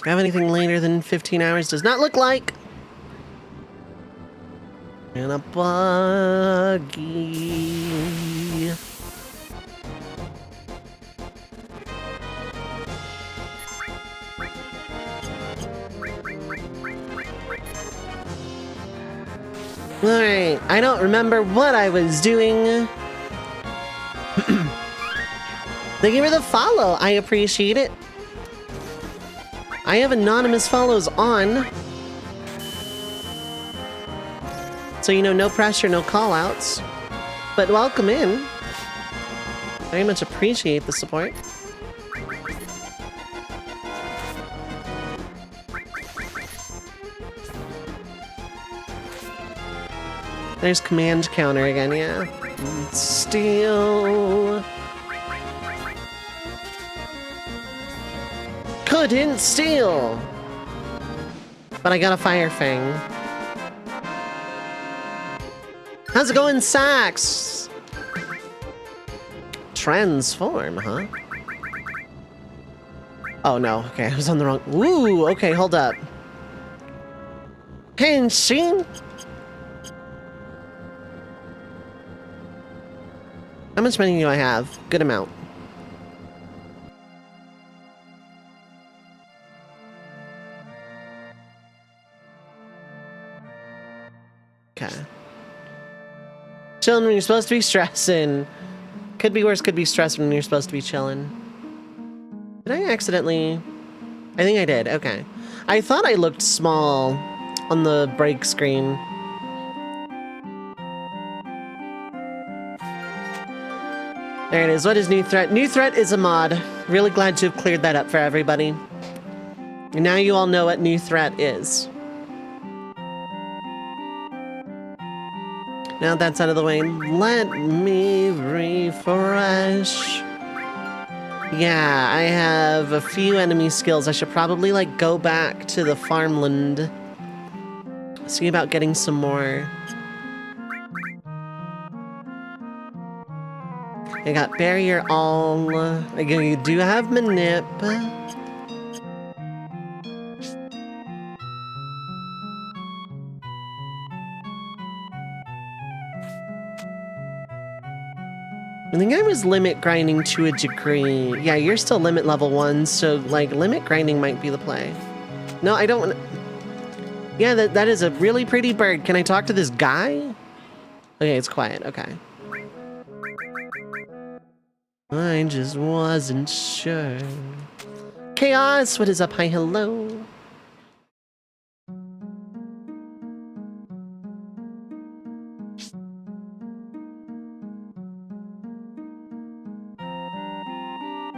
Have anything later than 15 hours? Does not look like. And a buggy. Alright, I don't remember what I was doing. Thank you for the follow. I appreciate it. I have anonymous follows on. So, you know, no pressure, no call-outs. But welcome in. Very much appreciate the support. There's command counter again, yeah. Steal. Couldn't steal. But I got a fire fang. How's it going, Sax? Transform, huh? Oh no, okay, I was on the wrong. Ooh, okay, hold up. Henshin? How much money do I have? Good amount. Okay. Chilling when you're supposed to be stressing. Could be worse, could be stressing when you're supposed to be chilling. Did I accidentally... I think I did, okay. I thought I looked small on the break screen. There it is. What is new threat? New threat is a mod. Really glad to have cleared that up for everybody. And now you all know what new threat is. Now that's out of the way, let me refresh. Yeah, I have a few enemy skills. I should probably, like, go back to the farmland. See about getting some more. I got barrier all. I do have manip. I think I was limit grinding to a degree. Yeah, you're still limit level 1, so, like, limit grinding might be the play. No, I don't want. Yeah, that is a really pretty bird. Can I talk to this guy? Okay, it's quiet. Okay. I just wasn't sure. Chaos, what is up? Hi, hello.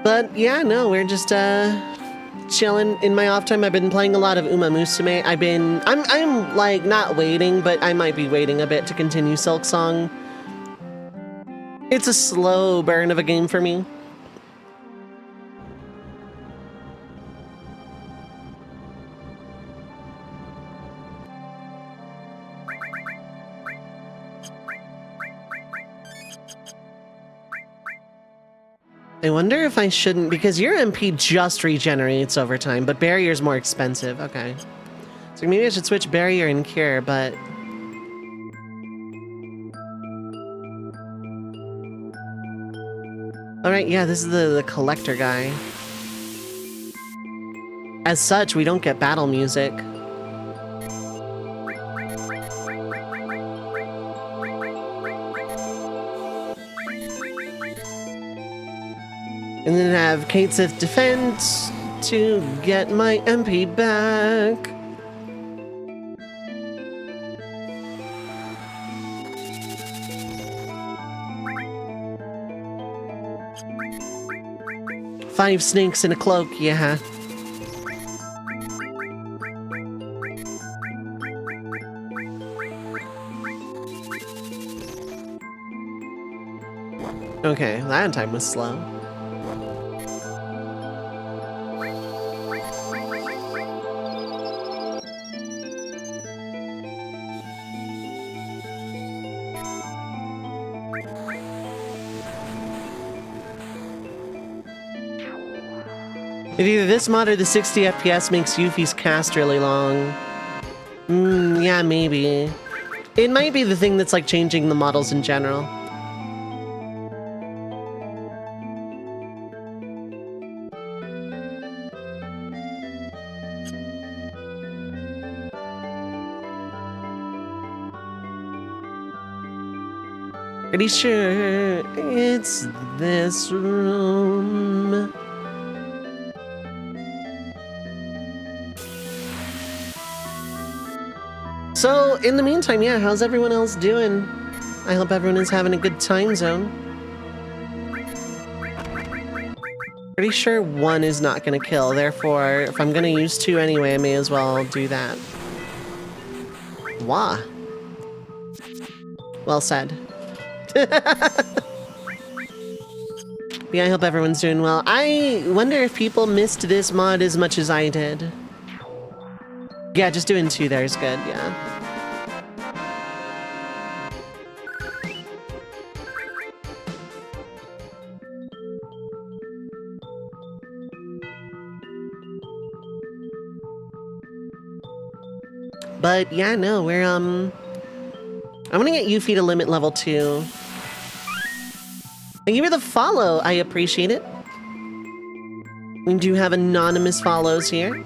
But yeah, no, we're just chilling in my off time. I've been playing a lot of Uma Musume. I'm like not waiting, but I might be waiting a bit to continue Silk Song. It's a slow burn of a game for me. I wonder if I shouldn't, because your MP just regenerates over time, but barrier's more expensive. Okay. So maybe I should switch barrier and cure, but... Alright, yeah, this is the collector guy. As such, we don't get battle music. And then have Kate Sith defend to get my MP back. Five snakes in a cloak, yeah. Okay, that time was slow. Either this mod or the 60 FPS makes Yuffie's cast really long. Yeah, maybe. It might be the thing that's like changing the models in general. Pretty sure it's this room. So, in the meantime, yeah, how's everyone else doing? I hope everyone is having a good time zone. Pretty sure 1 is not gonna kill, therefore, if I'm gonna use 2 anyway, I may as well do that. Wah. Well said. Yeah, I hope everyone's doing well. I wonder if people missed this mod as much as I did. Yeah, just doing 2 there is good, yeah. But yeah, no, we're I'm gonna get Yuffie to limit level 2. Thank you for the follow, I appreciate it. We do have anonymous follows here.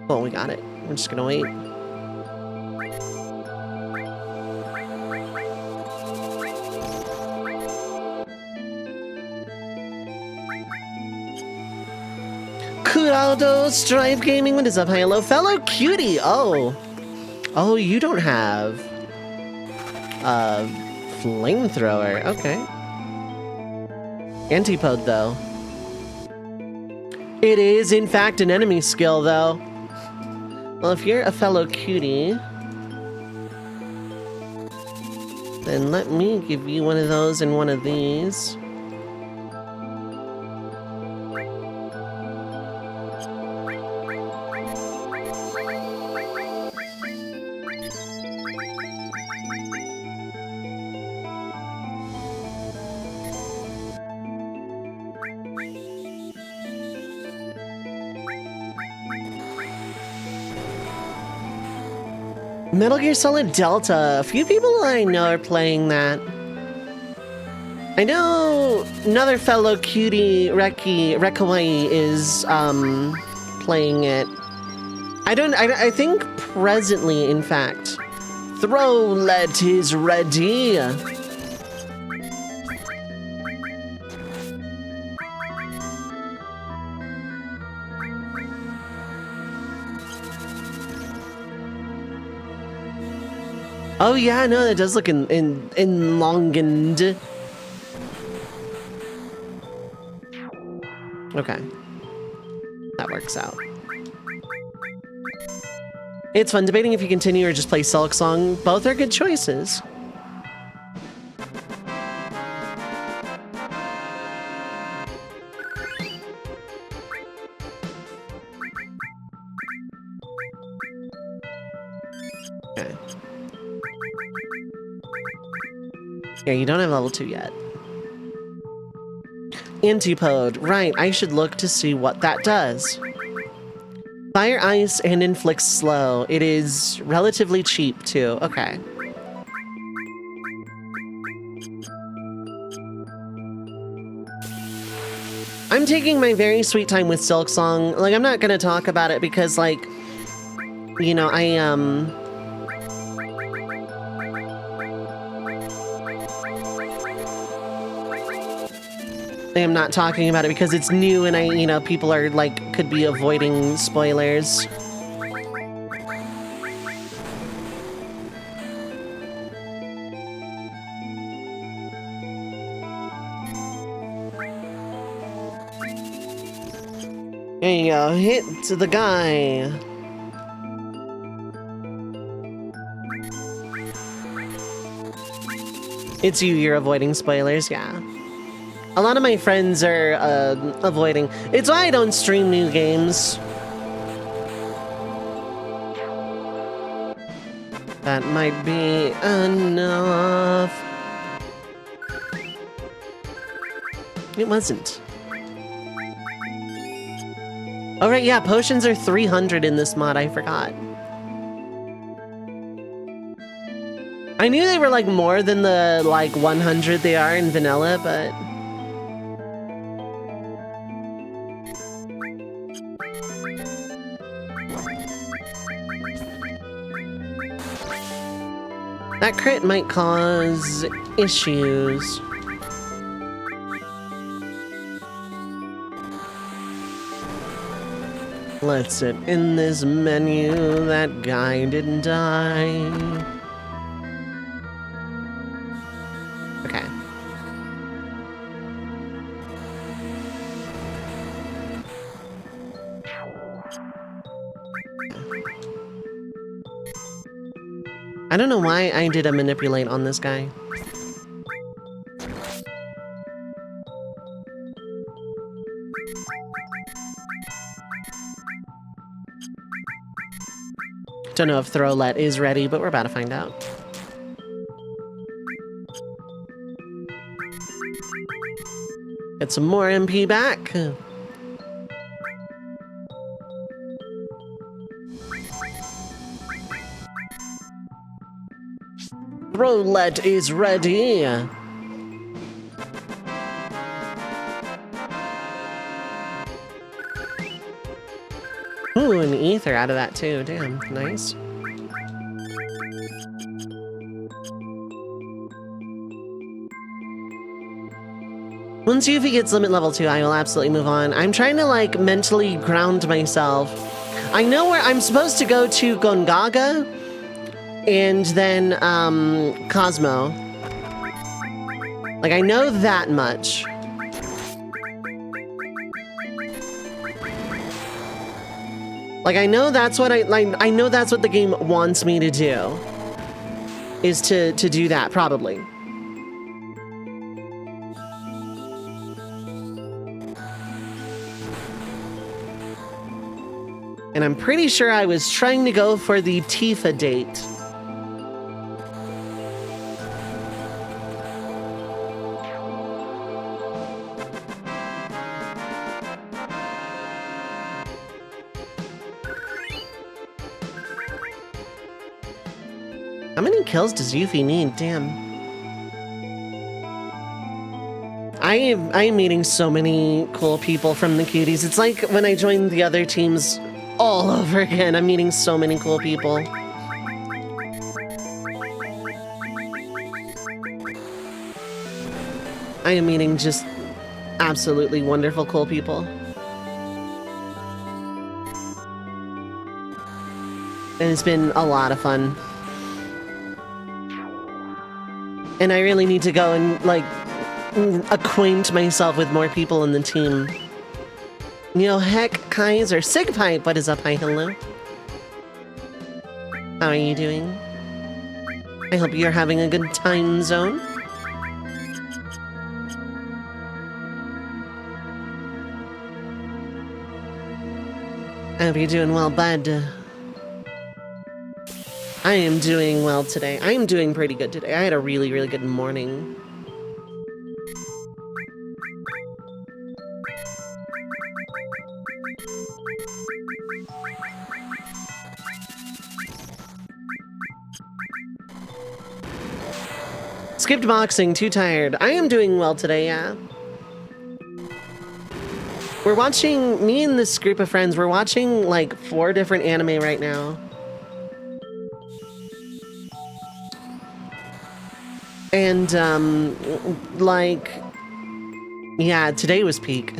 Oh, we got it. We're just gonna wait. Kuraldo Strive Gaming, what is up? Hi, hello, fellow cutie. Oh, you don't have a flamethrower. Okay. Antipode, though. It is, in fact, an enemy skill, though. Well, if you're a fellow cutie, then let me give you one of those and one of these. Metal Gear Solid Delta. A few people I know are playing that. I know another fellow cutie, Rekawai, is playing it. I think presently, in fact. Throwlet is ready. Oh yeah, no, that does look enlonged. Okay. That works out. It's fun debating if you continue or just play Silk Song. Both are good choices. Okay. Yeah, you don't have level 2 yet. Antipode. Right, I should look to see what that does. Fire, ice, and inflicts slow. It is relatively cheap, too. Okay. I'm taking my very sweet time with Silk Song. Like, I'm not gonna talk about it because, like, you know, I am not talking about it because it's new and you know, people are, like, could be avoiding spoilers. There you go, hit the guy. It's you're avoiding spoilers, yeah. A lot of my friends are avoiding. It's why I don't stream new games. That might be enough. It wasn't. Oh, right, yeah, potions are 300 in this mod, I forgot. I knew they were, like, more than the, like, 100 they are in vanilla, but... That crit might cause issues. Let's sit in this menu. That guy didn't die. Okay. I don't know why I did a manipulate on this guy. Don't know if Throwlet is ready, but we're about to find out. Get some more MP back. Throwlet is ready. Ooh, an ether out of that too. Damn, nice. Once Yuffie gets limit level 2, I will absolutely move on. I'm trying to, like, mentally ground myself. I know where I'm supposed to go to Gongaga and then, Cosmo. Like, I know that much. Like, I know that's what I know that's what the game wants me to do. Is to do that, probably. And I'm pretty sure I was trying to go for the Tifa date. How many kills does Yuffie need? Damn. I am meeting so many cool people from the cuties. It's like when I joined the other teams all over again. I'm meeting so many cool people. I am meeting just absolutely wonderful, cool people. And it's been a lot of fun. And I really need to go and, like, acquaint myself with more people in the team. You know, heck, Kaiser, Sigpipe, what is up? Hi, hello. How are you doing? I hope you're having a good time zone. I hope you're doing well, bud. I am doing well today. I am doing pretty good today. I had a really, really good morning. Skipped boxing, too tired. I am doing well today, yeah. We're watching, me and this group of friends, we're watching like 4 different anime right now. And, like, yeah, today was peak.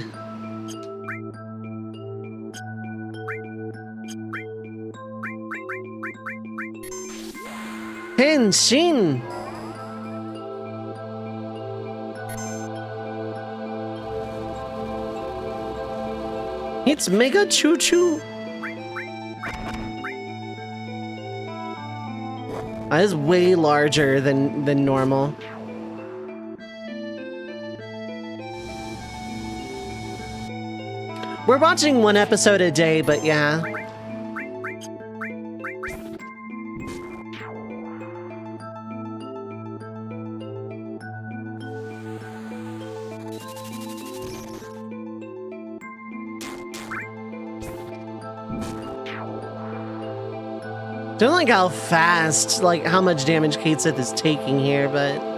Henshin! It's Mega Choo Choo! That is way larger than normal. We're watching 1 episode a day, but yeah. Don't like how fast, like how much damage Kate Sith is taking here, but...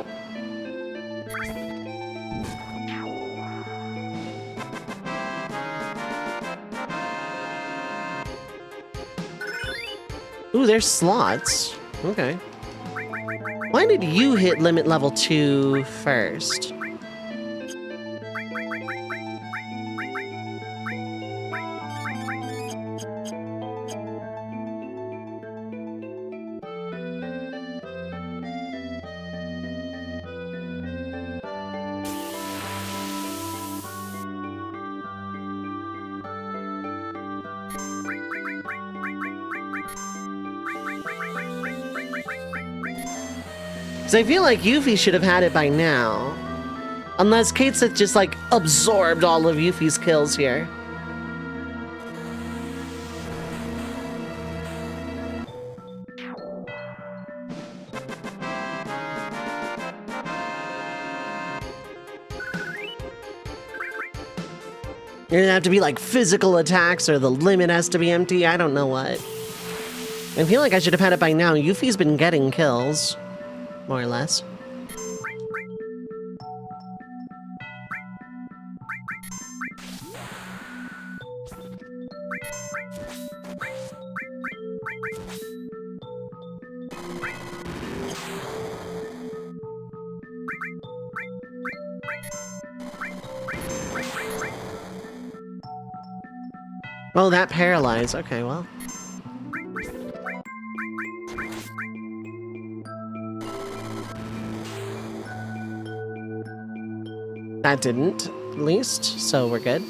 Ooh, there's slots. Okay. Why did you hit limit level 2 first? Because I feel like Yuffie should have had it by now. Unless Kate Sith just, like, absorbed all of Yuffie's kills here. You're gonna have to be, like, physical attacks, or the limit has to be empty, I don't know what. I feel like I should have had it by now. Yuffie's been getting kills. More or less. Oh, that paralyzed. Okay, well. That didn't, at least, so we're good.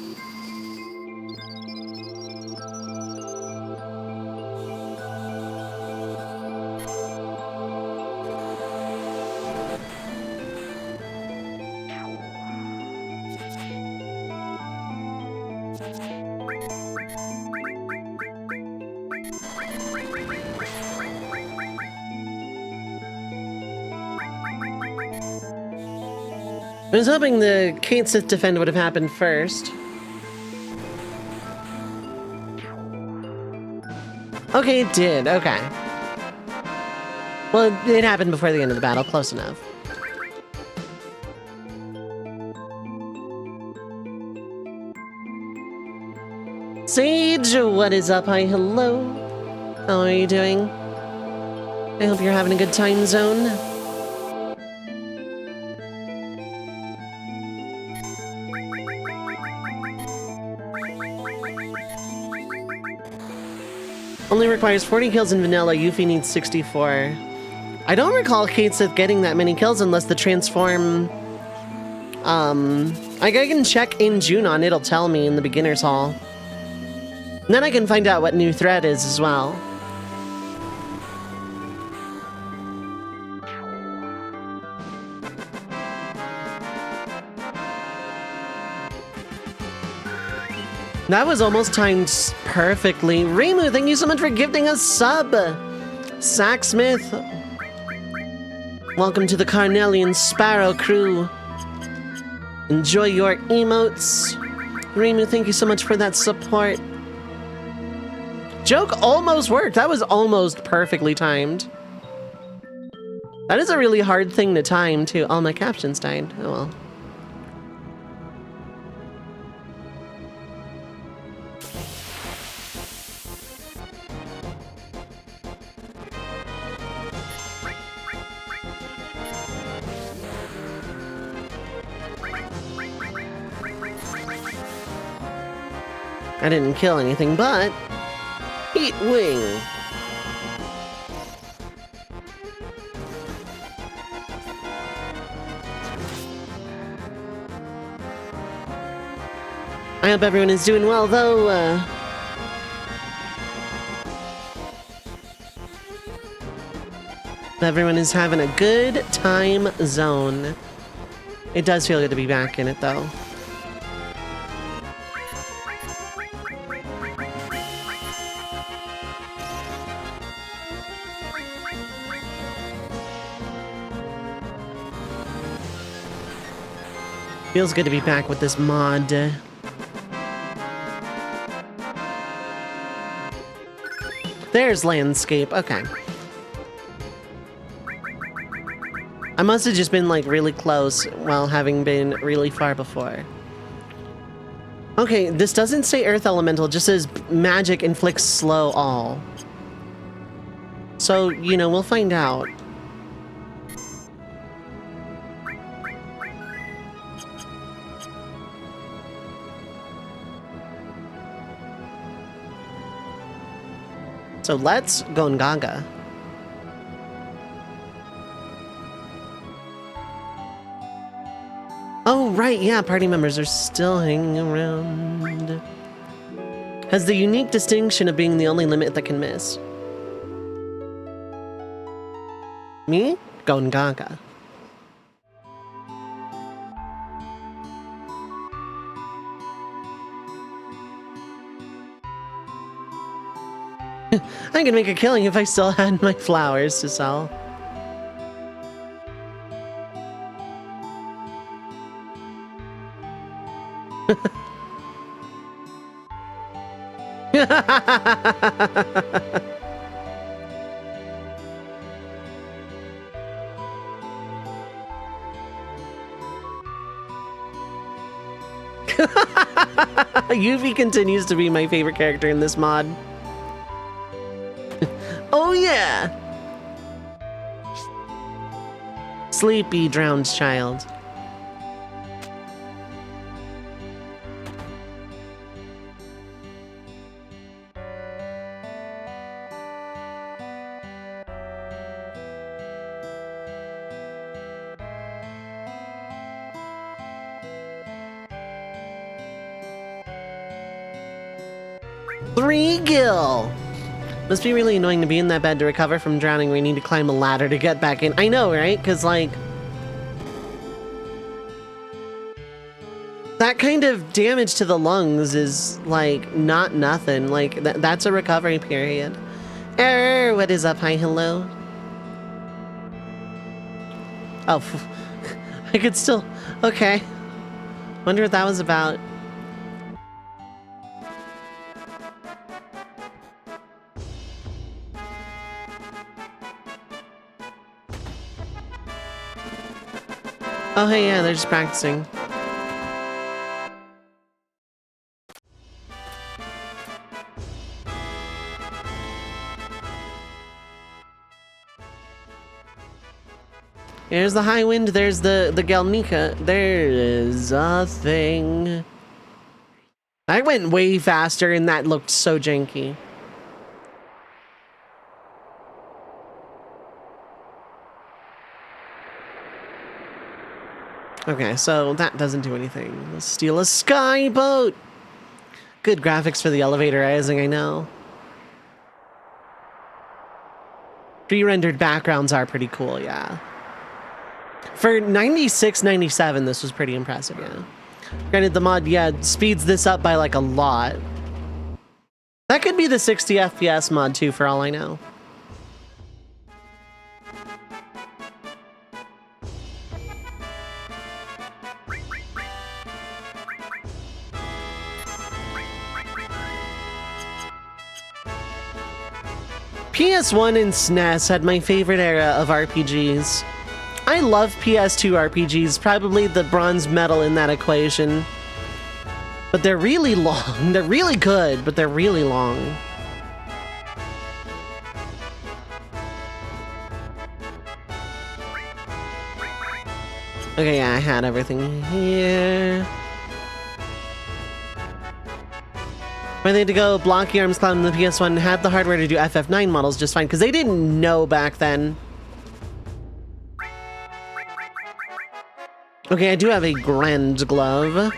I was hoping the Kate Sith defend would have happened first. Okay, it did. Okay. Well, it happened before the end of the battle. Close enough. Sage, what is up? Hi, hello. How are you doing? I hope you're having a good time zone. Only requires 40 kills in vanilla. Yuffie needs 64. I don't recall Kate Sith getting that many kills unless the transform... I can check in Junon. It'll tell me in the beginner's hall. And then I can find out what new thread is as well. That was almost timed perfectly. Reimu, thank you so much for gifting us sub. Sacksmith, welcome to the Carnelian Sparrow crew. Enjoy your emotes. Reimu, thank you so much for that support. Joke almost worked. That was almost perfectly timed. That is a really hard thing to time, too. All my captions died. Oh well. I didn't kill anything, but... Heat Wing! I hope everyone is doing well, though, everyone is having a good time zone. It does feel good to be back in it, though. Feels good to be back with this mod. There's landscape. Okay. I must have just been like really close while having been really far before. Okay, this doesn't say earth elemental, it just says magic inflicts slow all. So, you know, we'll find out. So let's go Gaga. Oh, right, yeah, party members are still hanging around. Has the unique distinction of being the only limit that can miss. Me? Going Gaga. I could make a killing if I still had my flowers to sell. Yuffie continues to be my favorite character in this mod. Oh yeah! Sleepy drowned child. Gil. Must be really annoying to be in that bed to recover from drowning where you need to climb a ladder to get back in. I know, right? Because, like, that kind of damage to the lungs is, like, not nothing. Like, that's a recovery period. Error! What is up? Hi, hello? Oh, I could still... Okay. Wonder what that was about. Oh, hey, yeah, they're just practicing. Here's the high wind, there's the Galnica. There is a thing. I went way faster and that looked so janky. Okay, so that doesn't do anything. Let's steal a skyboat! Good graphics for the elevator rising, I know. Pre-rendered backgrounds are pretty cool, yeah. For 96, 97, this was pretty impressive, yeah. Granted, the mod, yeah, speeds this up by like a lot. That could be the 60 FPS mod too, for all I know. PS1 and SNES had my favorite era of RPGs. I love PS2 RPGs, probably the bronze medal in that equation. But they're really long. They're really good, but they're really long. Okay, yeah, I had everything here. When they had to go blocky arms cloud in the PS1 had the hardware to do FF9 models just fine, because they didn't know back then. Okay, I do have a grand glove.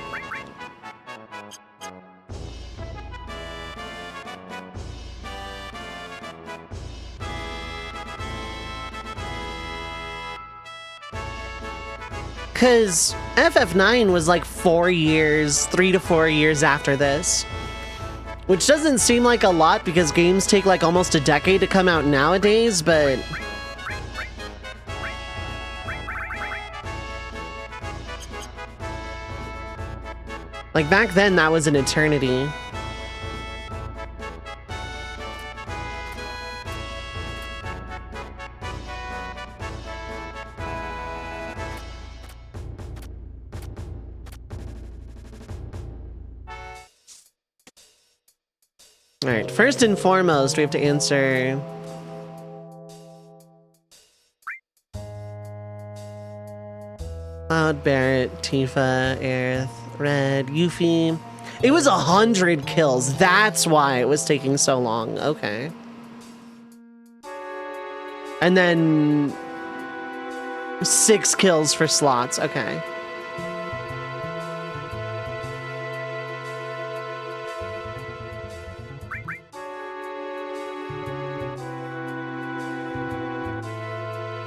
Because FF9 was like 4 years, 3 to 4 years after this. Which doesn't seem like a lot because games take like almost a decade to come out nowadays, but... like back then, that was an eternity. All right, first and foremost, we have to answer... Cloud, Barret, Tifa, Aerith, Red, Yuffie. It was 100 kills. That's why it was taking so long. Okay. And then 6 kills for slots. Okay.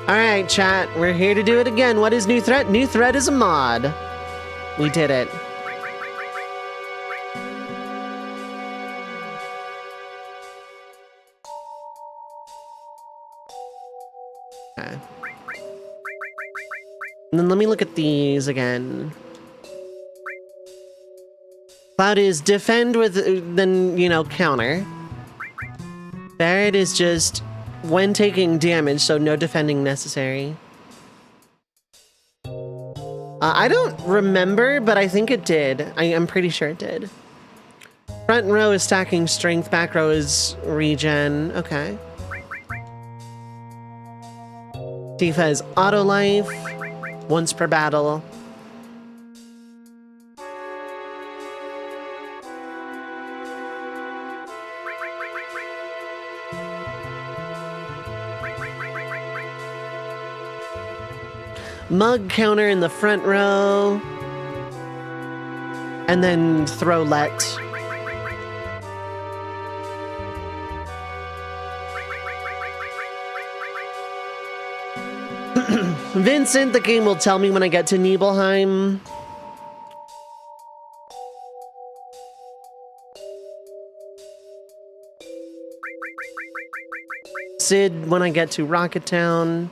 All right, chat. We're here to do it again. What is new threat? New threat is a mod. We did it. Okay. And then let me look at these again. Cloud is defend with, then, you know, counter. Barret is just when taking damage, so no defending necessary. I don't remember, but I think it did. I'm pretty sure it did. Front row is stacking strength, back row is regen. Okay. Tifa is auto life, once per battle. Mug counter in the front row. And then throw let. Vincent, the game will tell me when I get to Nibelheim. Sid, when I get to Rocket Town.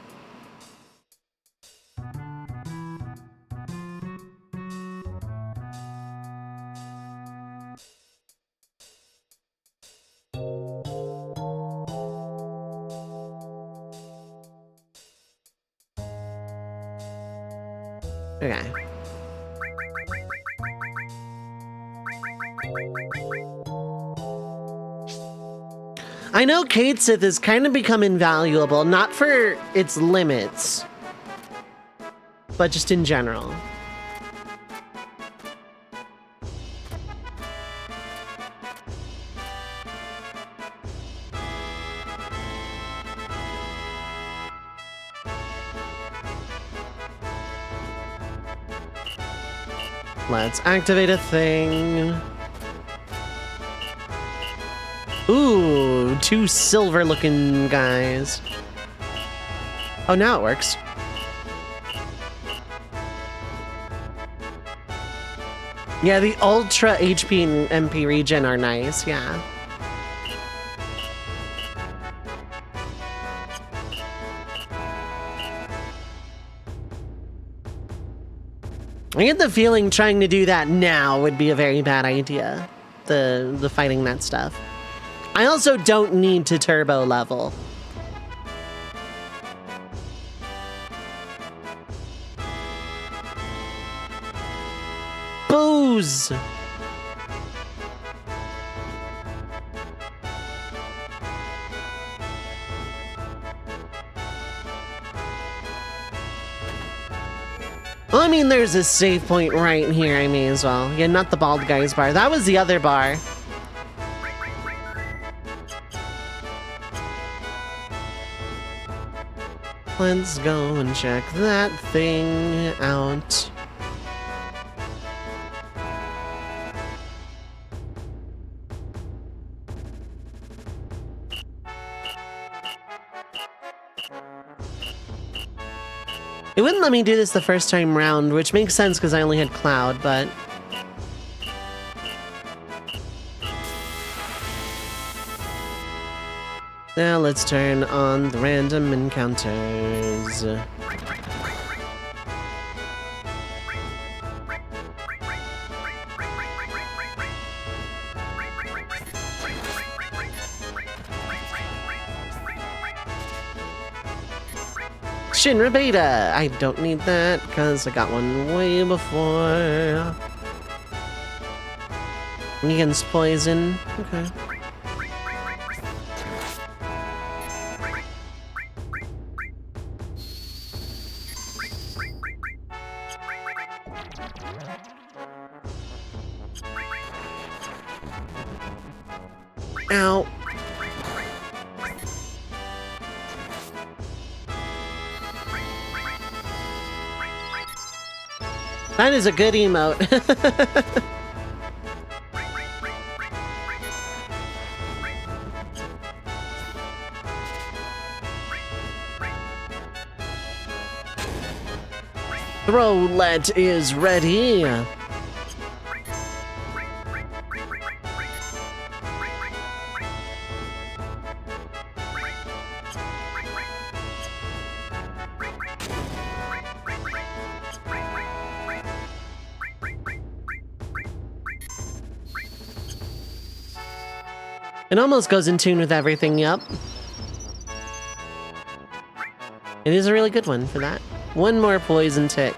Okay. I know Kate Sith has kind of become invaluable, not for its limits, but just in general. Let's activate a thing. Ooh, 2 silver-looking guys. Oh, now it works. Yeah, the ultra HP and MP regen are nice, yeah. I get the feeling trying to do that now would be a very bad idea. The fighting that stuff. I also don't need to turbo level. Booze! Well, I mean, there's a save point right here. I may as well. Yeah, not the bald guy's bar. That was the other bar. Let's go and check that thing out. It wouldn't let me do this the first time round, which makes sense because I only had Cloud, but... Now let's turn on the random encounters. Shinra Beta! I don't need that, because I got one way before. Against poison. Okay. Ow. That is a good emote. Throwlet is ready. It almost goes in tune with everything, yup. It is a really good one for that. One more poison tick.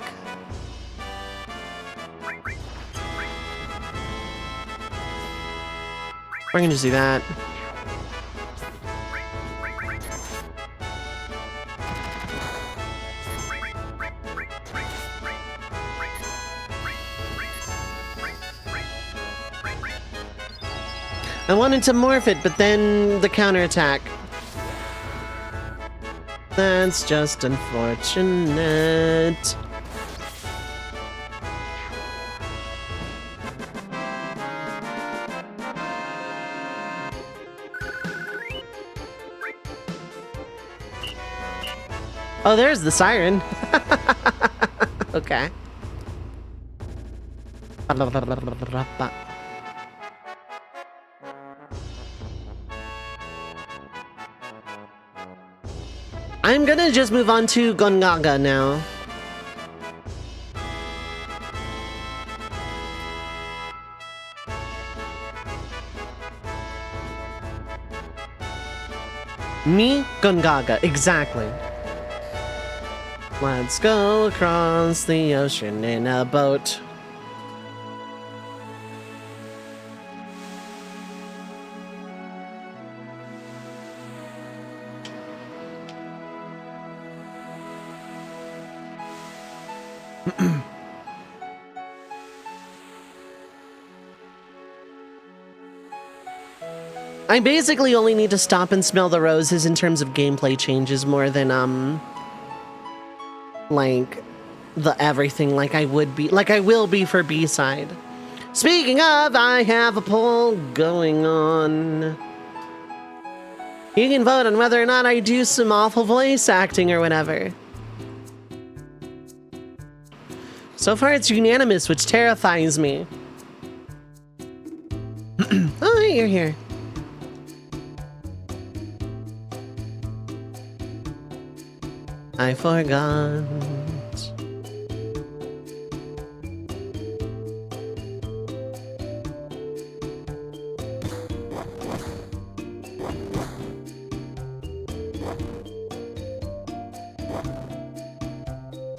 We're gonna just do that. I wanted to morph it, but then the counterattack. That's just unfortunate. Oh, there's the siren. Okay. I'm gonna just move on to Gongaga now. Me, Gongaga, exactly. Let's go across the ocean in a boat. I basically only need to stop and smell the roses in terms of gameplay changes more than, like, the everything like I will be for B-side. Speaking of, I have a poll going on. You can vote on whether or not I do some awful voice acting or whatever. So far it's unanimous, which terrifies me. Oh, hey, you're here. I forgot.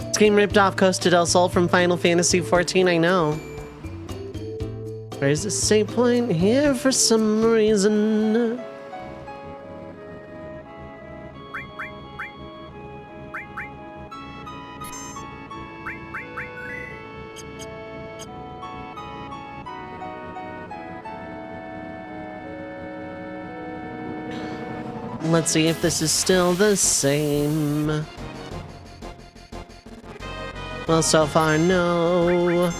This game ripped off Costa del Sol from Final Fantasy XIV, I know. There's a save point here for some reason. Let's see if this is still the same. Well, so far, no.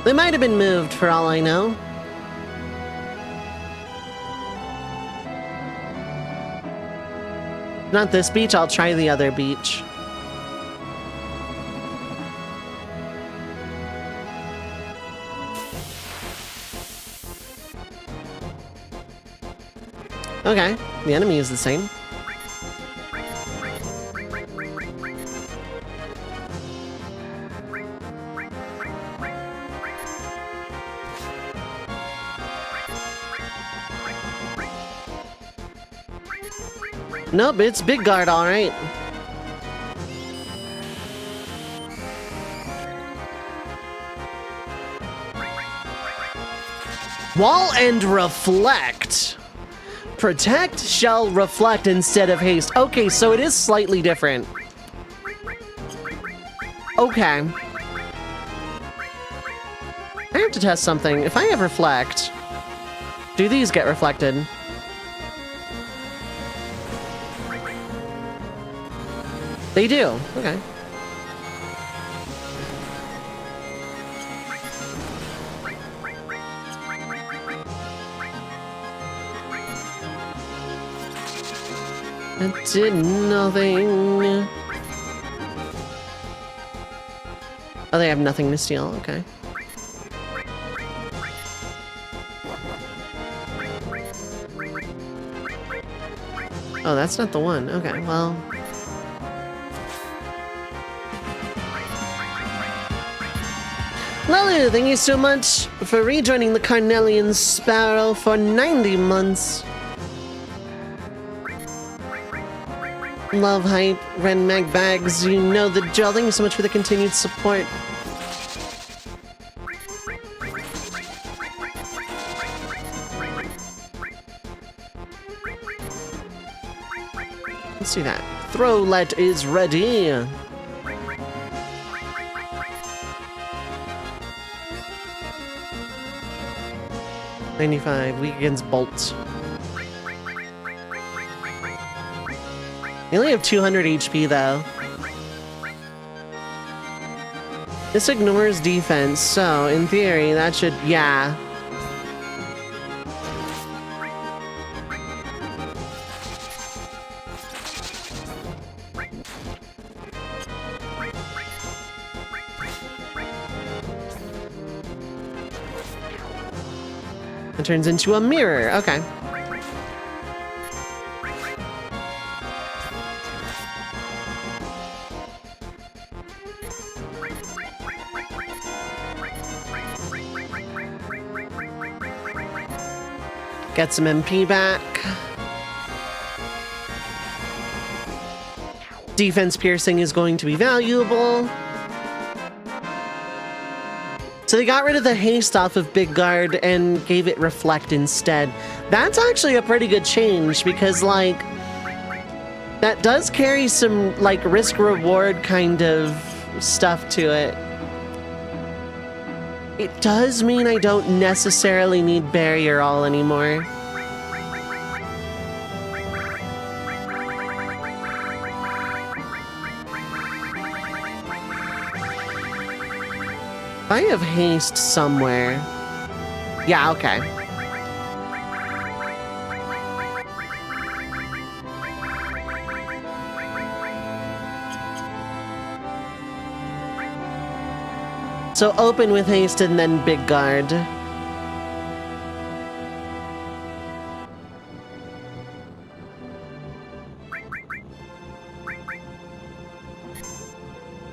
They might have been moved for all I know. Not this beach, I'll try the other beach. Okay, the enemy is the same. Nope, it's Big Guard, all right. Wall and reflect. Protect shall reflect instead of haste. Okay, so it is slightly different. Okay. I have to test something. If I have reflect, do these get reflected? They do. Okay. It did nothing. Oh, they have nothing to steal. Okay. Oh, that's not the one. Okay, well. Lulu, thank you so much for rejoining the Carnelian Sparrow for 90 months. Love hype, Ren Mag Bags, you know the drill. Thank you so much for the continued support. Let's see that. Throwlet is ready. $95, weak against bolts. They only have 200 HP though. This ignores defense, so in theory that should, yeah. It turns into a mirror, okay. Get some MP back. Defense piercing is going to be valuable. So they got rid of the haste off of Big Guard and gave it reflect instead. That's actually a pretty good change because, like, that does carry some, like, risk-reward kind of stuff to it. It does mean I don't necessarily need Barrier All anymore. I have haste somewhere. Yeah, okay. So open with haste and then Big Guard.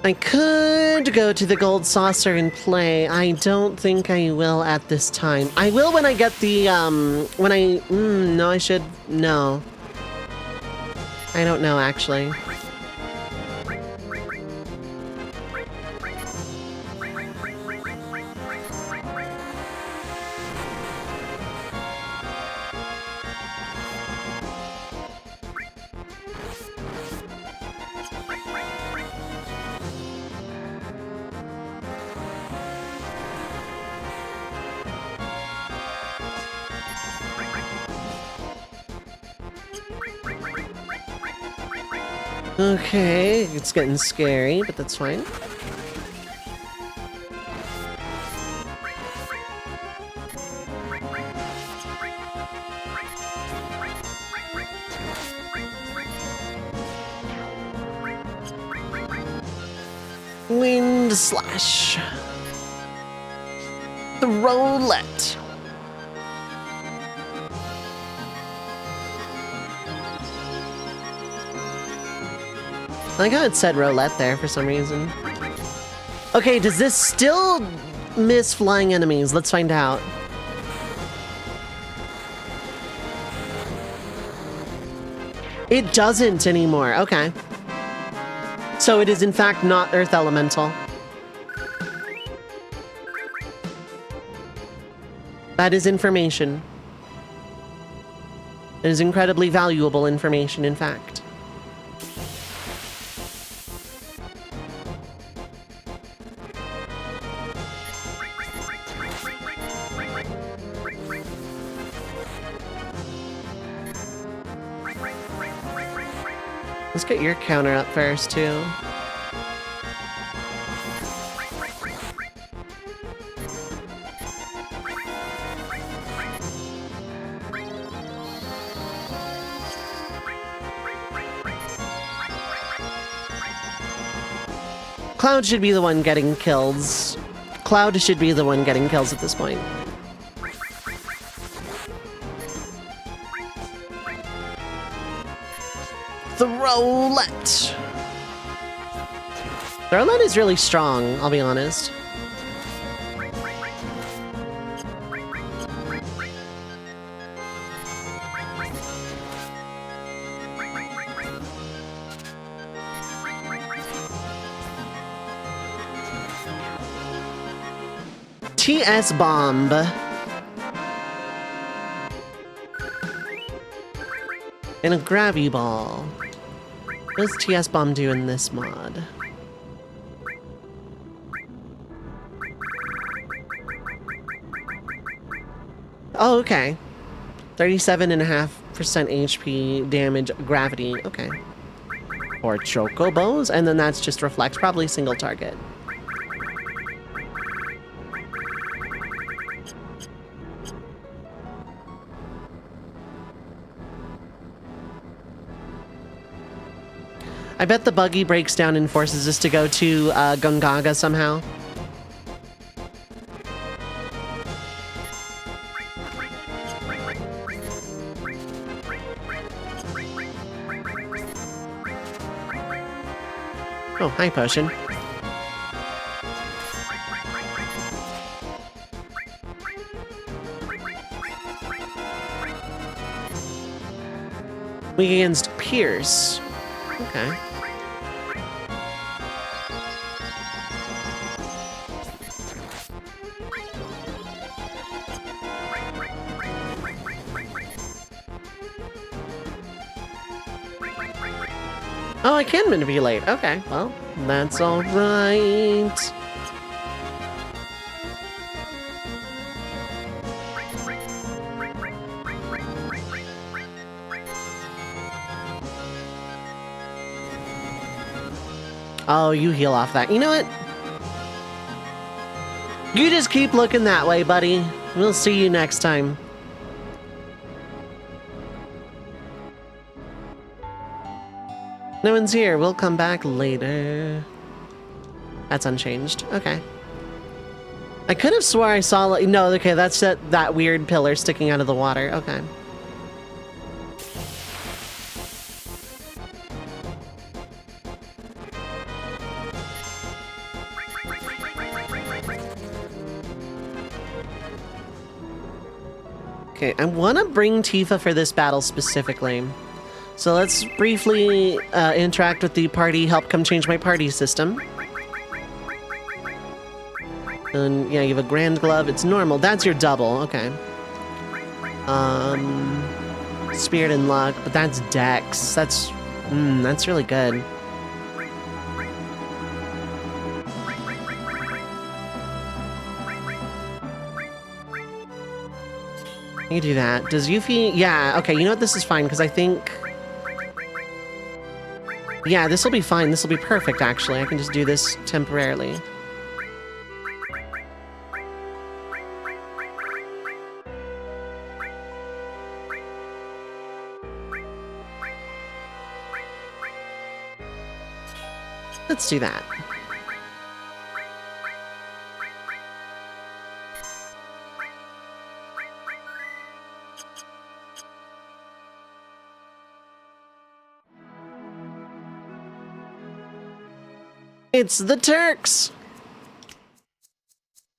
I could go to the Gold Saucer and play. I don't think I will at this time. I will when I get the, no, I should, no. I don't know, actually. Okay, it's getting scary, but that's fine. Wind Slash. The Roulette. I like how it said roulette there for some reason. Okay, does this still miss flying enemies? Let's find out. It doesn't anymore. Okay. So it is in fact not Earth Elemental. That is information. It is incredibly valuable information, in fact. Let's get your counter up first, too. Cloud should be the one getting kills. Cloud should be the one getting kills at this point. Throwlet! Throwlet is really strong, I'll be honest. TS Bomb. And a Gravity Ball. What does TS Bomb do in this mod? Oh, okay. 37.5% HP damage gravity. Okay. Or Chocobos, and then that's just reflect, probably single target. I bet the buggy breaks down and forces us to go to Gungaga somehow. Oh, hi, Potion. Weak against Pierce. Okay. Oh, I can manipulate. Okay, well, that's all right. Oh, you heal off that. You know what? You just keep looking that way, buddy. We'll see you next time. No one's here. We'll come back later. That's unchanged. Okay. I could have swore I saw... Like, no, okay, that's that weird pillar sticking out of the water. Okay. Okay, I want to bring Tifa for this battle specifically. So let's briefly interact with the party, help come change my party system. And yeah, you have a Grand Glove, it's normal. That's your double, okay. Spirit and Luck, but that's Dex. That's really good. You do that. Does Yuffie... Yeah, okay, you know what? This is fine, because I think... Yeah, this will be fine. This will be perfect, actually. I can just do this temporarily. Let's do that. It's the Turks!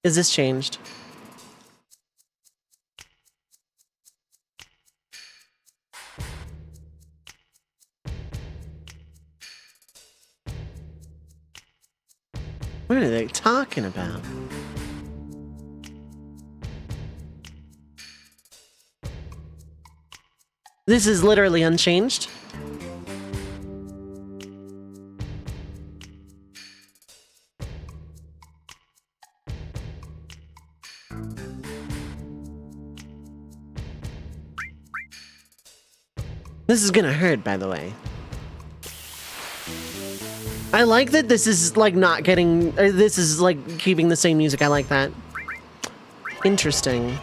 Is this changed? What are they talking about? This is literally unchanged. This is gonna hurt, by the way. I like that this is like not getting, or this is like keeping the same music. I like that. Interesting.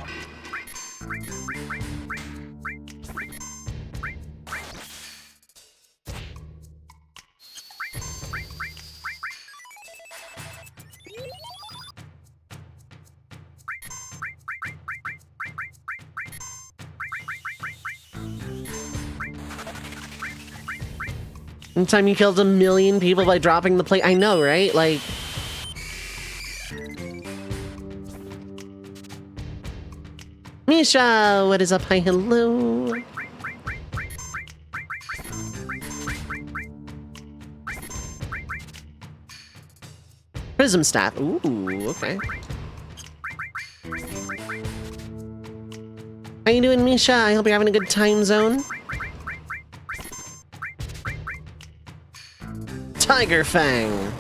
One time you killed 1 million people by dropping the plate. I know, right? Like... Misha, what is up? Hi, hello. Prism staff. Ooh, okay. How you doing, Misha? I hope you're having a good time zone. Tiger Fang.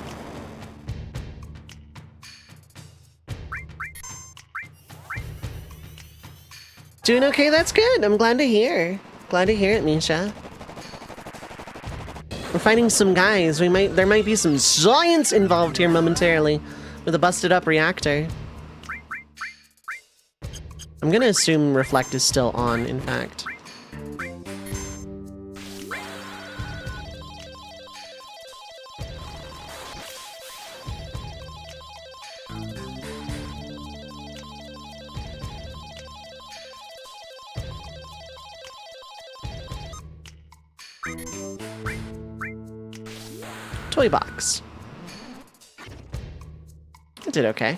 Doing okay, that's good. I'm glad to hear. Glad to hear it, Misha. We're fighting some guys. There might be some giants involved here momentarily with a busted up reactor. I'm gonna assume Reflect is still on, in fact. Toy box. I did okay.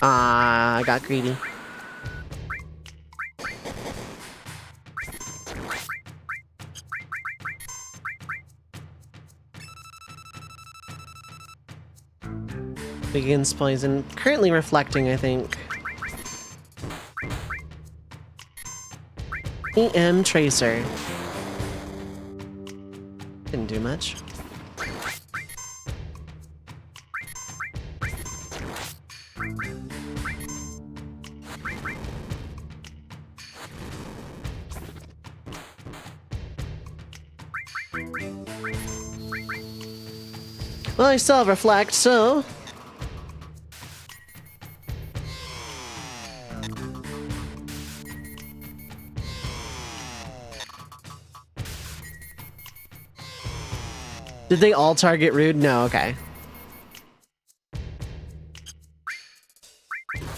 I got greedy. Begins poison. Currently reflecting, I think. EM Tracer. Didn't do much. Well, I still have Reflect, so... Did they all target Rude? No, okay.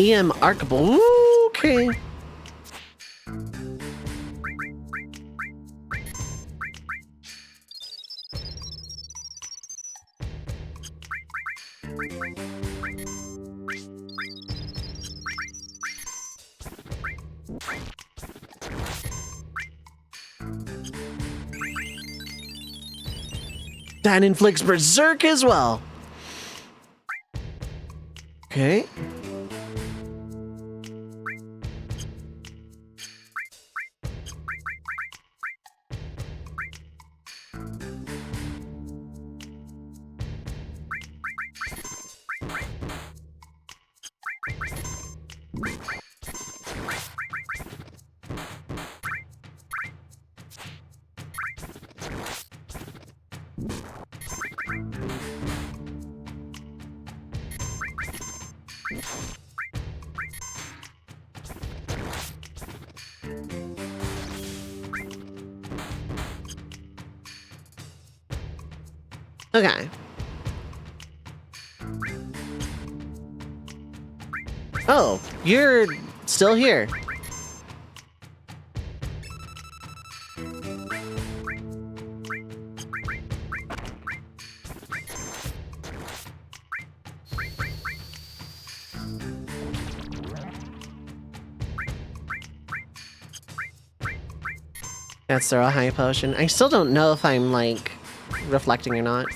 EM Archable. Okay. That inflicts Berserk as well. Okay. Okay. Oh, you're still here. That's throw a high potion. I still don't know if I'm like reflecting or not.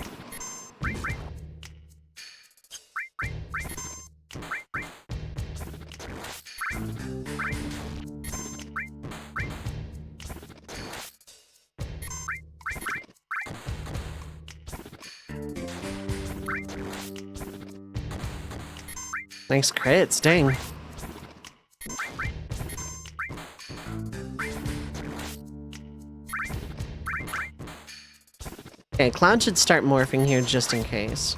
Nice crits, dang. Okay, Cloud should start morphing here just in case.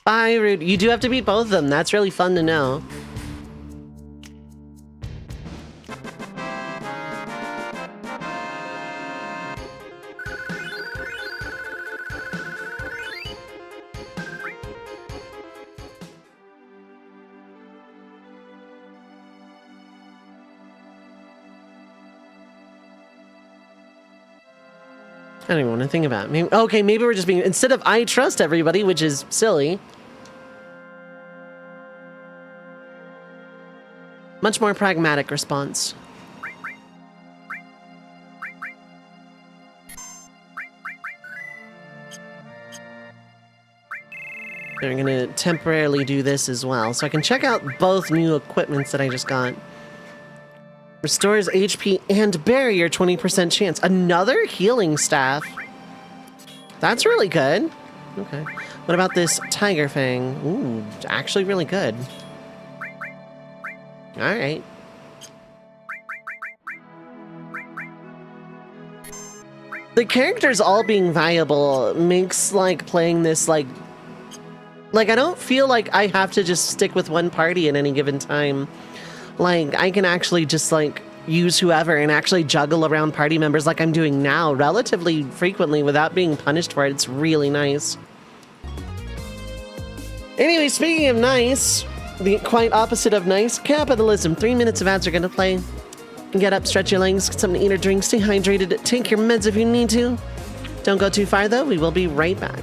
Bye, Rude. You do have to beat both of them. That's really fun to know. I don't even want to think about it. Maybe, okay, maybe we're just being... Instead of I trust everybody, which is silly. Much more pragmatic response. They're gonna temporarily do this as well, so I can check out both new equipments that I just got. Restores HP and barrier 20% chance. Another healing staff. That's really good. Okay. What about this Tiger Fang? Ooh, actually really good. Alright. The characters all being viable makes, like, playing this, like, I don't feel like I have to just stick with one party at any given time. Like, I can actually just, like, use whoever and actually juggle around party members like I'm doing now relatively frequently without being punished for it. It's really nice. Anyway, speaking of nice, the quite opposite of nice, capitalism. 3 minutes of ads are gonna play. Get up, stretch your legs, get something to eat or drink, stay hydrated, take your meds if you need to. Don't go too far though, we will be right back.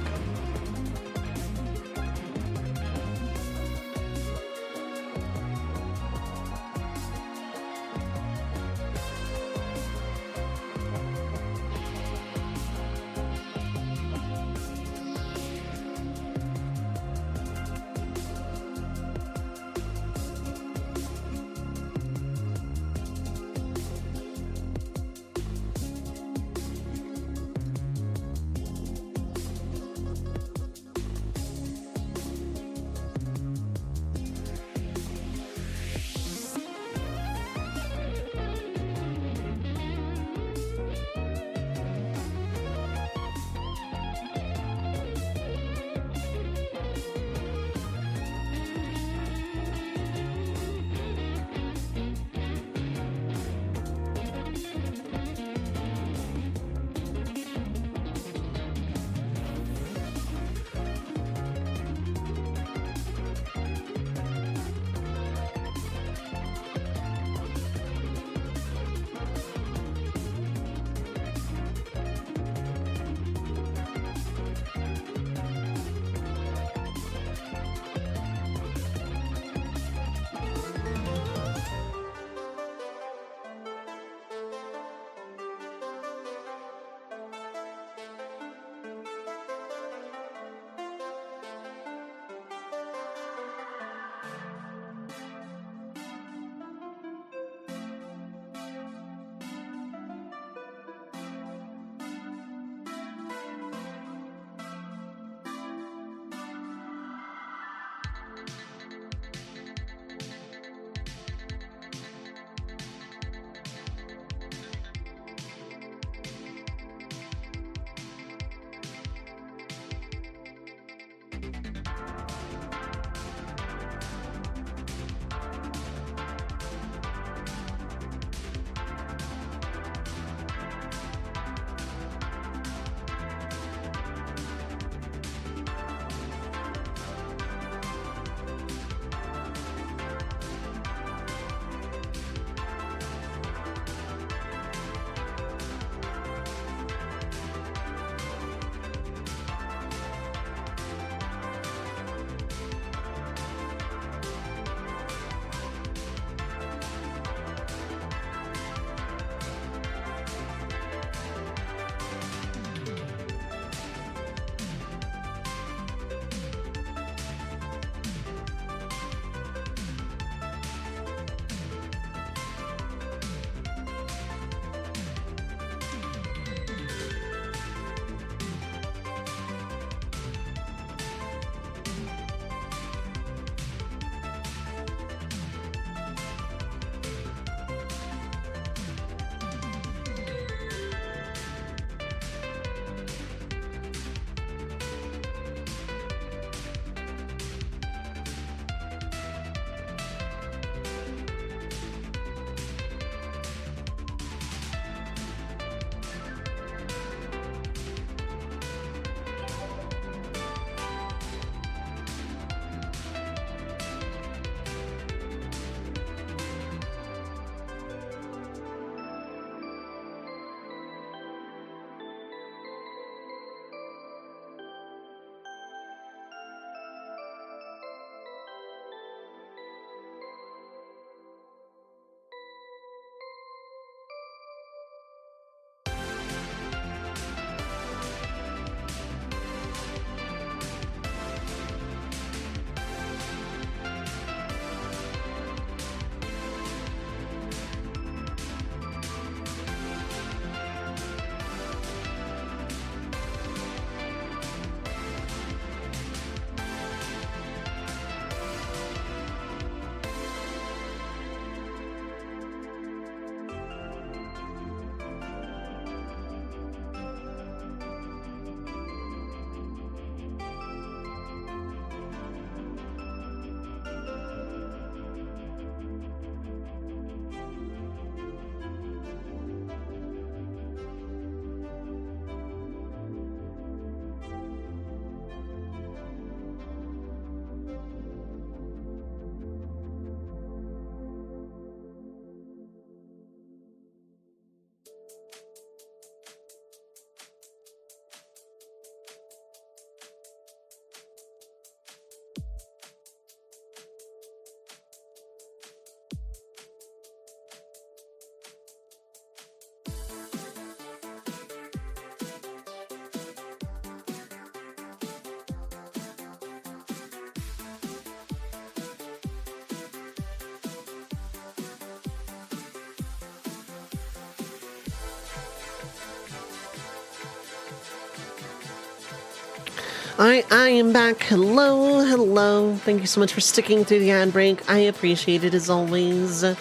Alright, I am back. Hello, hello. Thank you so much for sticking through the ad break. I appreciate it as always. Hope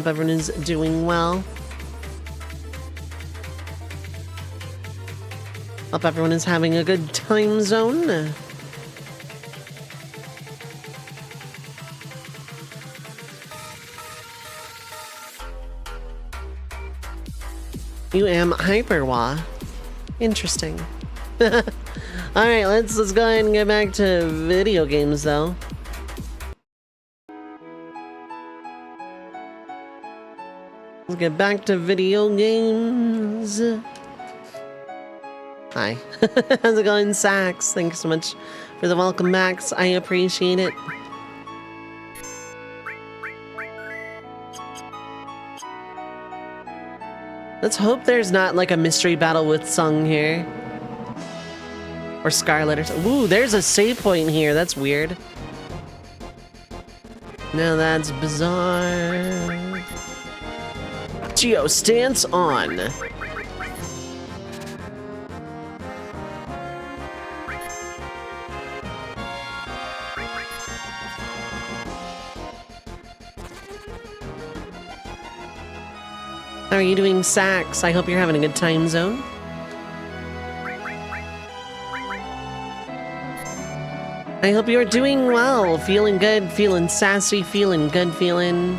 everyone is doing well. Hope everyone is having a good time zone. You am Hyperwa. Interesting. Alright, let's go ahead and get back to video games though. Let's get back to video games. Hi. How's it going, Sax? Thanks so much for the welcome backs. I appreciate it. Let's hope there's not like a mystery battle with Sung here. Or Scarlet or something. Ooh, there's a save point here. That's weird. Now that's bizarre. Geo stance on. How are you doing, Sax? I hope you're having a good time zone. I hope you're doing well, feeling good, feeling sassy, feeling good, feeling...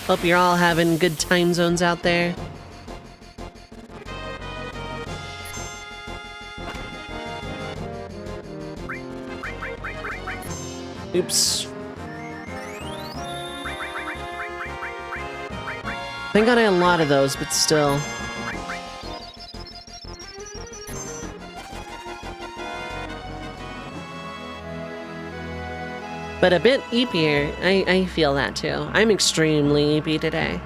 Hope you're all having good time zones out there. Oops. Thank God I had a lot of those, but still. But a bit eepier. I feel that too. I'm extremely eepy today.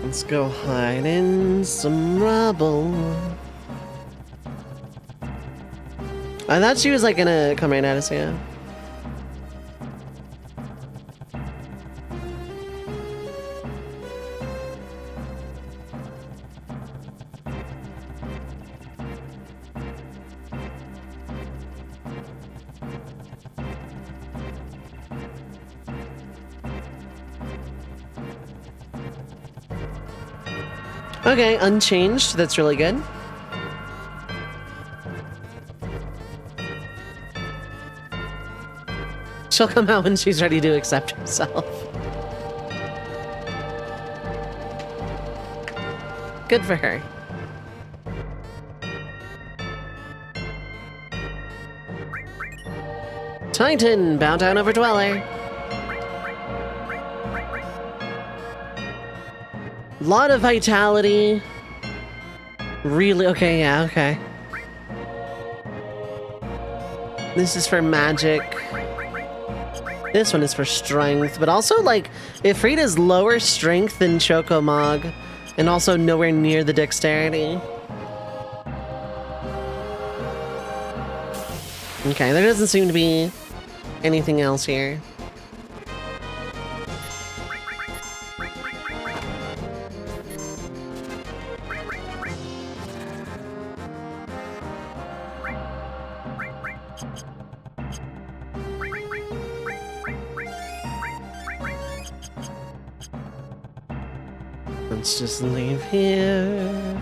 Let's go hide in some rubble. I thought she was like gonna come right at us, yeah. Okay, unchanged. That's really good. She'll come out when she's ready to accept herself. Good for her. Titan, bow down over Dweller. Lot of vitality. Really? Okay, yeah, okay. This is for magic. This one is for strength, but also, like, Ifrita's lower strength than Chocomog, and also nowhere near the dexterity. Okay, there doesn't seem to be anything else here. Let's just leave here.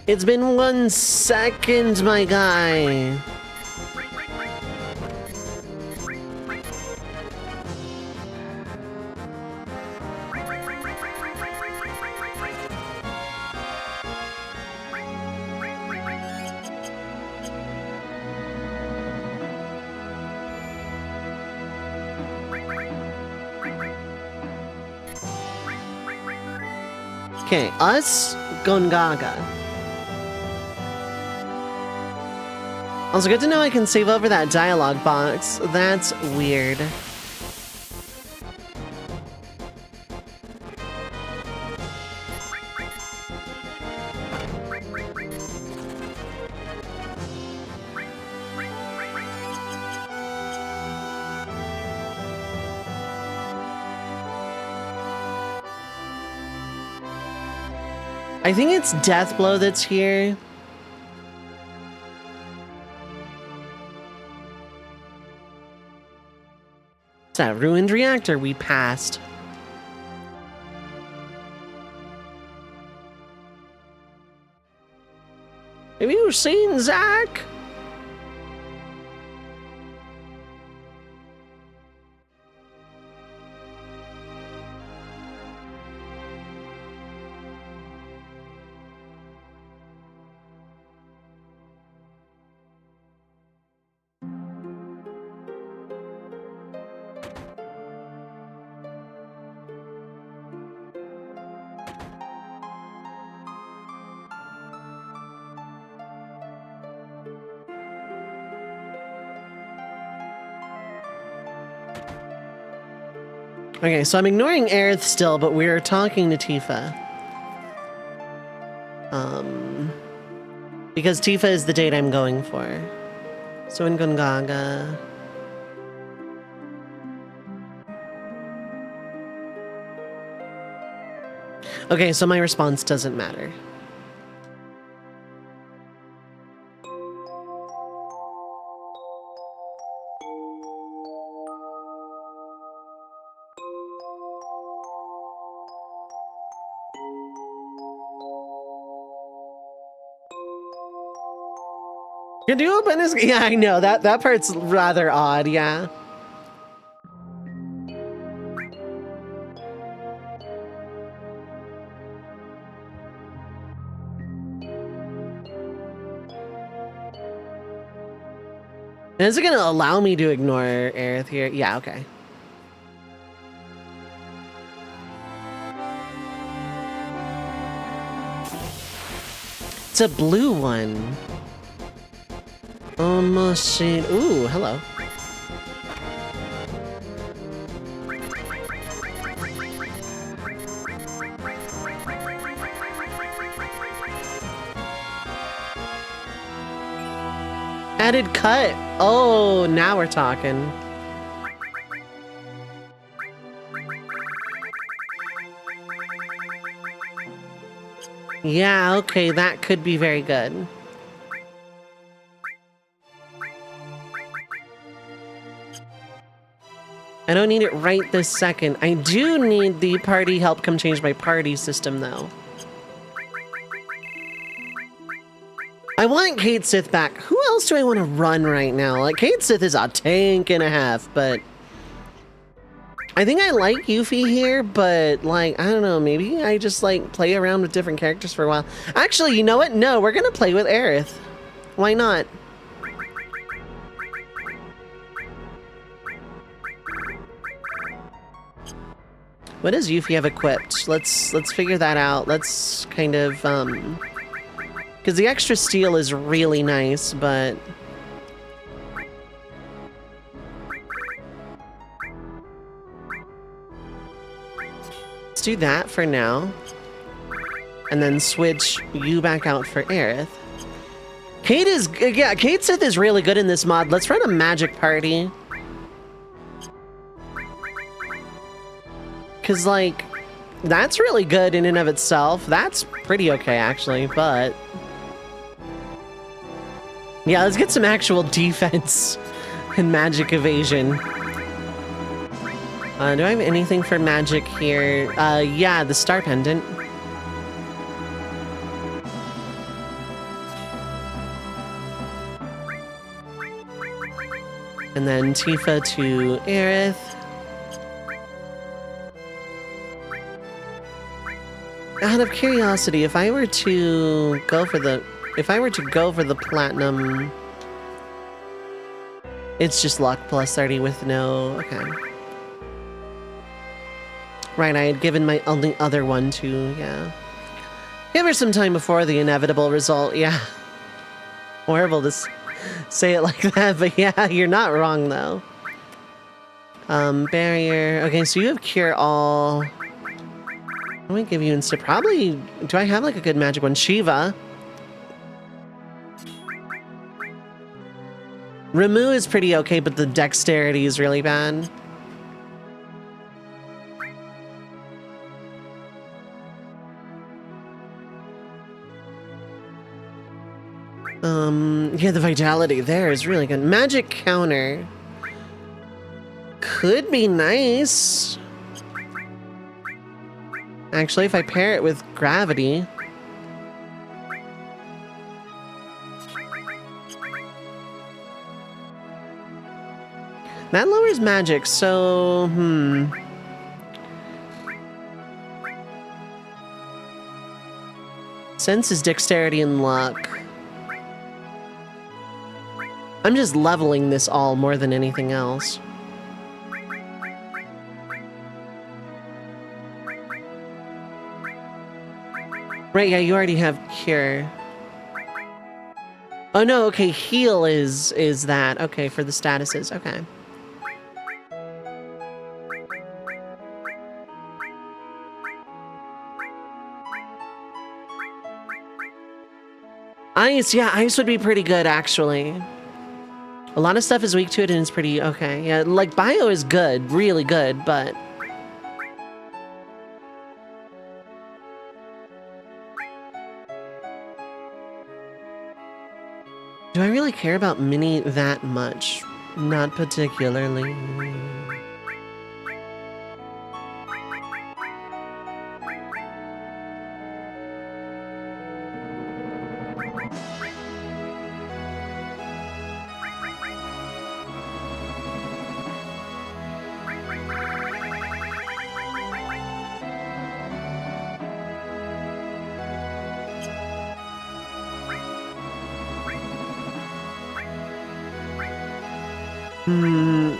It's been 1 second, my guy. Okay, us, Gongaga. Also, good to know I can save over that dialogue box. That's weird. I think it's Deathblow that's here. It's that ruined reactor we passed. Have you seen Zach? Okay, so I'm ignoring Aerith still, but we're talking to Tifa. Because Tifa is the date I'm going for. So in Gongaga. Okay, so my response doesn't matter. Could you open this? Yeah, I know. That part's rather odd, yeah. Is it gonna allow me to ignore Aerith here? Yeah, okay. It's a blue one. Oh, machine. Ooh, hello. Added cut. Oh, now we're talking. Yeah, okay, that could be very good. I don't need it right this second. I do need the party help come change my party system, though. I want Kate Sith back. Who else do I want to run right now? Like, Kate Sith is a tank and a half, but... I think I like Yuffie here, but, like, I don't know, maybe I just, like, play around with different characters for a while. Actually, you know what? No, we're gonna play with Aerith. Why not? What does Yuffie have equipped? Let's figure that out. Let's kind of, because the extra steel is really nice, but... Let's do that for now. And then switch you back out for Aerith. Kate is... Yeah, Kate Sith is really good in this mod. Let's run a magic party. Because, like, that's really good in and of itself. That's pretty okay, actually, but... Yeah, let's get some actual defense and magic evasion. Do I have anything for magic here? Yeah, the Star Pendant. And then Tifa to Aerith. Out of curiosity, if I were to go for the platinum, it's just luck plus 30 with no... Okay. Right, I had given my only other one to, yeah. Give her some time before the inevitable result, yeah. Horrible to say it like that, but yeah, you're not wrong, though. Barrier. Okay, so you have Cure All. Let me give you instead. Probably, do I have like a good magic one? Shiva. Ramu is pretty okay, but the dexterity is really bad. Yeah, the vitality there is really good. Magic counter could be nice. Actually, if I pair it with gravity. That lowers magic, so, Sense is dexterity and luck. I'm just leveling this all more than anything else. Right, yeah, you already have cure. Oh no, okay, heal is that. Okay, for the statuses, okay. Ice, yeah, ice would be pretty good, actually. A lot of stuff is weak to it and it's pretty, okay. Yeah, like, bio is good, really good, but... Do I really care about Mini that much? Not particularly.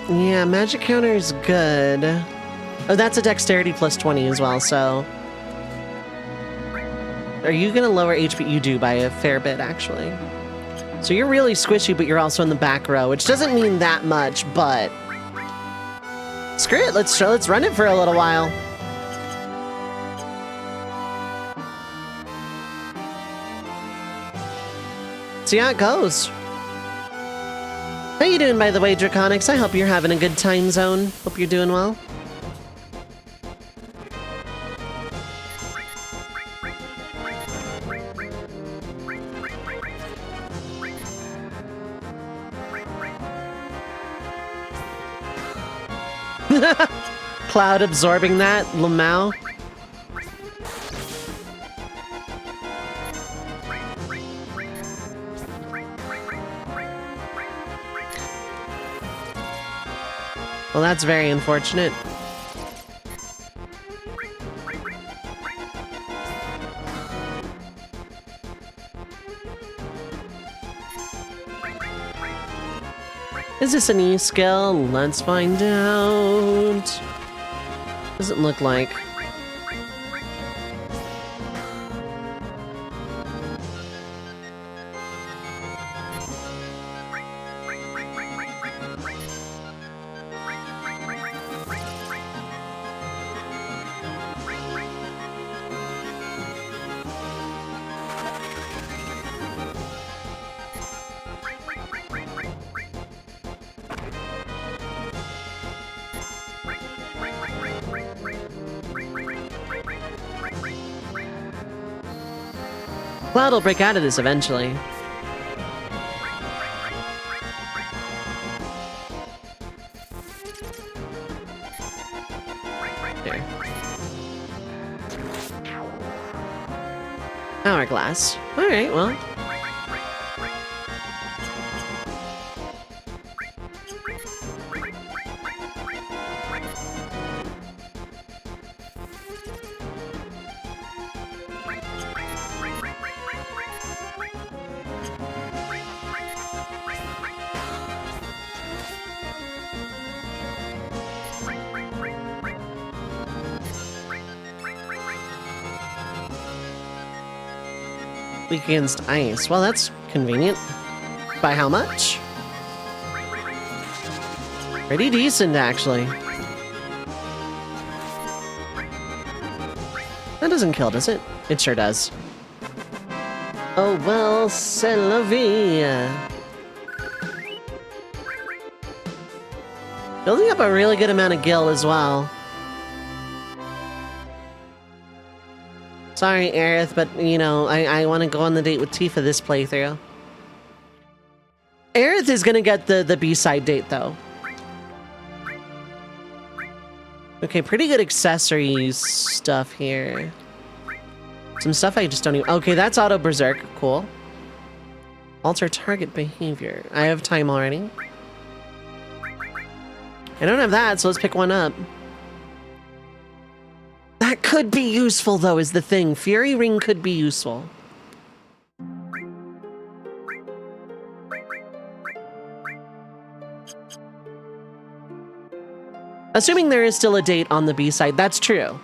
Yeah, magic counter is good. Oh, that's a dexterity plus 20 as well, so... Are you gonna lower HP? You do by a fair bit, actually. So you're really squishy, but you're also in the back row, which doesn't mean that much, but... Screw it, let's run it for a little while. See how it goes. How you doing, by the way, Draconics? I hope you're having a good time zone. Hope you're doing well. Cloud absorbing that, Lamau. Well, that's very unfortunate. Is this a new skill? Let's find out. Doesn't look like. Cloud will break out of this eventually. There. Hourglass. Alright, well. Weak against ice. Well, that's convenient. By how much? Pretty decent, actually. That doesn't kill, does it? It sure does. Oh, well, c'est la vie. Building up a really good amount of gil as well. Sorry, Aerith, but, you know, I want to go on the date with Tifa this playthrough. Aerith is gonna get the B-side date, though. Okay, pretty good accessories stuff here. Some stuff I just don't even... Okay, that's Auto Berserk. Cool. Alter target behavior. I have time already. I don't have that, so let's pick one up. That could be useful, though, is the thing. Fury Ring could be useful. Assuming there is still a date on the B-side, that's true.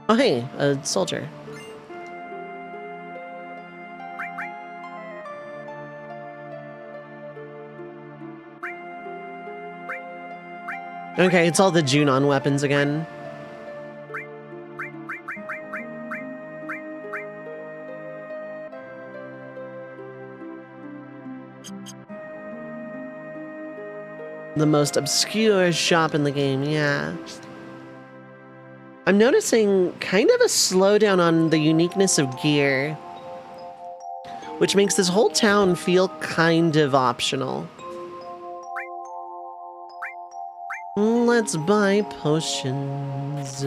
Oh, hey, a soldier. Okay, it's all the Junon weapons again. The most obscure shop in the game, yeah. I'm noticing kind of a slowdown on the uniqueness of gear, which makes this whole town feel kind of optional. Let's buy potions.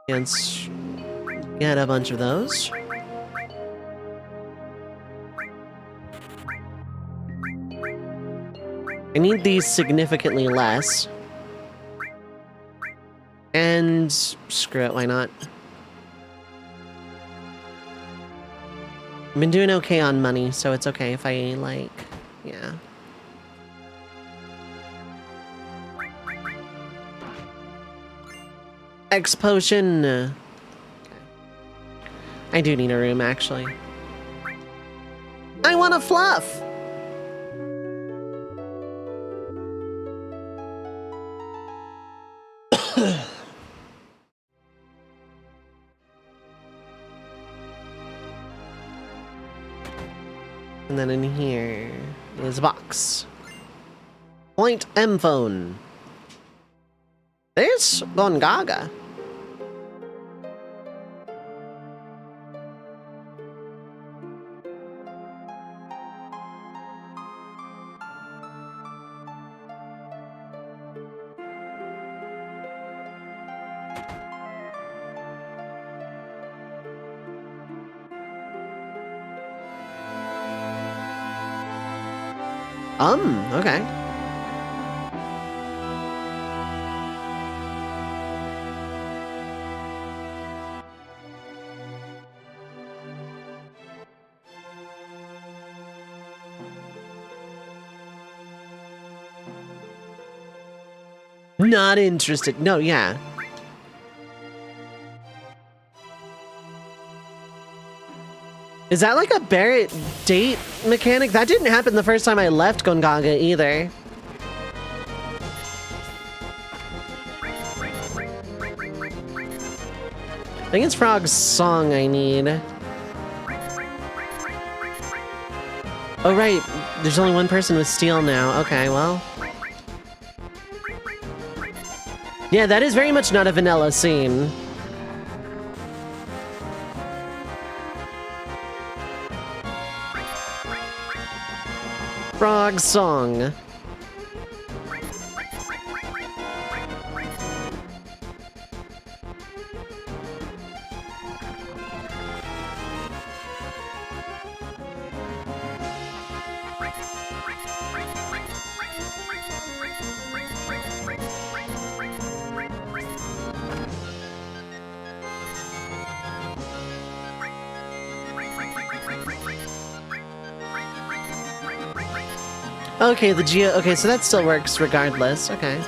Let's get a bunch of those. I need these significantly less. And screw it, why not? I've been doing okay on money, so it's okay if I, like, yeah. X potion. Okay. I do need a room, actually. I want a fluff! And then in here is a box. Point M phone. There's Gongaga. Okay. Not interested. No, yeah. Is that like a Barrett date mechanic? That didn't happen the first time I left Gongaga either. I think it's Frog's song I need. Oh right, there's only one person with steel now. Okay, well. Yeah, that is very much not a vanilla scene. Frog song. Okay, the geo... Okay, so that still works regardless. Okay.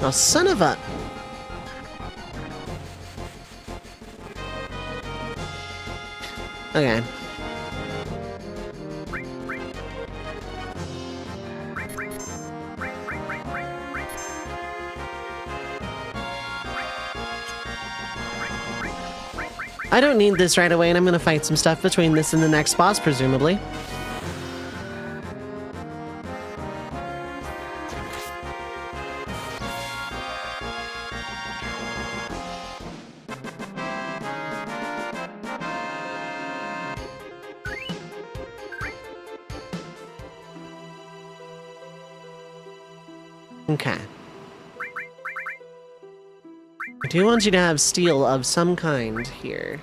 Oh, son of a... Okay. I don't need this right away, and I'm gonna fight some stuff between this and the next boss, presumably. Okay. I do want you to have steel of some kind here.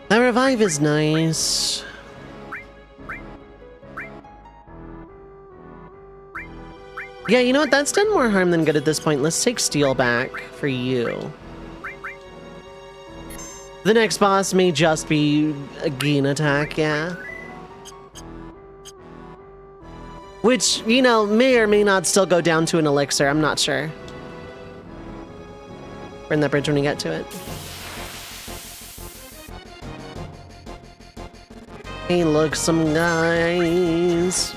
That revive is nice. Yeah, you know what? That's done more harm than good at this point. Let's take steel back for you. The next boss may just be a Gene attack, yeah. Which, you know, may or may not still go down to an elixir. I'm not sure. Burn that bridge when we get to it. Hey, look, some guys.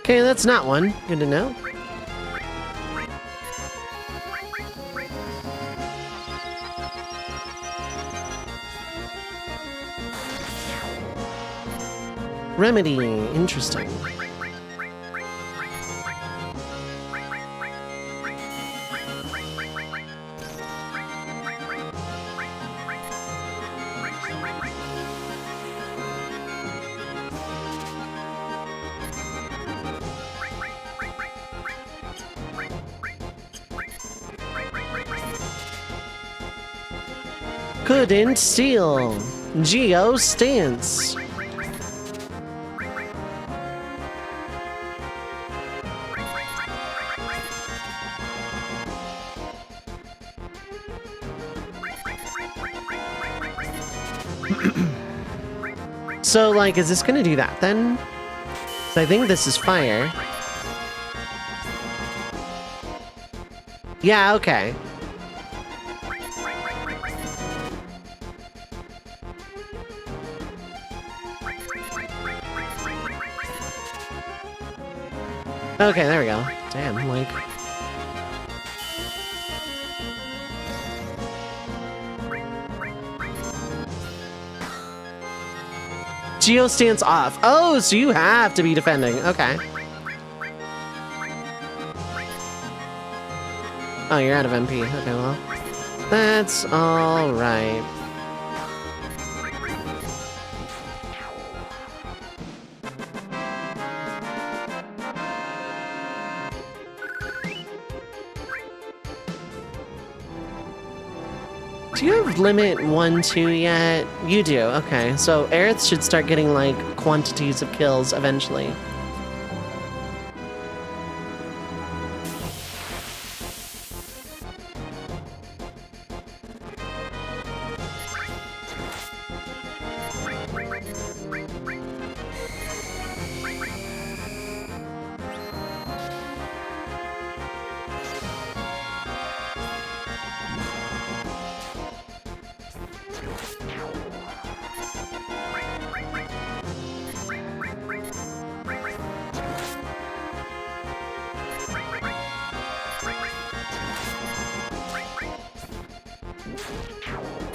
Okay, that's not one. Good to know. Remedy. Interesting. Couldn't steal. Geo stance. So, like, is this gonna do that then? 'Cause I think this is fire. Yeah, okay. Okay, there we go. Damn, like... Geo stance off. Oh, so you have to be defending. Okay. Oh, you're out of MP. Okay, well. That's alright. Do you have limit 1, 2 yet? You do, okay. So Aerith should start getting, like, quantities of kills eventually.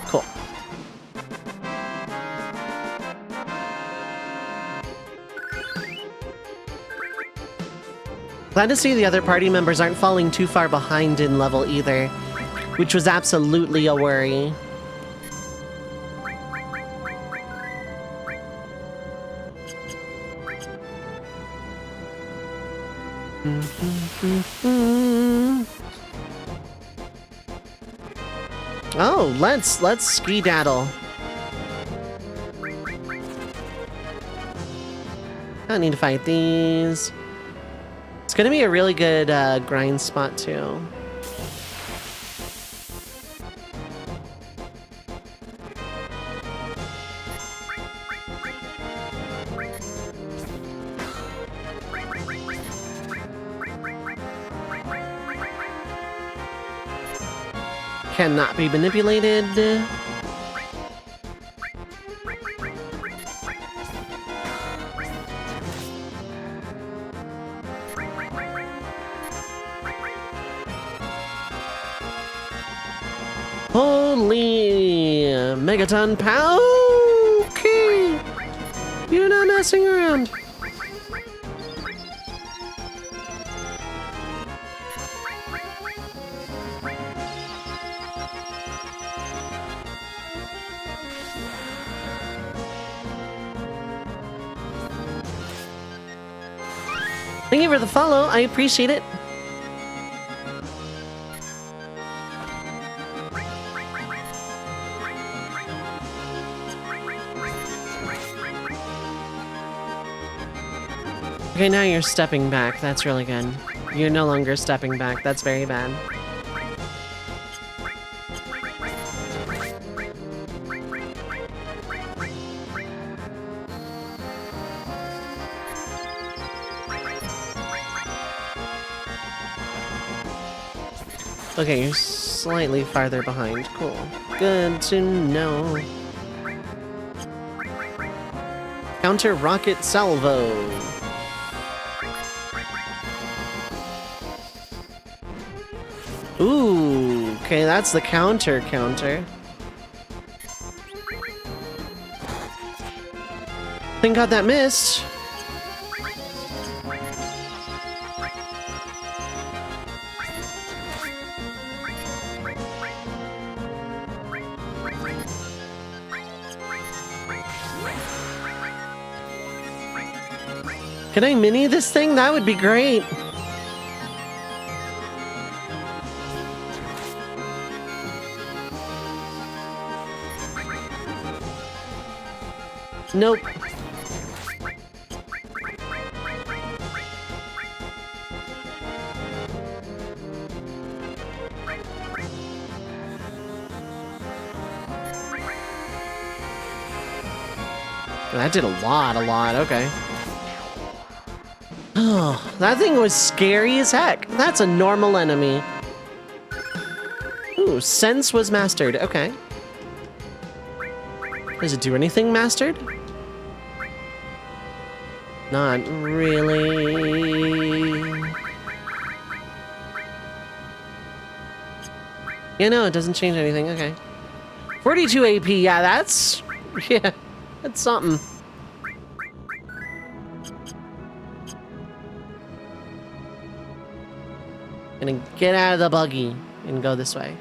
Cool. Glad to see the other party members aren't falling too far behind in level either, which was absolutely a worry. Oh, let's ski-daddle. I don't need to fight these. It's gonna be a really good grind spot too. cannot be manipulated. Holy megaton pow! Okay, you're not messing around. Thank you for the follow. I appreciate it. Okay, now you're stepping back. That's really good. You're no longer stepping back. That's very bad. Okay, you're slightly farther behind. Cool. Good to know. Counter rocket salvo. Ooh, okay, that's the counter. Thank God that missed. Can I mini this thing? That would be great. Nope. That did a lot, okay. Oh, that thing was scary as heck. That's a normal enemy. Ooh, sense was mastered, okay. Does it do anything mastered? Not really. Yeah, no, it doesn't change anything, okay. 42 AP, yeah, that's something. Gonna get out of the buggy and go this way.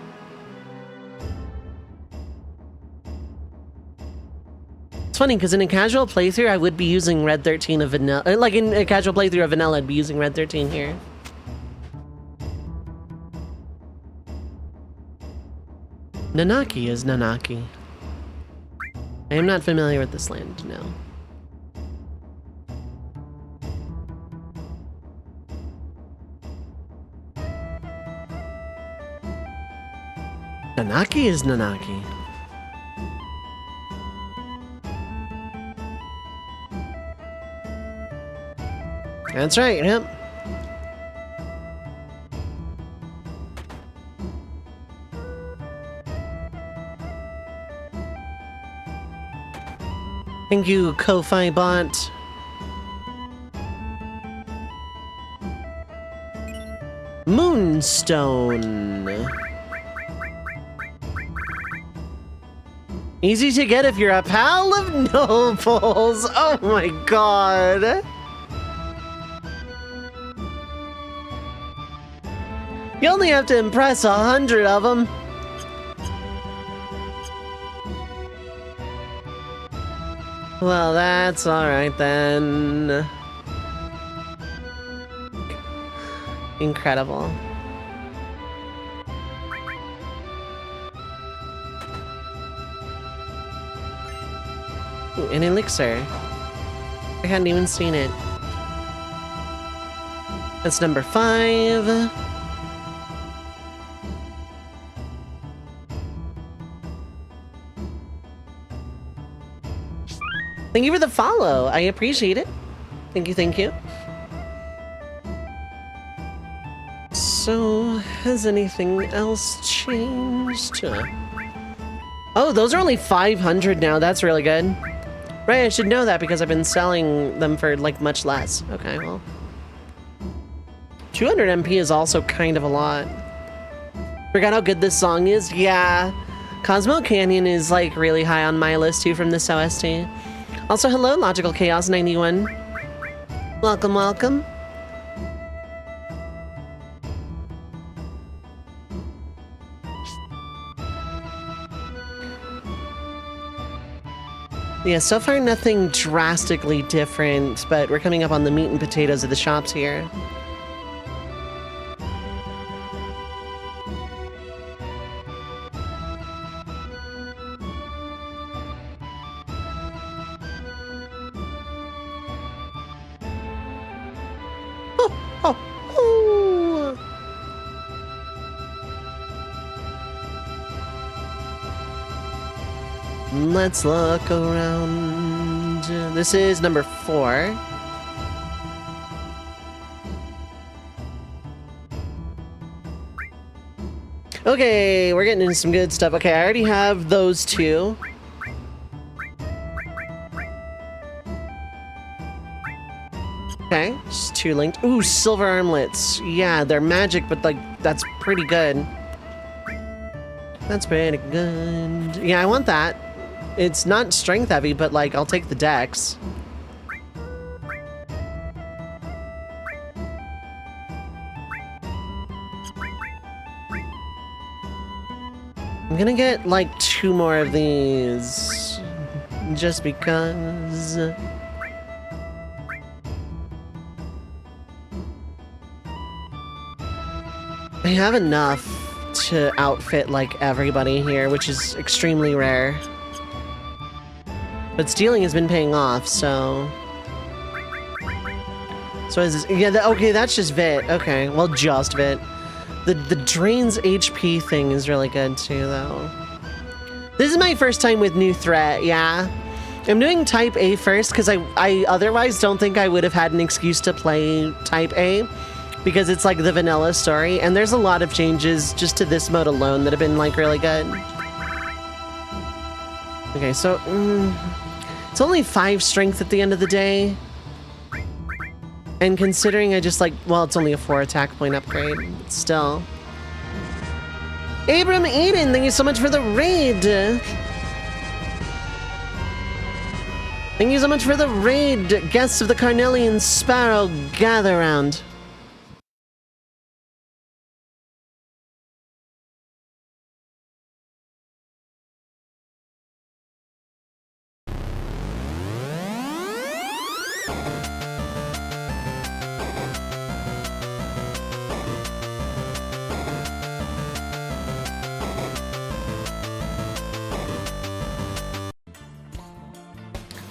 It's funny because in a casual playthrough, I would be using Red 13 of vanilla. Like in a casual playthrough of vanilla, I'd be using Red 13 here. Nanaki is Nanaki. I am not familiar with this land, no. Nanaki is Nanaki. That's right, yep. Thank you, Ko-Fi bot. Moonstone. Easy to get if you're a pal of nobles. Oh my god. You only have to impress 100 of them. Well, that's alright then. Incredible. Ooh, an elixir. I hadn't even seen it. That's number 5. Thank you for the follow. I appreciate it. Thank you, thank you. So, has anything else changed? Oh, those are only 500 now. That's really good. Right, I should know that because I've been selling them for, like, much less. Okay, well. 200 MP is also kind of a lot. Forgot how good this song is? Yeah. Cosmo Canyon is, like, really high on my list, too, from this OST. Also, hello, Logical Chaos 91. Welcome, welcome. Yeah, so far nothing drastically different, but we're coming up on the meat and potatoes of the shops here. Let's look around. This is number 4. Okay, we're getting into some good stuff. Okay, I already have those 2. Okay, just 2 linked. Ooh, silver armlets. Yeah, they're magic, but like, that's pretty good. That's pretty good. Yeah, I want that. It's not strength heavy, but like, I'll take the dex. I'm gonna get like 2 more of these. Just because. I have enough to outfit like everybody here, which is extremely rare. But stealing has been paying off, so... So is this... Yeah, okay, that's just Vit. Okay, well, just Vit. The drains HP thing is really good, too, though. This is my first time with new threat, yeah. I'm doing Type A first, because I otherwise don't think I would have had an excuse to play Type A, because it's like the vanilla story, and there's a lot of changes just to this mode alone that have been, like, really good. Okay, so... it's only 5 strength at the end of the day. And considering I just like, well, it's only a 4 attack point upgrade, but still. Abram Eden, thank you so much for the raid. Thank you so much for the raid. Guests of the Carnelian Sparrow, gather round.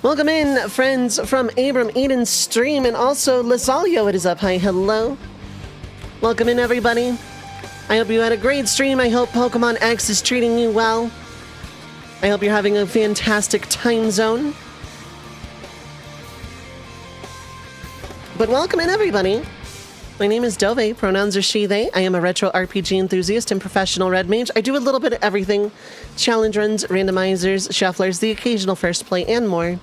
Welcome in, friends from Abram Eden's stream, and also Lasalio, it is up. Hi, hello. Welcome in, everybody. I hope you had a great stream. I hope Pokemon X is treating you well. I hope you're having a fantastic time zone. But welcome in, everybody. My name is Dovei, pronouns are she, they. I am a retro RPG enthusiast and professional red mage. I do a little bit of everything. Challenge runs, randomizers, shufflers, the occasional first play, and more.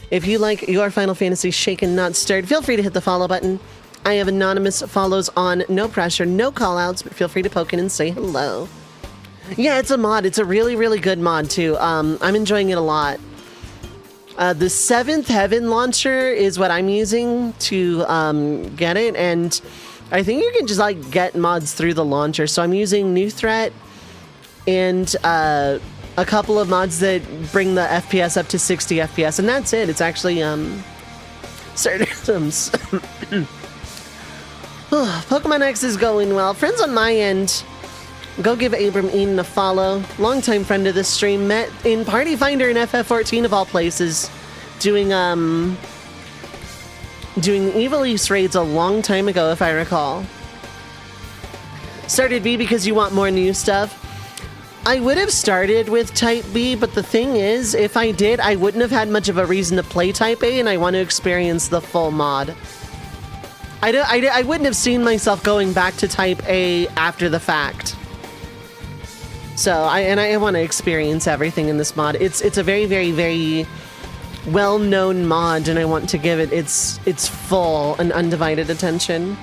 If you like your Final Fantasy shaken, not stirred, feel free to hit the follow button. I have anonymous follows on, no pressure, no callouts, but feel free to poke in and say hello. Yeah, it's a mod. It's a really, really good mod, too. I'm enjoying it a lot. The 7th Heaven launcher is what I'm using to get it, and I think you can just like get mods through the launcher. So I'm using New Threat and a couple of mods that bring the FPS up to 60 FPS, and that's it. It's actually Certisms. Pokemon X is going well. Friends on my end, go give Abram Eden a follow. Longtime friend of this stream, met in Party Finder in FF14 of all places, doing Evil East raids a long time ago, if I recall. Started B because you want more new stuff. I would have started with Type B, but the thing is, if I did, I wouldn't have had much of a reason to play Type A, and I want to experience the full mod. I wouldn't have seen myself going back to type A after the fact. So I want to experience everything in this mod. It's a very, very, very well-known mod, and I want to give it its full and undivided attention.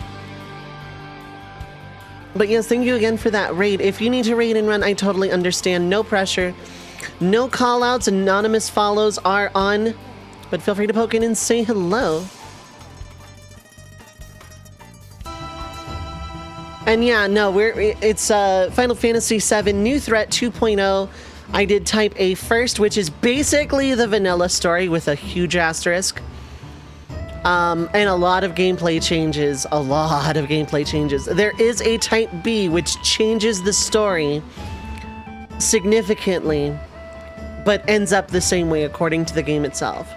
But yes, thank you again for that raid. If you need to raid and run, I totally understand. No pressure. No call-outs. Anonymous follows are on. But feel free to poke in and say hello. And yeah, no, it's Final Fantasy VII New Threat 2.0. I did type A first, which is basically the vanilla story with a huge asterisk. And a lot of gameplay changes. A lot of gameplay changes. There is a type B, which changes the story significantly, but ends up the same way according to the game itself.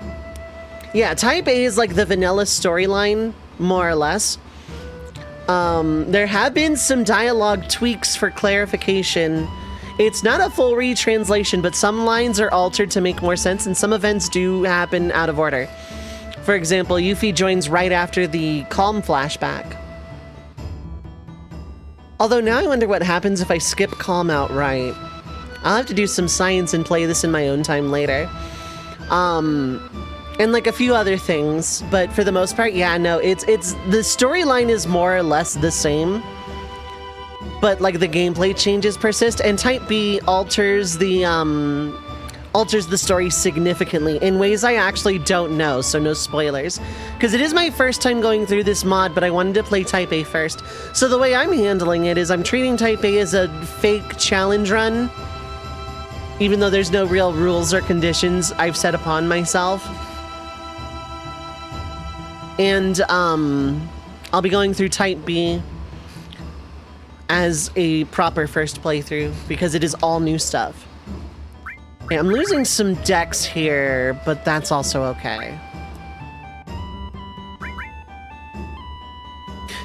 Yeah, type A is like the vanilla storyline, more or less. There have been some dialogue tweaks for clarification. It's not a full retranslation, but some lines are altered to make more sense, and some events do happen out of order. For example, Yuffie joins right after the Calm flashback. Although now I wonder what happens if I skip Calm outright. I'll have to do some science and play this in my own time later. And like a few other things, but for the most part, yeah, no, it's the storyline is more or less the same, but like the gameplay changes persist, and Type B alters the story significantly in ways I actually don't know, so no spoilers. Because it is my first time going through this mod, but I wanted to play Type A first. So the way I'm handling it is I'm treating Type A as a fake challenge run, even though there's no real rules or conditions I've set upon myself. And I'll be going through Type B as a proper first playthrough because it is all new stuff. Okay, I'm losing some decks here, but that's also okay.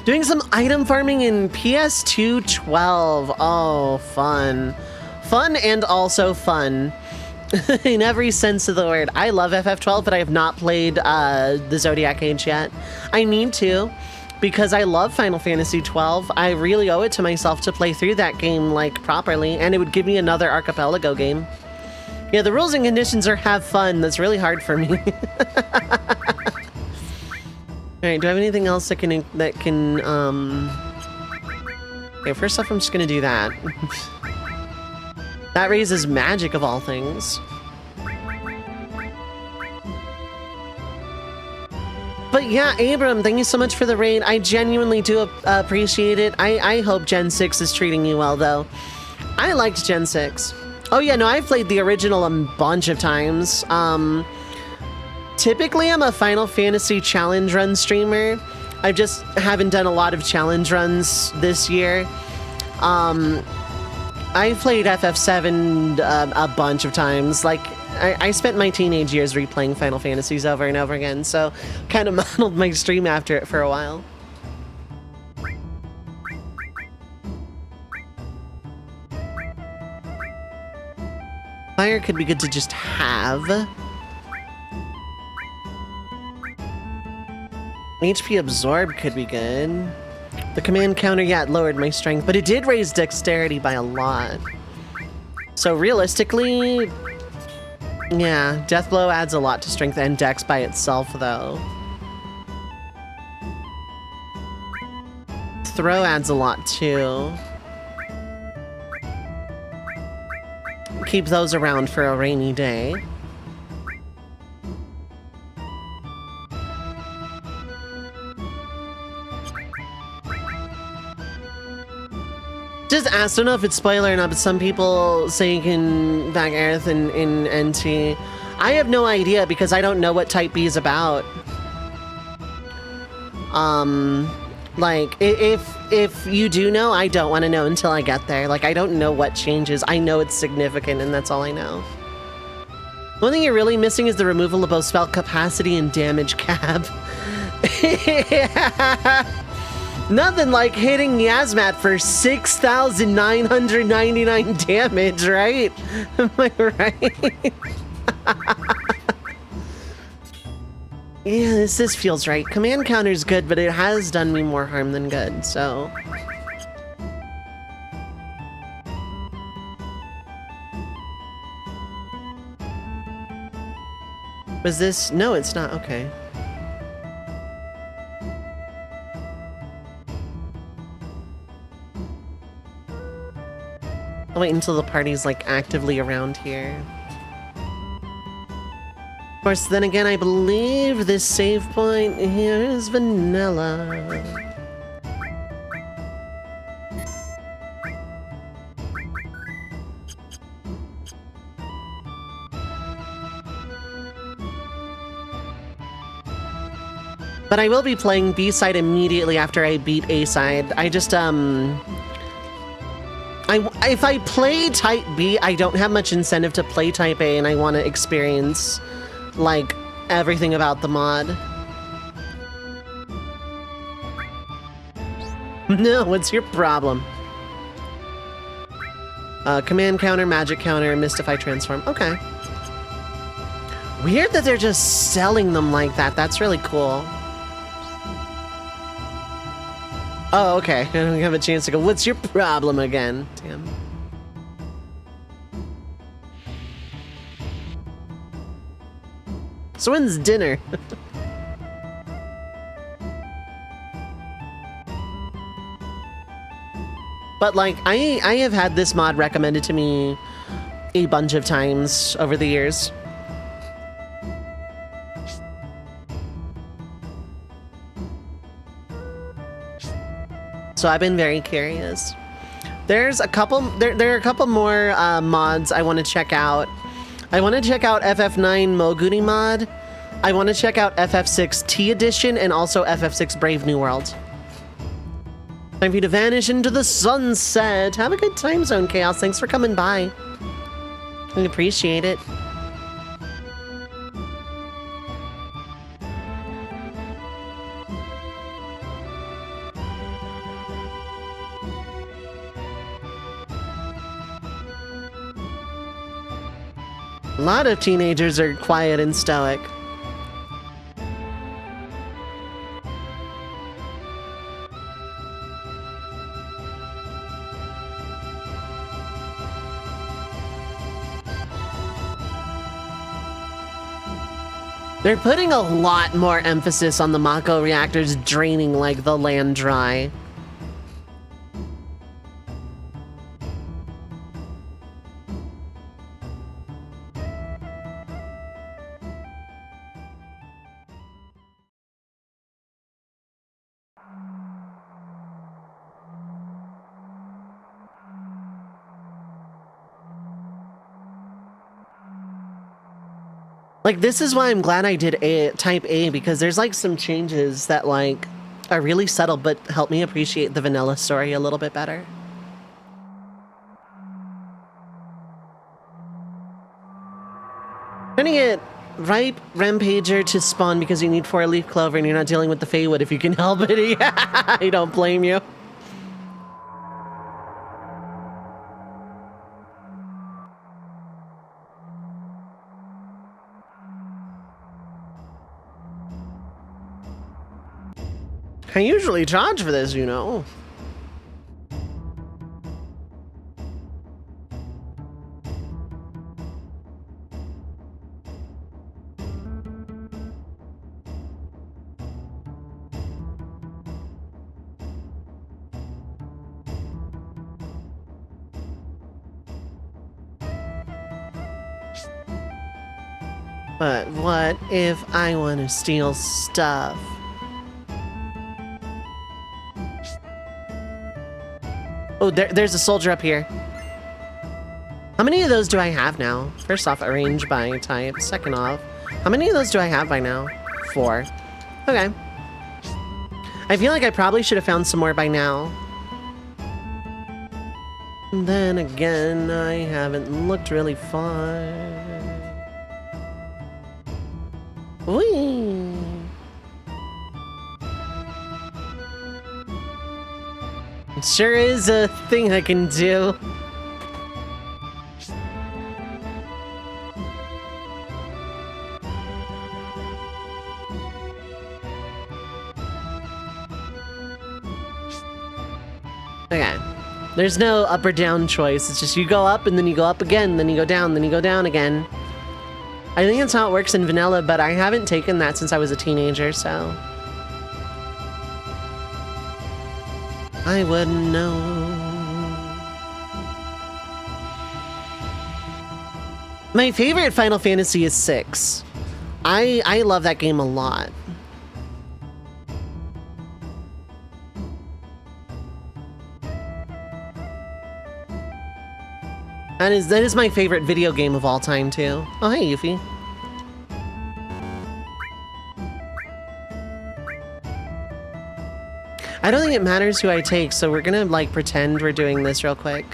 Doing some item farming in PS2 12. Oh, fun. Fun and also fun. In every sense of the word. I love FF12, but I have not played the Zodiac Age yet. I need to, because I love Final Fantasy 12. I really owe it to myself to play through that game, like, properly, and it would give me another Archipelago game. Yeah, the rules and conditions are have fun. That's really hard for me. Alright, do I have anything else that can, Okay, first off, I'm just gonna do that. That raises magic of all things. But yeah, Abram, thank you so much for the raid. I genuinely do appreciate it. I hope Gen 6 is treating you well, though. I liked Gen 6. Oh yeah, no, I've played the original a bunch of times. Typically, I'm a Final Fantasy challenge run streamer. I just haven't done a lot of challenge runs this year. I played FF7 a bunch of times. Like, I spent my teenage years replaying Final Fantasies over and over again, so kind of modeled my stream after it for a while. Fire could be good to just have. HP absorb could be good. The command counter, yeah, it lowered my strength, but it did raise dexterity by a lot. So realistically, yeah, Death Blow adds a lot to strength and dex by itself, though. Throw adds a lot, too. Keep those around for a rainy day. Just ask, I don't know if it's spoiler or not, but some people say you can back Aerith in NT. I have no idea because I don't know what Type B is about. Like, if you do know, I don't want to know until I get there. Like, I don't know what changes. I know it's significant, and that's all I know. One thing you're really missing is the removal of both spell capacity and damage cap. Yeah. Nothing like hitting Yasmat for 6,999 damage, right? Am I right? Yeah, this feels right. Command counter's good, but it has done me more harm than good, so... Was this... No, it's not. Okay. I'll wait until the party's, like, actively around here. Of course, then again, I believe this save point here is vanilla. But I will be playing B-side immediately after I beat A-side. I just, if I play Type B, I don't have much incentive to play Type A, and I want to experience, like, everything about the mod. No, what's your problem? Command counter, magic counter, mystify, transform. Okay. Weird that they're just selling them like that. That's really cool. Oh, okay. I don't have a chance to go, what's your problem again? Damn. So when's dinner? But, like, I have had this mod recommended to me a bunch of times over the years. So I've been very curious. There's a couple, there are a couple more mods I want to check out. I want to check out FF9 Moguri mod. I want to check out FF6 T Edition and also FF6 Brave New World. Time for you to vanish into the sunset. Have a good time zone, Chaos. Thanks for coming by. I appreciate it. A lot of teenagers are quiet and stoic. They're putting a lot more emphasis on the Mako reactors draining like the land dry. Like, this is why I'm glad I did Type A, because there's, like, some changes that, like, are really subtle, but help me appreciate the vanilla story a little bit better. Trying to get ripe Rampager to spawn because you need 4-leaf clover and you're not dealing with the Feywood if you can help it. Yeah, I don't blame you. I usually charge for this, you know. But what if I want to steal stuff? Oh, there's a soldier up here. How many of those do I have now? First off, arrange by type. Second off, how many of those do I have by now? 4. Okay. I feel like I probably should have found some more by now. And then again, I haven't looked really far. Whee! It sure is a thing I can do. Okay. There's no up or down choice. It's just you go up and then you go up again, then you go down, then you go down again. I think that's how it works in vanilla, but I haven't taken that since I was a teenager, so... I wouldn't know. My favorite Final Fantasy is 6. I love that game a lot. That is my favorite video game of all time, too. Oh, hey, Yuffie. I don't think it matters who I take, so we're gonna, like, pretend we're doing this real quick.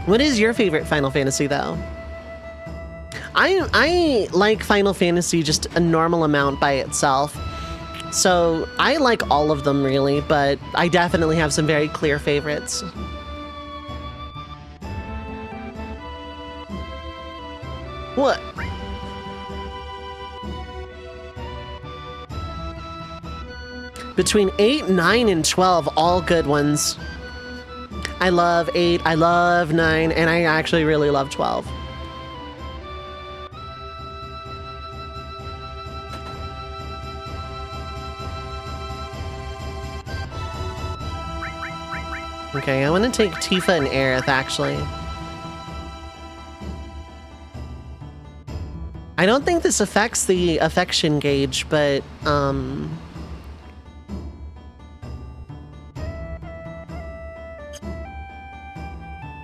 What is your favorite Final Fantasy, though? I like Final Fantasy just a normal amount by itself. So I like all of them, really, but I definitely have some very clear favorites. What? Between 8, 9, and 12, all good ones. I love 8, I love 9, and I actually really love 12. Okay, I want to take Tifa and Aerith, actually. I don't think this affects the affection gauge, but,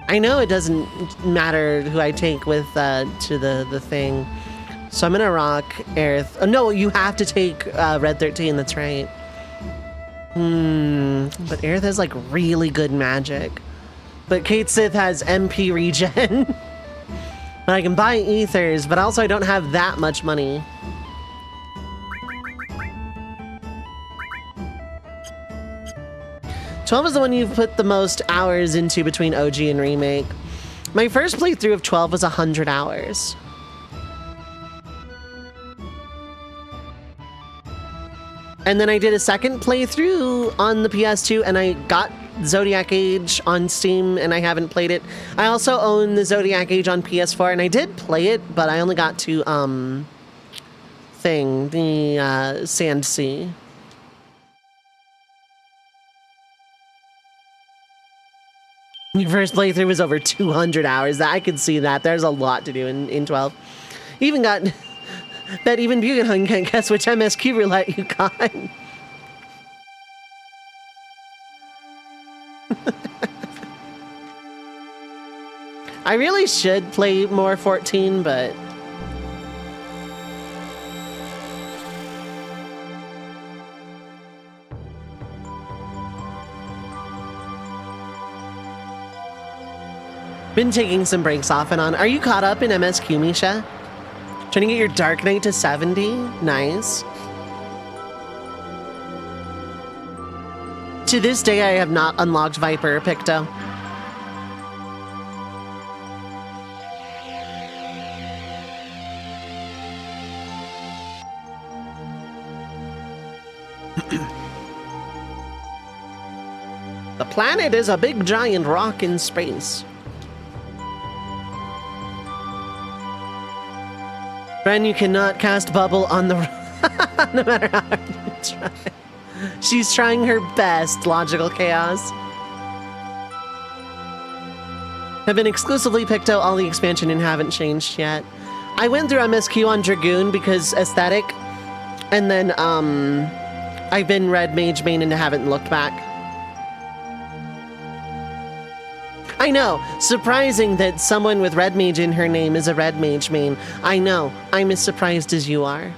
I know it doesn't matter who I take with, to the thing. So I'm gonna rock Aerith. Oh, no, you have to take, Red 13, that's right. But Aerith has, like, really good magic. But Kate Sith has MP regen. But I can buy ethers, but also I don't have that much money. "12 is the one you've put the most hours into between OG and remake. My first playthrough of 12 was 100 hours. And then I did a second playthrough on the PS2, and I got Zodiac Age on Steam, and I haven't played it. I also own the Zodiac Age on PS4, and I did play it, but I only got to, the Sand Sea. Your first playthrough was over 200 hours. I could see that. There's a lot to do in 12. Even got... Bet even Bugenhung can't guess which MSQ roulette you got. I really should play more 14, but... Been taking some breaks off and on. Are you caught up in MSQ, Misha? Trying to get your Dark Knight to 70? Nice. To this day, I have not unlocked Viper or Picto. The planet is a big giant rock in space. Ren, you cannot cast Bubble on the... no matter how hard you try. She's trying her best, Logical Chaos. Have been exclusively Picto all the expansion and haven't changed yet. I went through MSQ on Dragoon because aesthetic, and then I've been Red Mage main and haven't looked back. I know, surprising that someone with Red Mage in her name is a Red Mage main. I know, I'm as surprised as you are.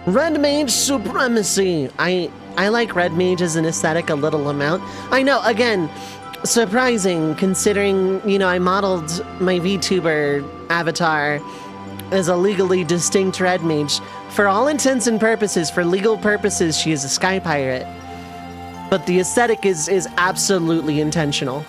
Red Mage Supremacy. I like Red Mage as an aesthetic a little amount. I know, again, surprising considering, you know, I modeled my VTuber avatar as a legally distinct Red Mage. For all intents and purposes, for legal purposes, she is a Sky Pirate. But the aesthetic is absolutely intentional.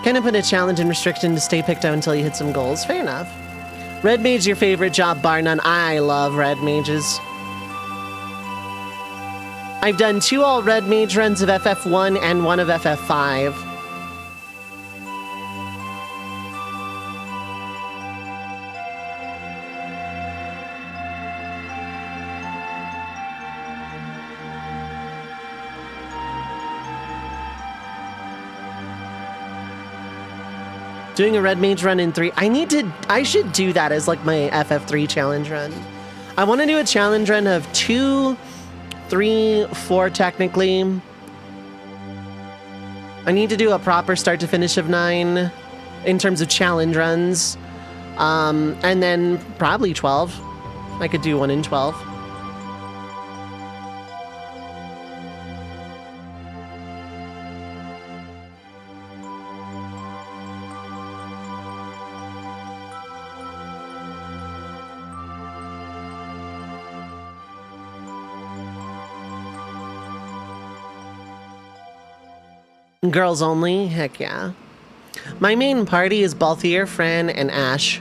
Kind of put a challenge and restriction to stay picked out until you hit some goals. Fair enough. Red Mage, your favorite job, bar none. I love Red Mages. I've done 2 all Red Mage runs of FF1 and 1 of FF5. Doing a Red Mage run in 3. I should do that as like my FF3 challenge run. I want to do a challenge run of 2, 3, 4 technically. I need to do a proper start to finish of 9 in terms of challenge runs. And then probably 12. I could do 1 in 12. Girls only? Heck yeah. My main party is Balthier, Fran, and Ash.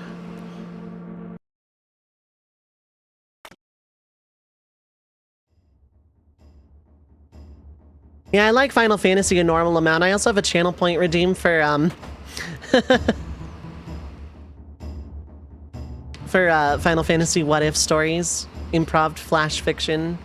Yeah, I like Final Fantasy a normal amount. I also have a channel point redeemed for, for, Final Fantasy What If stories. Improv flash fiction.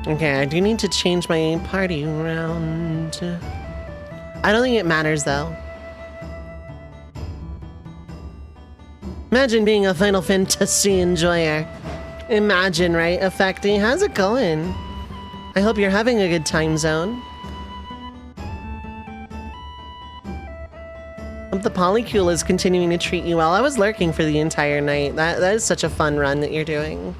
Okay, I do need to change my party around. I don't think it matters, though. Imagine being a Final Fantasy enjoyer. Imagine, right, Affecty? How's it going? I hope you're having a good time zone. Hope the Polycule is continuing to treat you well. I was lurking for the entire night. That is such a fun run that you're doing.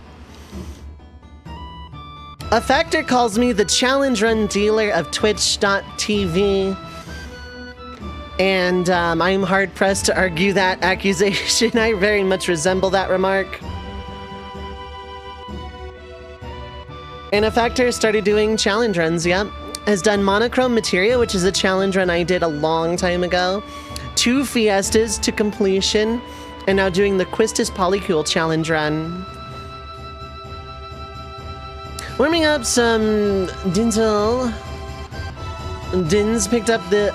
Affector calls me the challenge run dealer of Twitch.tv. And I'm hard-pressed to argue that accusation. I very much resemble that remark. And Affector started doing challenge runs, yep. Has done Monochrome Materia, which is a challenge run I did a long time ago. 2 Fiestas to completion. And now doing the Quistis Polycule challenge run. Warming up some Dinzel. Dins picked up the,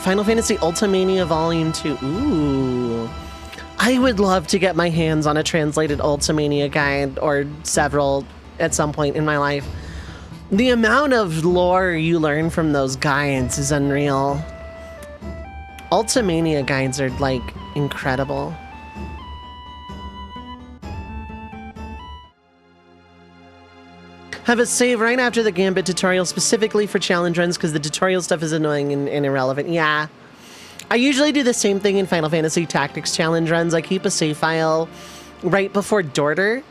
Final Fantasy Ultimania Volume 2. Ooh. I would love to get my hands on a translated Ultimania guide, or several at some point in my life. The amount of lore you learn from those guides is unreal. Ultimania guides are, like, incredible. Have a save right after the Gambit tutorial specifically for challenge runs because the tutorial stuff is annoying and irrelevant. Yeah. I usually do the same thing in Final Fantasy Tactics challenge runs. I keep a save file right before Dorter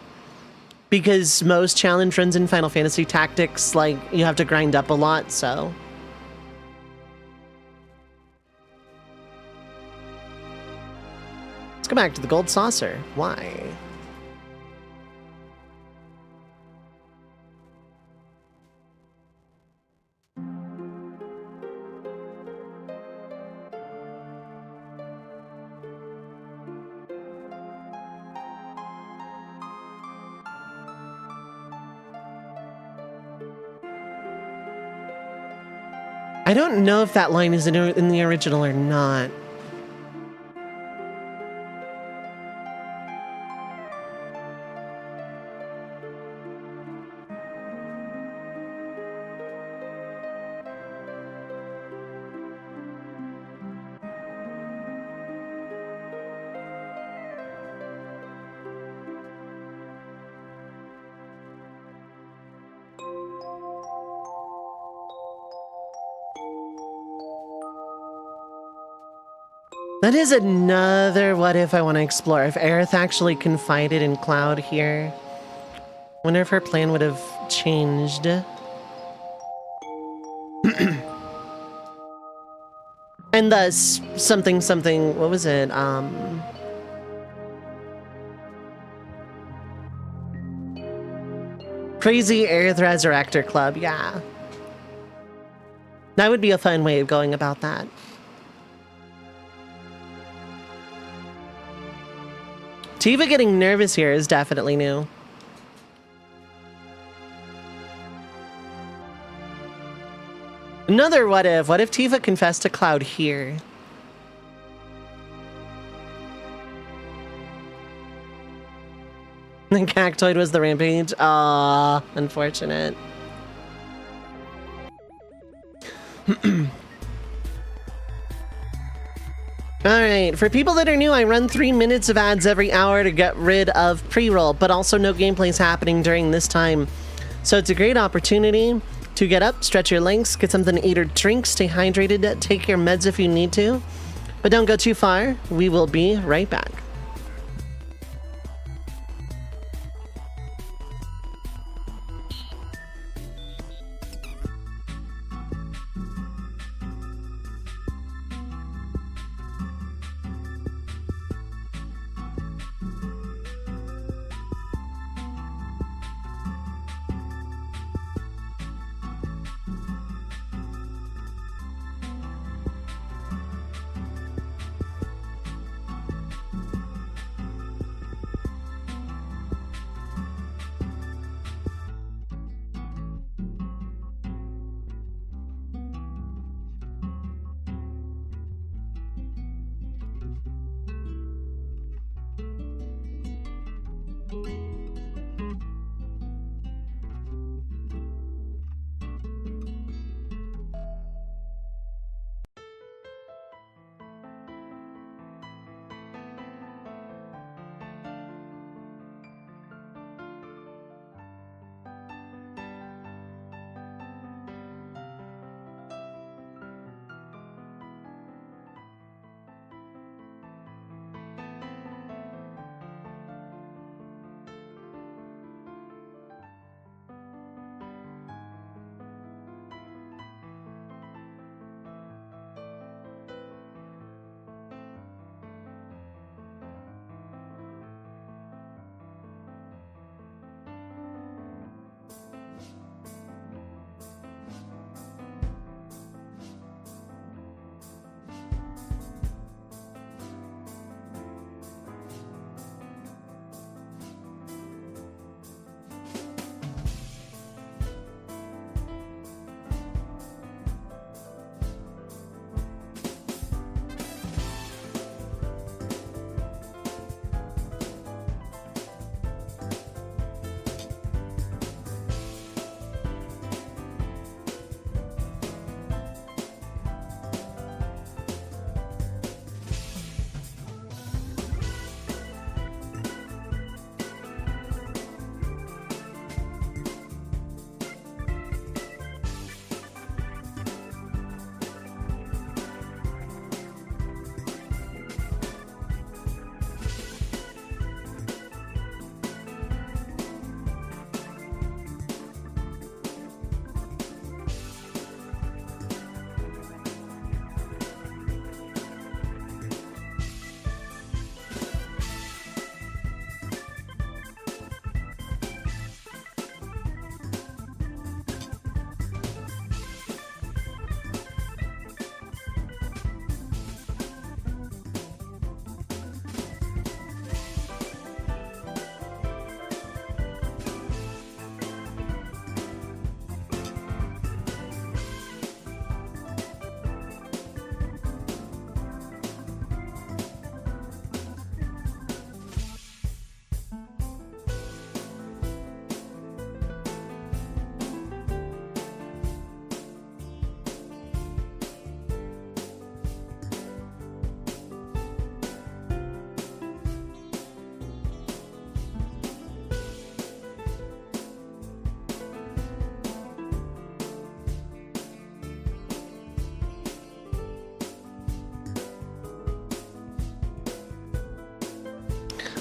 because most challenge runs in Final Fantasy Tactics, like, you have to grind up a lot, so. Let's go back to the Gold Saucer. Why? I don't know if that line is in the original or not. That is another what if I want to explore. If Aerith actually confided in Cloud here. Wonder if her plan would have changed. And thus, something, what was it? Crazy Aerith Resurrector Club, yeah. That would be a fun way of going about that. Tifa getting nervous here is definitely new. Another what if. What if Tifa confessed to Cloud here? The Cactoid was the rampage? Ah, unfortunate. Alright, for people that are new, I run 3 minutes of ads every hour to get rid of pre-roll, but also no gameplay's happening during this time. So it's a great opportunity to get up, stretch your legs, get something to eat or drink, stay hydrated, take your meds if you need to. But don't go too far. We will be right back.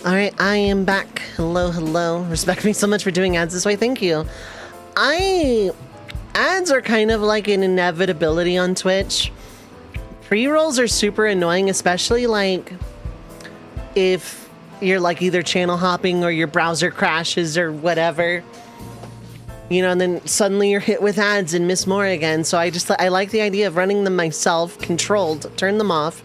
All right, I am back. Hello, hello. Respect me so much for doing ads this way. Thank you. Ads are kind of like an inevitability on Twitch. Pre-rolls are super annoying, especially like if you're like either channel hopping or your browser crashes or whatever. You know, and then suddenly you're hit with ads and miss more again. So I like the idea of running them myself, controlled, turn them off.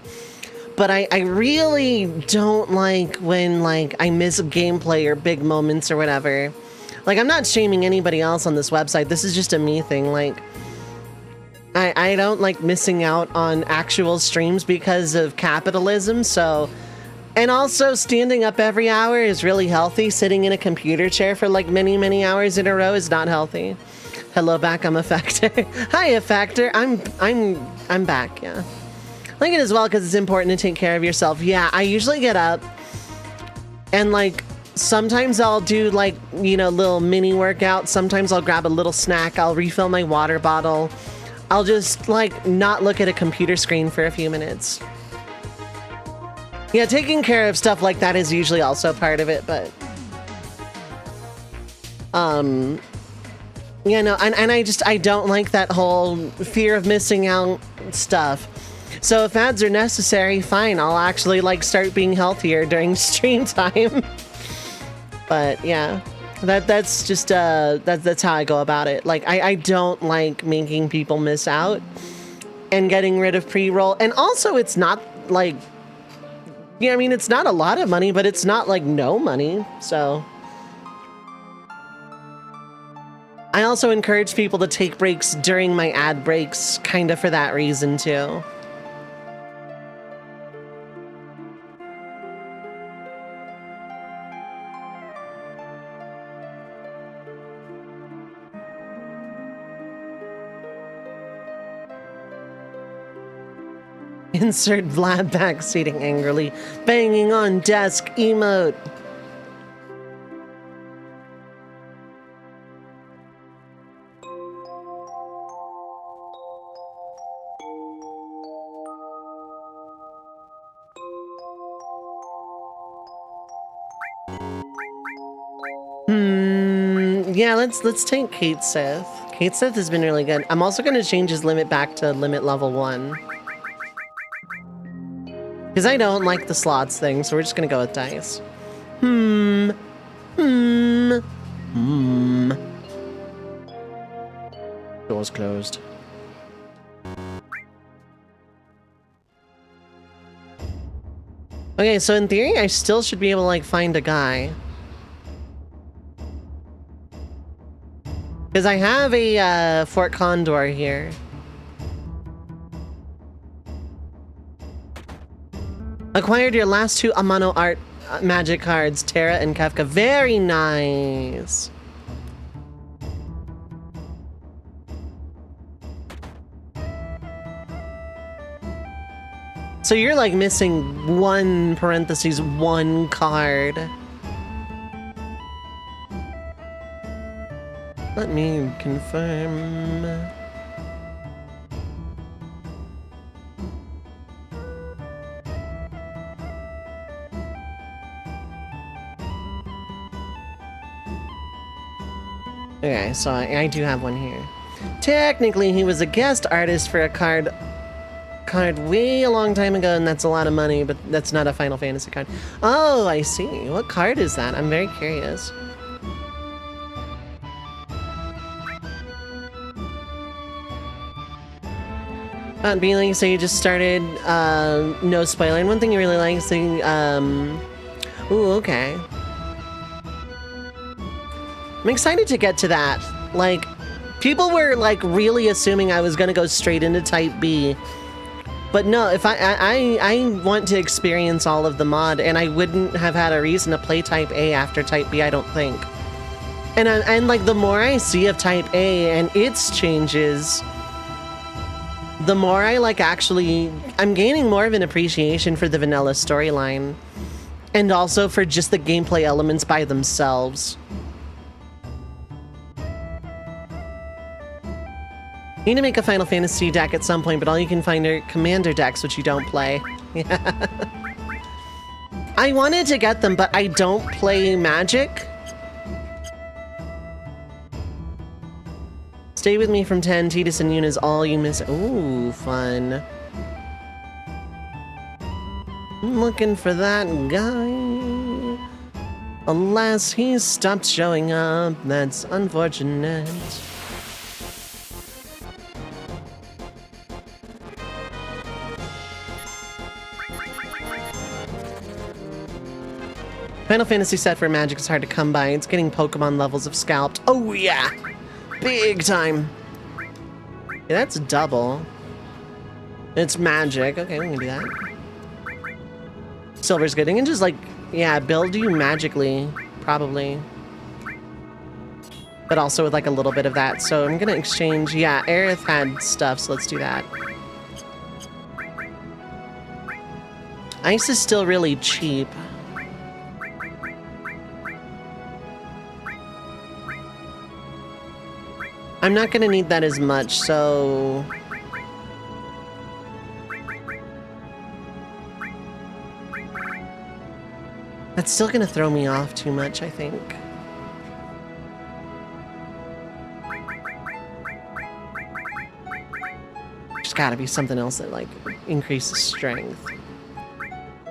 But I really don't like when like I miss gameplay or big moments or whatever. Like, I'm not shaming anybody else on this website. This is just a me thing. Like, I don't like missing out on actual streams because of capitalism. So, and also standing up every hour is really healthy. Sitting in a computer chair for like many hours in a row is not healthy. Hello back, I'm a factor. Hi, a factor. I'm back, yeah. Like it as well because it's important to take care of yourself. Yeah, I usually get up and like sometimes I'll do like, you know, little mini workouts. Sometimes I'll grab a little snack. I'll refill my water bottle. I'll just like not look at a computer screen for a few minutes. Yeah, taking care of stuff like that is usually also part of it, but yeah, no, and I don't like that whole fear of missing out stuff. So if ads are necessary, fine, I'll actually like start being healthier during stream time. But yeah, that's just that's how I go about it. Like I don't like making people miss out and getting rid of pre-roll. And also it's not like, yeah, I mean, it's not a lot of money, but it's not like no money. So I also encourage people to take breaks during my ad breaks, kind of for that reason too. Insert Vlad backseating angrily, banging on desk emote. Yeah, let's take Kate Sith. Kate Sith has been really good. I'm also going to change his limit back to limit level 1. Because I don't like the slots thing, so we're just going to go with dice. Door's closed. Okay, so in theory, I still should be able to, like, find a guy. Because I have a Fort Condor here. Acquired your last 2 Amano art magic cards, Terra and Kefka. Very nice. So you're like missing 1 parentheses 1 card. Let me confirm. Okay, so I do have one here. Technically, he was a guest artist for a card way a long time ago, and that's a lot of money, but that's not a Final Fantasy card. Oh, I see. What card is that? I'm very curious. Being like, so you just started, no spoiler. And one thing you really like is the, ooh, okay. I'm excited to get to that. Like, people were, like, really assuming I was gonna go straight into Type B. But no, if I want to experience all of the mod, and I wouldn't have had a reason to play Type A after Type B, I don't think. And like, the more I see of Type A and its changes, the more I, like, I'm gaining more of an appreciation for the vanilla storyline. And also for just the gameplay elements by themselves. Need to make a Final Fantasy deck at some point, but all you can find are Commander decks, which you don't play. I wanted to get them, but I don't play Magic. Stay with me from 10. Tidus and Yuna is all you miss. Ooh, fun. I'm looking for that guy. Alas, he's stopped showing up. That's unfortunate. Final Fantasy set for Magic is hard to come by. It's getting Pokemon levels of Scalped. Oh yeah! Big time! Yeah, that's double. It's Magic. Okay, we can do that. Silver's good. You can just like, yeah, build you magically, probably. But also with like a little bit of that. So I'm gonna exchange, yeah, Aerith had stuff, so let's do that. Ice is still really cheap. I'm not gonna need that as much, so... That's still gonna throw me off too much, I think. There's gotta be something else that, like, increases strength.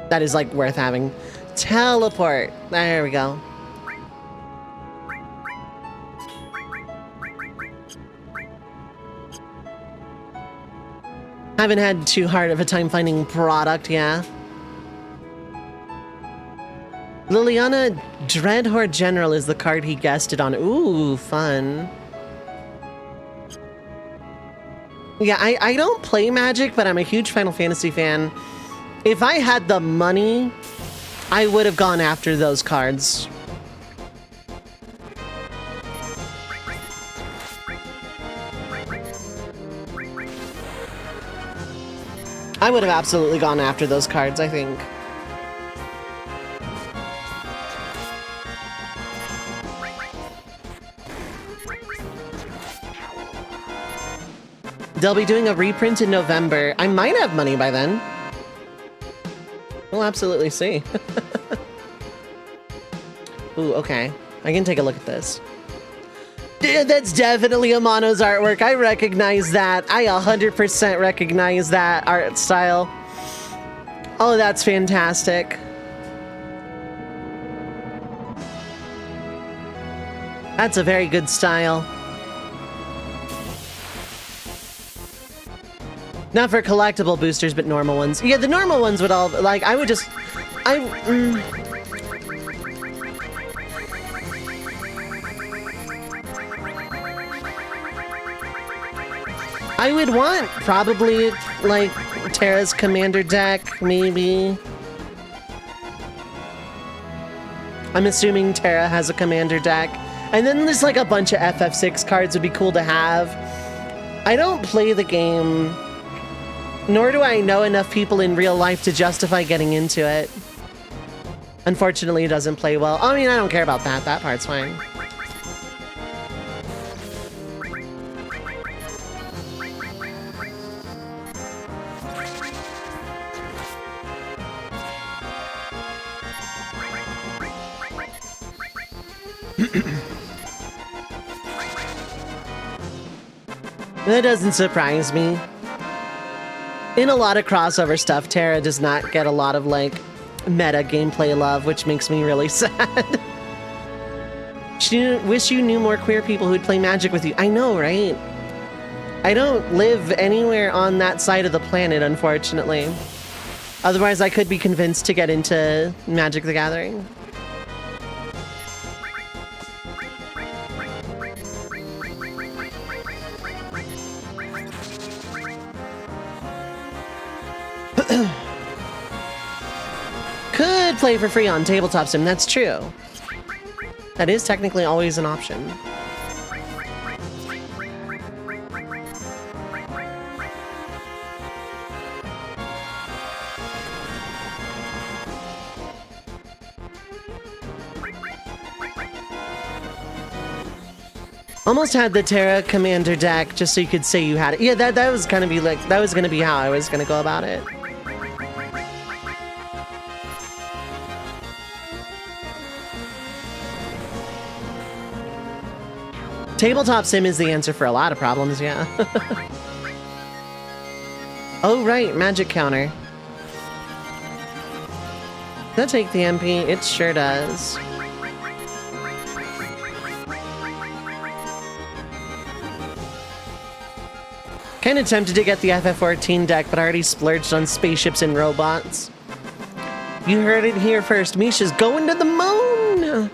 That is, like, worth having. Teleport! There we go. Haven't had too hard of a time finding product, yeah. Liliana Dreadhorde General is the card he guessed it on. Ooh, fun. Yeah, I don't play Magic, but I'm a huge Final Fantasy fan. If I had the money, I would have gone after those cards. I would have absolutely gone after those cards, I think. They'll be doing a reprint in November. I might have money by then. We'll absolutely see. Ooh, okay. I can take a look at this. Dude, that's definitely Amano's artwork. I recognize that. I 100% recognize that art style. Oh, that's fantastic. That's a very good style. Not for collectible boosters, but normal ones. Yeah, the normal ones would all, like, I would just... I would want probably, like, Terra's Commander deck, maybe. I'm assuming Terra has a Commander deck. And then there's, like, a bunch of FF6 cards would be cool to have. I don't play the game, nor do I know enough people in real life to justify getting into it. Unfortunately, it doesn't play well. I mean, I don't care about that. That part's fine. That doesn't surprise me. In a lot of crossover stuff, Terra does not get a lot of, like, meta gameplay love, which makes me really sad. Wish you knew more queer people who'd play Magic with you. I know, right? I don't live anywhere on that side of the planet, unfortunately. Otherwise, I could be convinced to get into Magic the Gathering. Could play for free on Tabletop Sim, that's true. That is technically always an option. Almost had the Terra Commander deck just so you could say you had it. Yeah, that was gonna be like, that was gonna be how I was gonna go about it. Tabletop sim is the answer for a lot of problems, yeah. Oh, right, magic counter. Does that take the MP? It sure does. Kinda tempted to get the FF14 deck, but I already splurged on spaceships and robots. You heard it here first. Misha's going to the moon!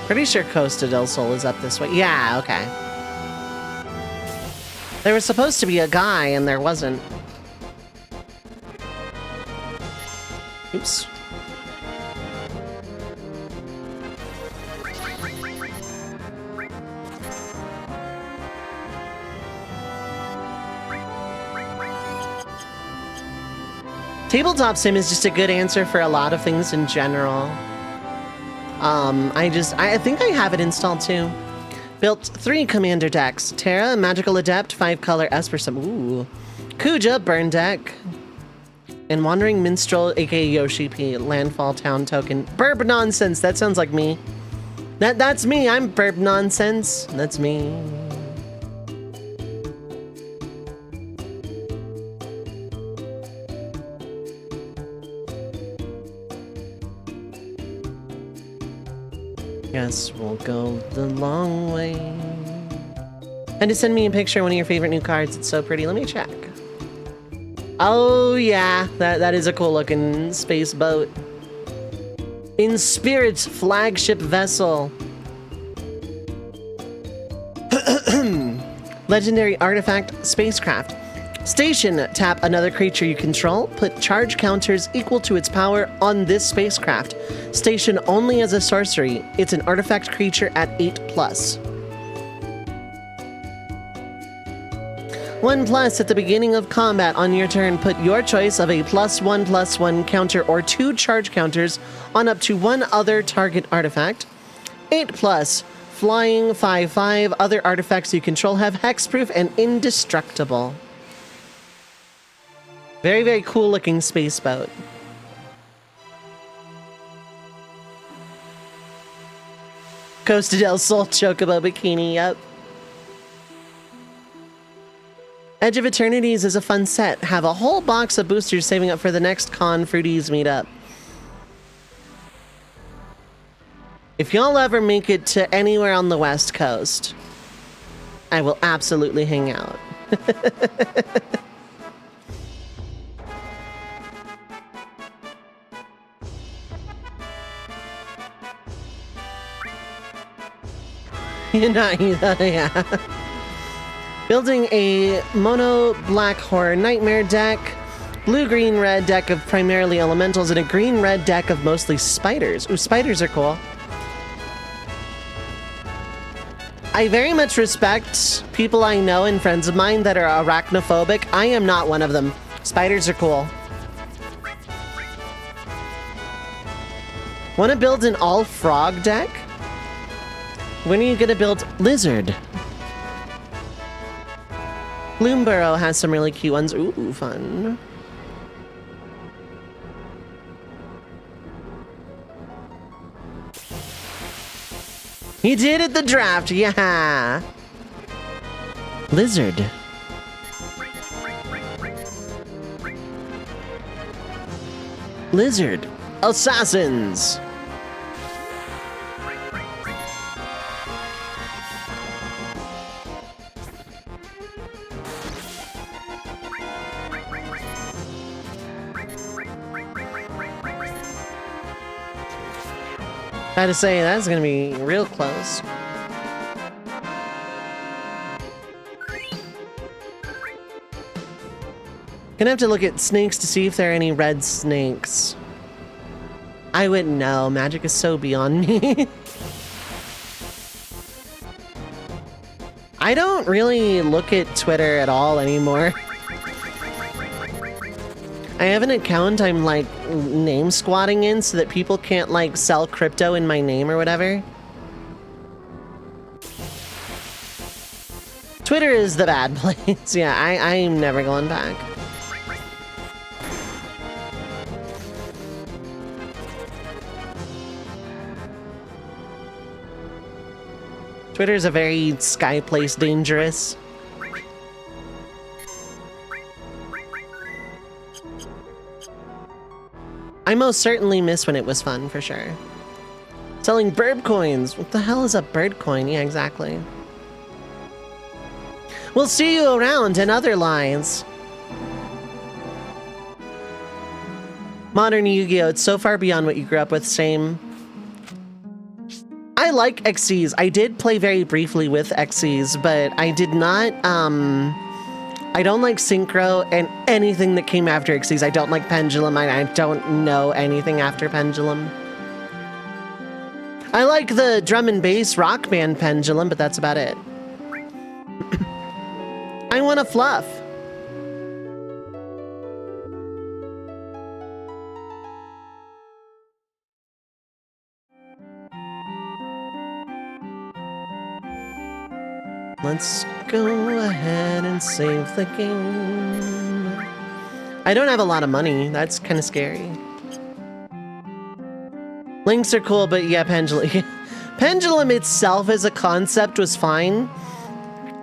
Pretty sure Costa del Sol is up this way. Yeah, okay. There was supposed to be a guy, and there wasn't. Oops. Tabletop sim is just a good answer for a lot of things in general. I think I have it installed too. Built 3 commander decks. Terra, Magical Adept, 5-color Esper Sub. Ooh. Kuja, Burn deck. And Wandering Minstrel, aka Yoshi P, Landfall Town Token. Burb Nonsense, that sounds like me. That's me, I'm Burb Nonsense. That's me. Guess we'll go the long way. And to send me a picture of one of your favorite new cards. It's so pretty. Let me check. Oh yeah, that is a cool looking space boat. In Spirit's flagship vessel. Legendary artifact spacecraft. Station, tap another creature you control. Put charge counters equal to its power on this spacecraft. Station only as a sorcery. It's an artifact creature at 8+. 1+ at the beginning of combat on your turn. Put your choice of a +1/+1 counter or 2 charge counters on up to 1 other target artifact. 8+. Flying 5/5. Other artifacts you control have hexproof and indestructible. Very, very cool looking space boat. Costa del Sol Chocobo Bikini, yep. Edge of Eternities is a fun set. Have a whole box of boosters saving up for the next Con Fruities meetup. If y'all ever make it to anywhere on the West Coast, I will absolutely hang out. Yeah. Building a mono black horror nightmare deck, blue-green-red deck of primarily elementals, and a green-red deck of mostly spiders. Ooh, spiders are cool. I very much respect people I know and friends of mine that are arachnophobic. I am not one of them. Spiders are cool. Want to build an all-frog deck? When are you gonna build lizard? Bloomborough has some really cute ones. Ooh, fun. You did it, the draft, yeah. Lizard. Lizard. Assassins. I had to say, that's gonna be real close. Gonna have to look at snakes to see if there are any red snakes. I wouldn't know. Magic is so beyond me. I don't really look at Twitter at all anymore. I have an account I'm like name squatting in so that people can't like sell crypto in my name or whatever. Twitter is the bad place. Yeah, I'm never going back. Twitter is a very sky place dangerous. I most certainly miss when it was fun, for sure. Selling bird coins. What the hell is a bird coin? Yeah, exactly. We'll see you around in other lines. Modern Yu-Gi-Oh! It's so far beyond what you grew up with, same. I like XCs. I did play very briefly with XCs, but I did not, I don't like Synchro and anything that came after XCs. I don't like Pendulum. I don't know anything after Pendulum. I like the drum and bass rock band Pendulum, but that's about it. I want a fluff. Let's go ahead and save the game. I don't have a lot of money. That's kind of scary. Links are cool, but yeah, Pendulum. Pendulum itself as a concept was fine.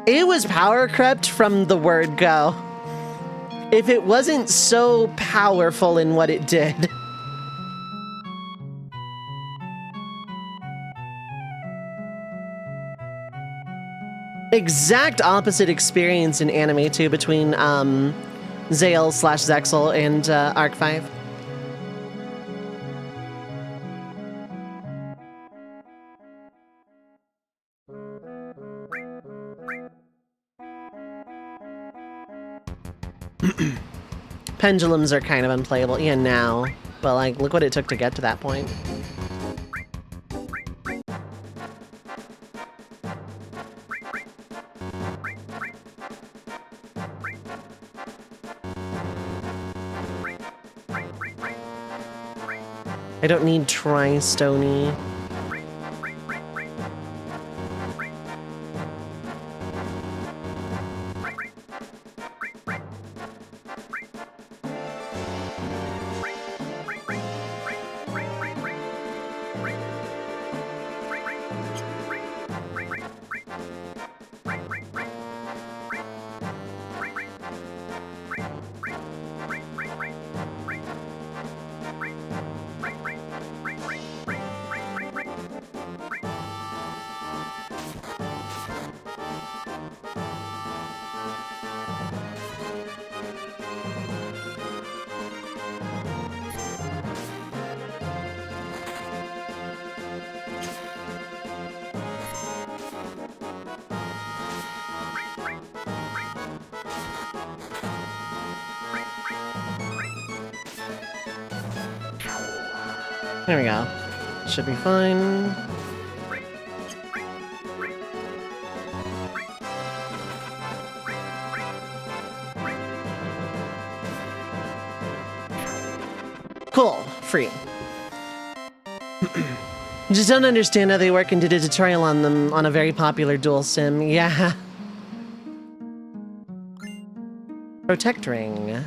It was power crept from the word go. If it wasn't so powerful in what it did. Exact opposite experience in anime too between Zale/Zexal and Arc 5. Pendulums are kind of unplayable. Yeah, now. But like, look what it took to get to that point. I don't need Tri-Stony. There we go. Should be fine. Cool. Free. Just don't understand how they work and did a tutorial on them on a very popular dual sim. Yeah. Protect ring.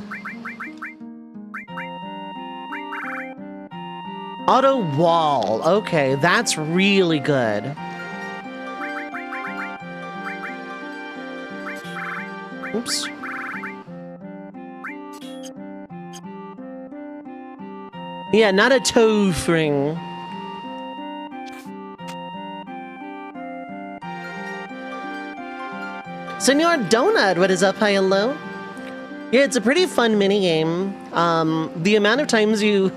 Auto wall. Okay, that's really good. Oops. Yeah, not a toe ring. Senor Donut, what is up? Hi, hello. Yeah, it's a pretty fun minigame. The amount of times you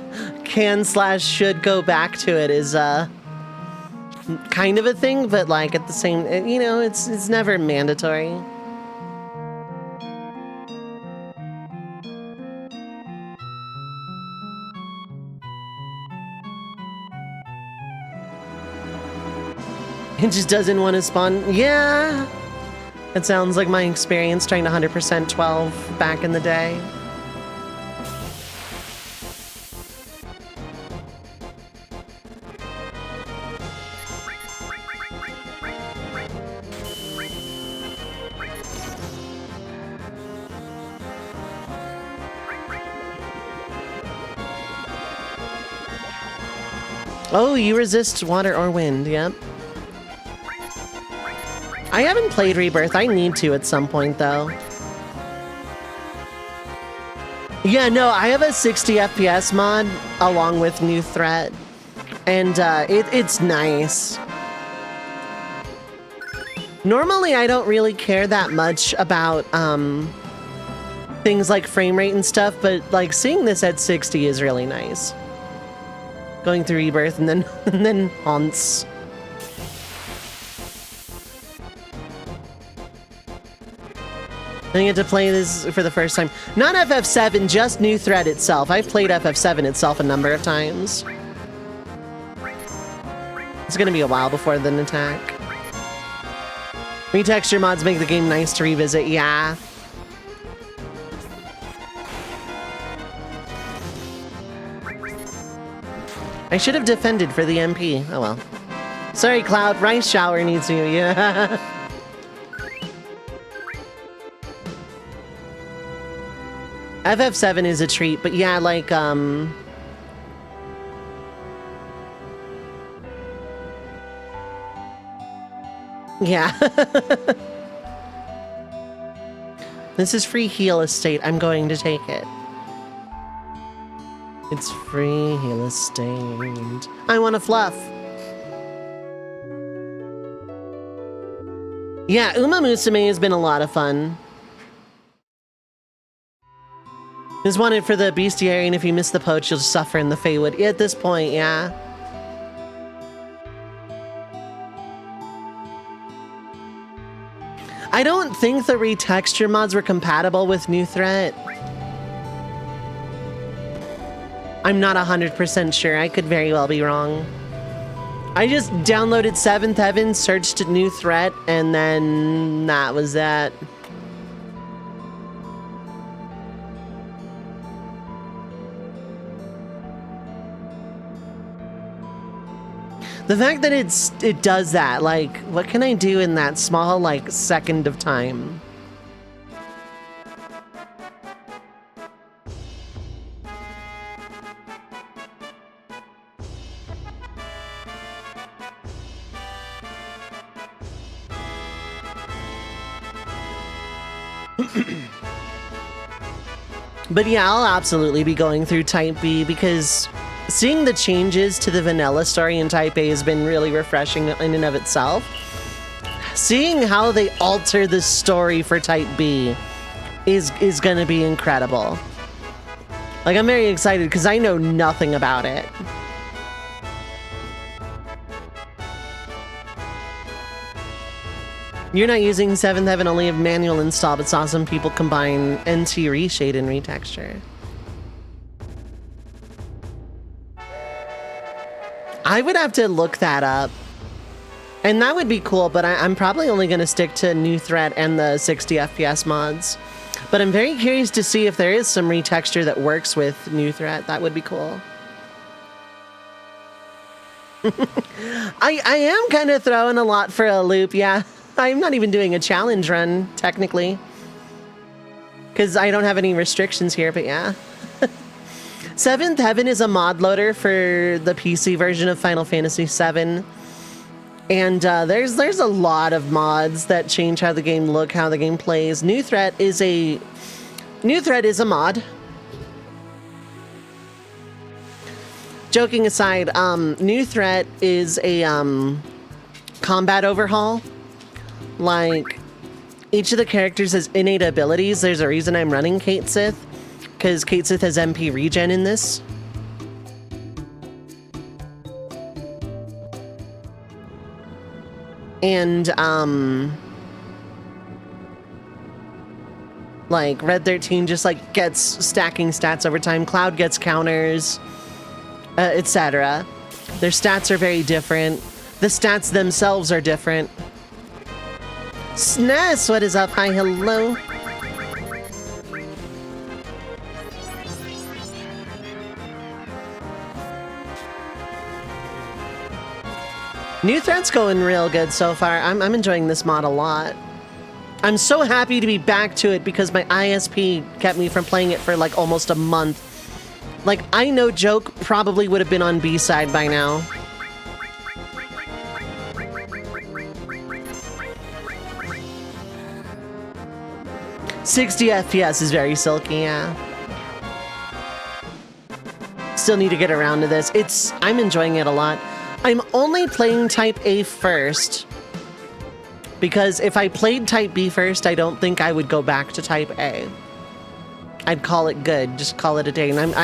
can/should go back to it is kind of a thing, but like at the same, you know, it's never mandatory. It just doesn't want to spawn. Yeah. It sounds like my experience trying to 100% 12 back in the day. Oh, you resist water or wind, yep. I haven't played Rebirth. I need to at some point, though. Yeah, no, I have a 60 FPS mod along with New Threat, and it's nice. Normally, I don't really care that much about things like frame rate and stuff, but like seeing this at 60 is really nice. Going through Rebirth and then Haunts. I get to play this for the first time. Not FF7, just New Threat itself. I've played FF7 itself a number of times. It's gonna be a while before the attack. Retexture mods make the game nice to revisit, yeah. I should have defended for the MP. Oh well. Sorry, Cloud. Rice Shower needs you, yeah. FF7 is a treat, but yeah, like, yeah. This is free heal estate. I'm going to take it. It's free heal estate. I want a fluff. Yeah, Uma Musume has been a lot of fun. Is wanted for the bestiary, and if you miss the poach, you'll just suffer in the Feywood. At this point, yeah. I don't think the retexture mods were compatible with New Threat. I'm not 100% sure. I could very well be wrong. I just downloaded 7th Heaven, searched New Threat, and then that was that. The fact that it does that, like, what can I do in that small, like, second of time? But yeah, I'll absolutely be going through Type B because seeing the changes to the vanilla story in Type A has been really refreshing in and of itself. Seeing how they alter the story for Type B is going to be incredible. Like, I'm very excited because I know nothing about it. You're not using 7th Heaven, only have manual install, but saw some people combine NT reshade and retexture. I would have to look that up. And that would be cool, but I'm probably only going to stick to New Threat and the 60 FPS mods. But I'm very curious to see if there is some retexture that works with New Threat. That would be cool. I am kind of throwing a lot for a loop, yeah. I'm not even doing a challenge run, technically. Because I don't have any restrictions here, but yeah. 7th Heaven is a mod loader for the PC version of Final Fantasy VII. And there's a lot of mods that change how the game looks, how the game plays. New Threat is a mod. Joking aside, New Threat is a combat overhaul. Like, each of the characters has innate abilities. There's a reason I'm running Kate Sith, because Kate Sith has MP regen in this. And, like, Red 13 just, like, gets stacking stats over time. Cloud gets counters, etc. Their stats are very different. The stats themselves are different. Snaz, what is up? Hi, hello. New Threat's going real good so far. I'm enjoying this mod a lot. I'm so happy to be back to it because my ISP kept me from playing it for like almost a month. Like, I no joke probably would have been on B-side by now. 60 FPS is very silky, yeah. Still need to get around to this. I'm enjoying it a lot. I'm only playing Type A first, because if I played Type B first, I don't think I would go back to Type A. I'd call it good, just call it a day. And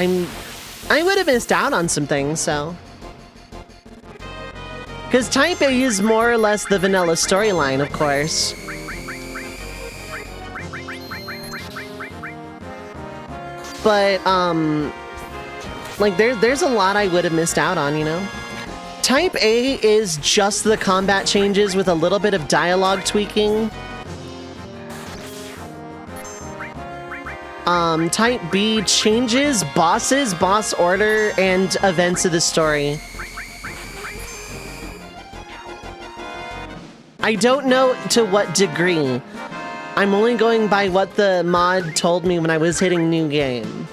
I would have missed out on some things, so. Because Type A is more or less the vanilla storyline, of course. But, like, there's a lot I would have missed out on, you know? Type A is just the combat changes with a little bit of dialogue tweaking. Type B changes bosses, boss order, and events of the story. I don't know to what degree. I'm only going by what the mod told me when I was hitting new game.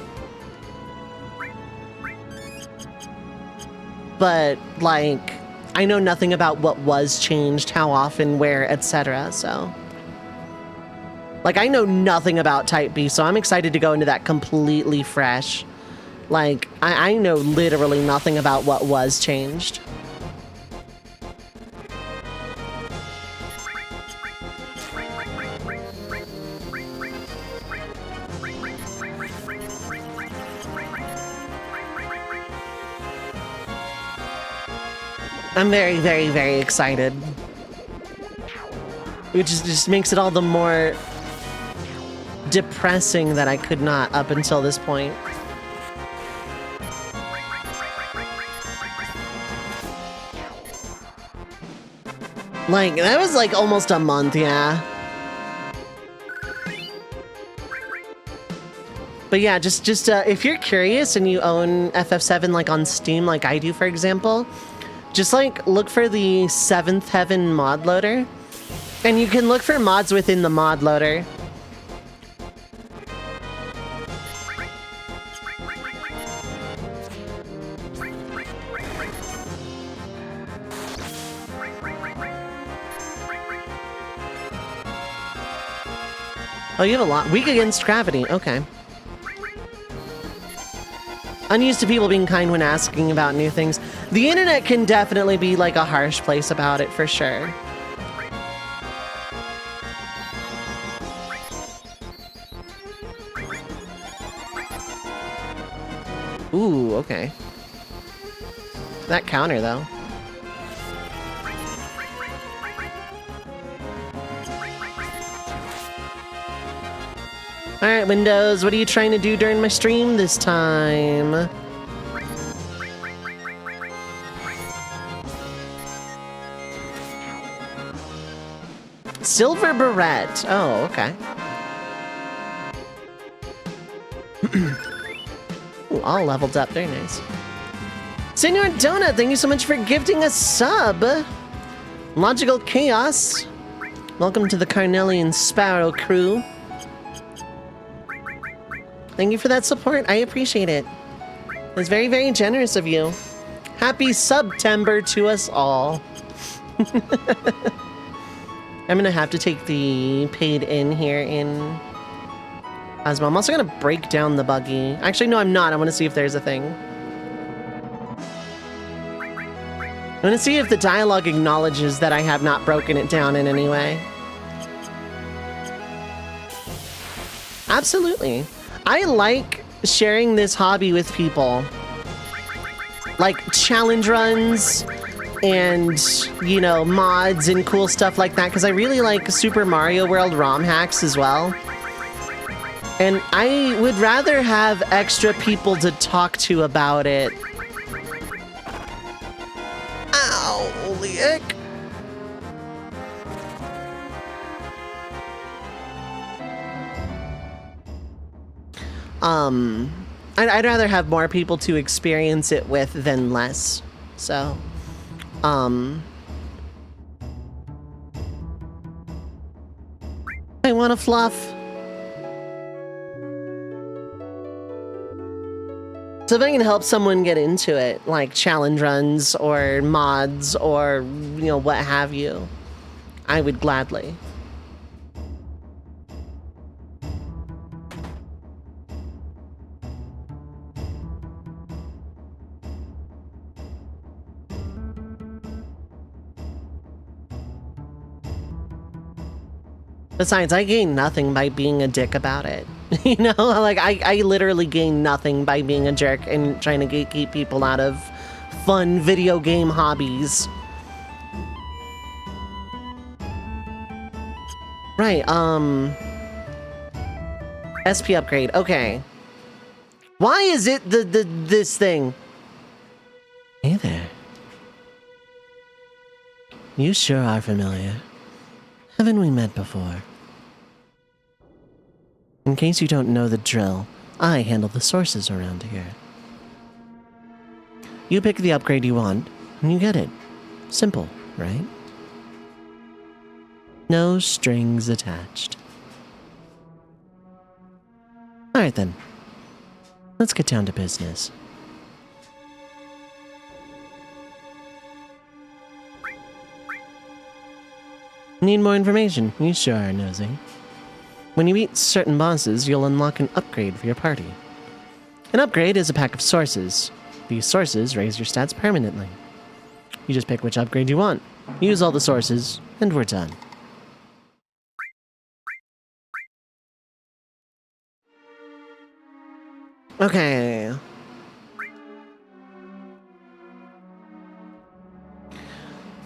But, like, I know nothing about what was changed, how often, where, etc., so. Like, I know nothing about Type B, so I'm excited to go into that completely fresh. Like, I know literally nothing about what was changed. I'm very, very, very excited. Which just makes it all the more depressing that I could not up until this point. Like, that was like almost a month, yeah. But yeah, just if you're curious and you own FF7 like on Steam like I do, for example, just like look for the Seventh Heaven mod loader, and you can look for mods within the mod loader. Oh, you have a lot. Weak against gravity. Okay. Unused to people being kind when asking about new things. The internet can definitely be like a harsh place about it, for sure. Ooh, okay. That counter, though. Alright, Windows, what are you trying to do during my stream this time? Silver Beret. Oh, okay. Ooh, all leveled up. Very nice. Senor Donut, thank you so much for gifting a sub. Logical Chaos. Welcome to the Carnelian Sparrow crew. Thank you for that support. I appreciate it. It's very, very generous of you. Happy September to us all. I'm gonna have to take the paid in here in Asmo. I'm also gonna break down the buggy. Actually, no, I'm not. I want to see if there's a thing. I want to see if the dialogue acknowledges that I have not broken it down in any way. Absolutely. I like sharing this hobby with people. Like challenge runs and, you know, mods and cool stuff like that, because I really like Super Mario World ROM hacks as well. And I would rather have extra people to talk to about it. Ow, holy ick. I'd rather have more people to experience it with than less. So, I want to fluff. So if I can help someone get into it, like challenge runs or mods or, you know, what have you, I would gladly. Besides, I gain nothing by being a dick about it. You know, like, I literally gain nothing by being a jerk and trying to gatekeep people out of fun video game hobbies. Right, SP upgrade, okay. Why is it this thing? Hey there. You sure are familiar. Haven't we met before? In case you don't know the drill, I handle the sources around here. You pick the upgrade you want, and you get it. Simple, right? No strings attached. Alright then. Let's get down to business. Need more information? You sure are nosy. When you meet certain bosses, you'll unlock an upgrade for your party. An upgrade is a pack of sources. These sources raise your stats permanently. You just pick which upgrade you want, use all the sources, and we're done. Okay.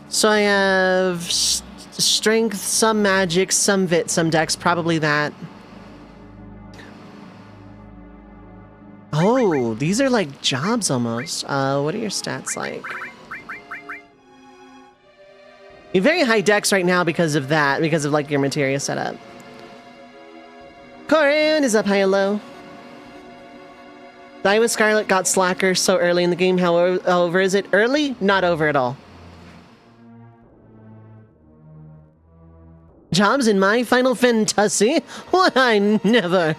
So I have strength, some magic, some vit, some dex, probably that. Oh, these are like jobs almost. What are your stats like? You're very high dex right now because of that, because of like your materia setup. Corin is up high and low. Die with Scarlet got slacker so early in the game. How over is it? Early? Not over at all. Jobs in my Final Fantasy? What? I never.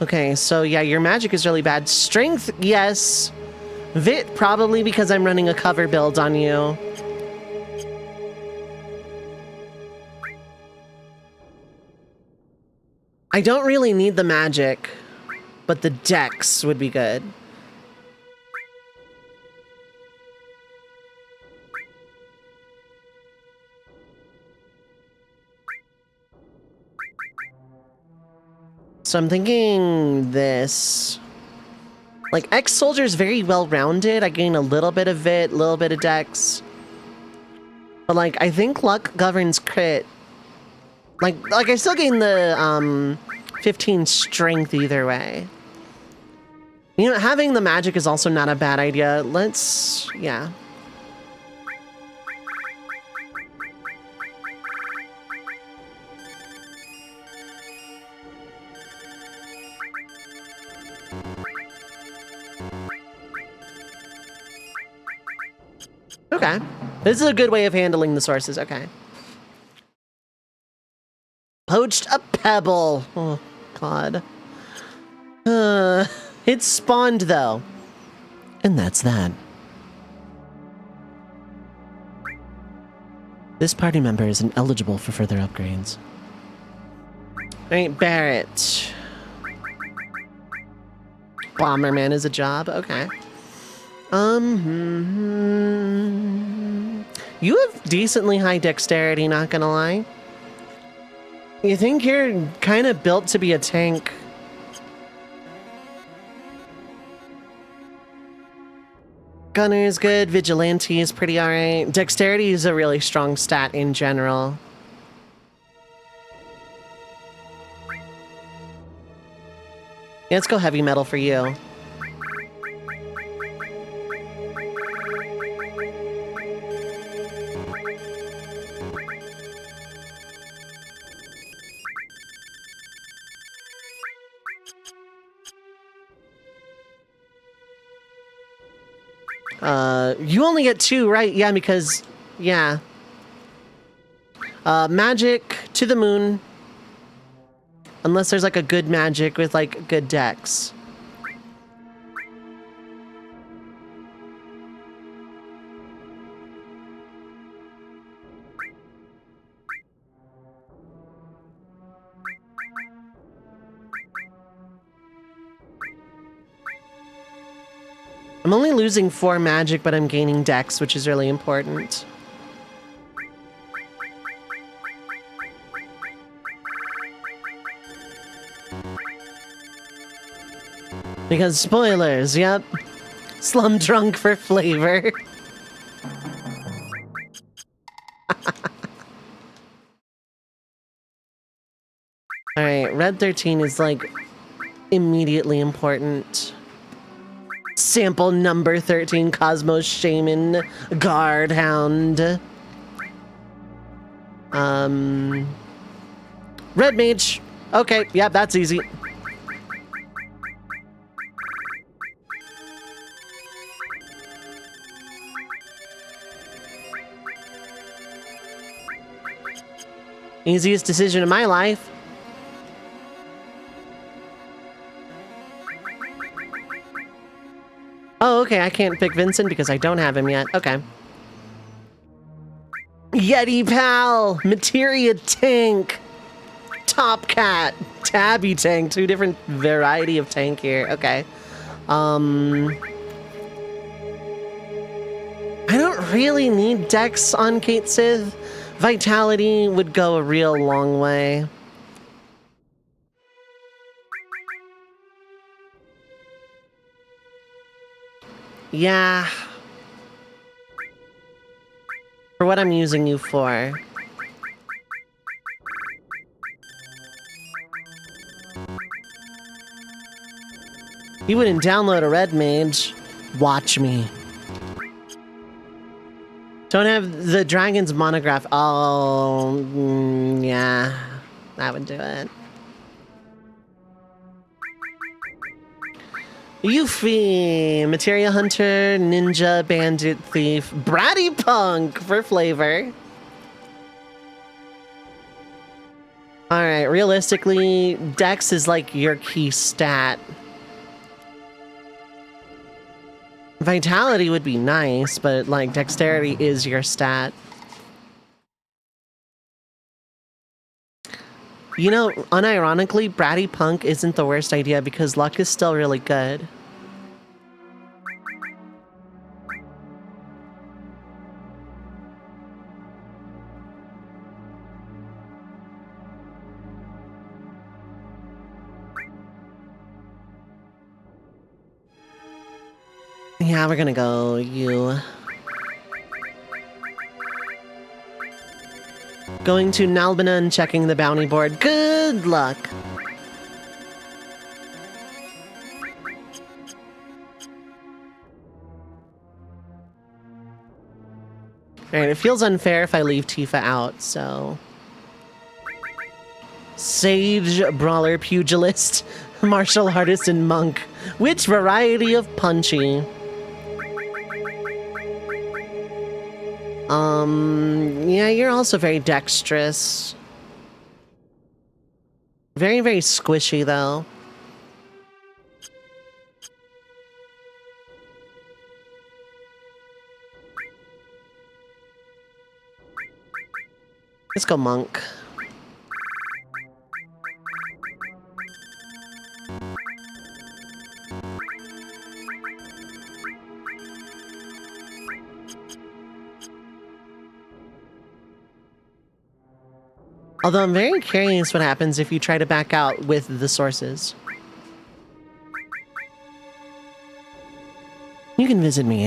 Okay, so yeah, your magic is really bad. Strength, yes. Vit, probably because I'm running a cover build on you. I don't really need the magic, but the dex would be good. So I'm thinking this. Like, ex-soldier is very well-rounded. I gain a little bit of vit, a little bit of dex. But like, I think luck governs crit. Like I still gain the 15 strength either way. You know, having the magic is also not a bad idea. Let's, yeah. Okay. This is a good way of handling the sources, okay. Poached a pebble. Oh, God. It spawned, though. And that's that. This party member is ineligible for further upgrades. Alright, Barrett. Bomberman is a job? Okay. You have decently high dexterity, not gonna lie. You think you're kind of built to be a tank. Gunner is good, Vigilante is pretty alright. Dexterity is a really strong stat in general. Yeah, let's go heavy metal for you. You only get 2, right? Yeah, because, yeah. Magic to the moon. Unless there's like a good magic with like good dex. I'm only losing 4 magic, but I'm gaining dex, which is really important. Because spoilers, yep. Slum drunk for flavor. Alright, red 13 is like immediately important. Sample number 13, Cosmos Shaman, Guard Hound. Red Mage. Okay, yeah, that's easy. Easiest decision of my life. Oh, okay, I can't pick Vincent because I don't have him yet. Okay. Yeti Pal! Materia Tank! Top Cat! Tabby Tank! Two different variety of tank here. Okay. I don't really need Dex on Kate Sith. Vitality would go a real long way. Yeah. For what I'm using you for. You wouldn't download a red mage. Watch me. Don't have the dragon's monograph. Oh, yeah. That would do it. Yuffie, Materia Hunter, Ninja, Bandit, Thief, Bratty Punk for flavor. Alright, realistically, Dex is like your key stat. Vitality would be nice, but like Dexterity is your stat. You know, unironically, Bratty Punk isn't the worst idea because luck is still really good. Yeah, we're gonna go you. Going to Nalbina and checking the bounty board. Good luck! Alright, it feels unfair if I leave Tifa out, so... Sage, Brawler, Pugilist, Martial Artist, and Monk. Which variety of punchy? Yeah, you're also very dexterous. Very, very squishy, though. Let's go Monk. Although I'm very curious what happens if you try to back out with the sources. You can visit me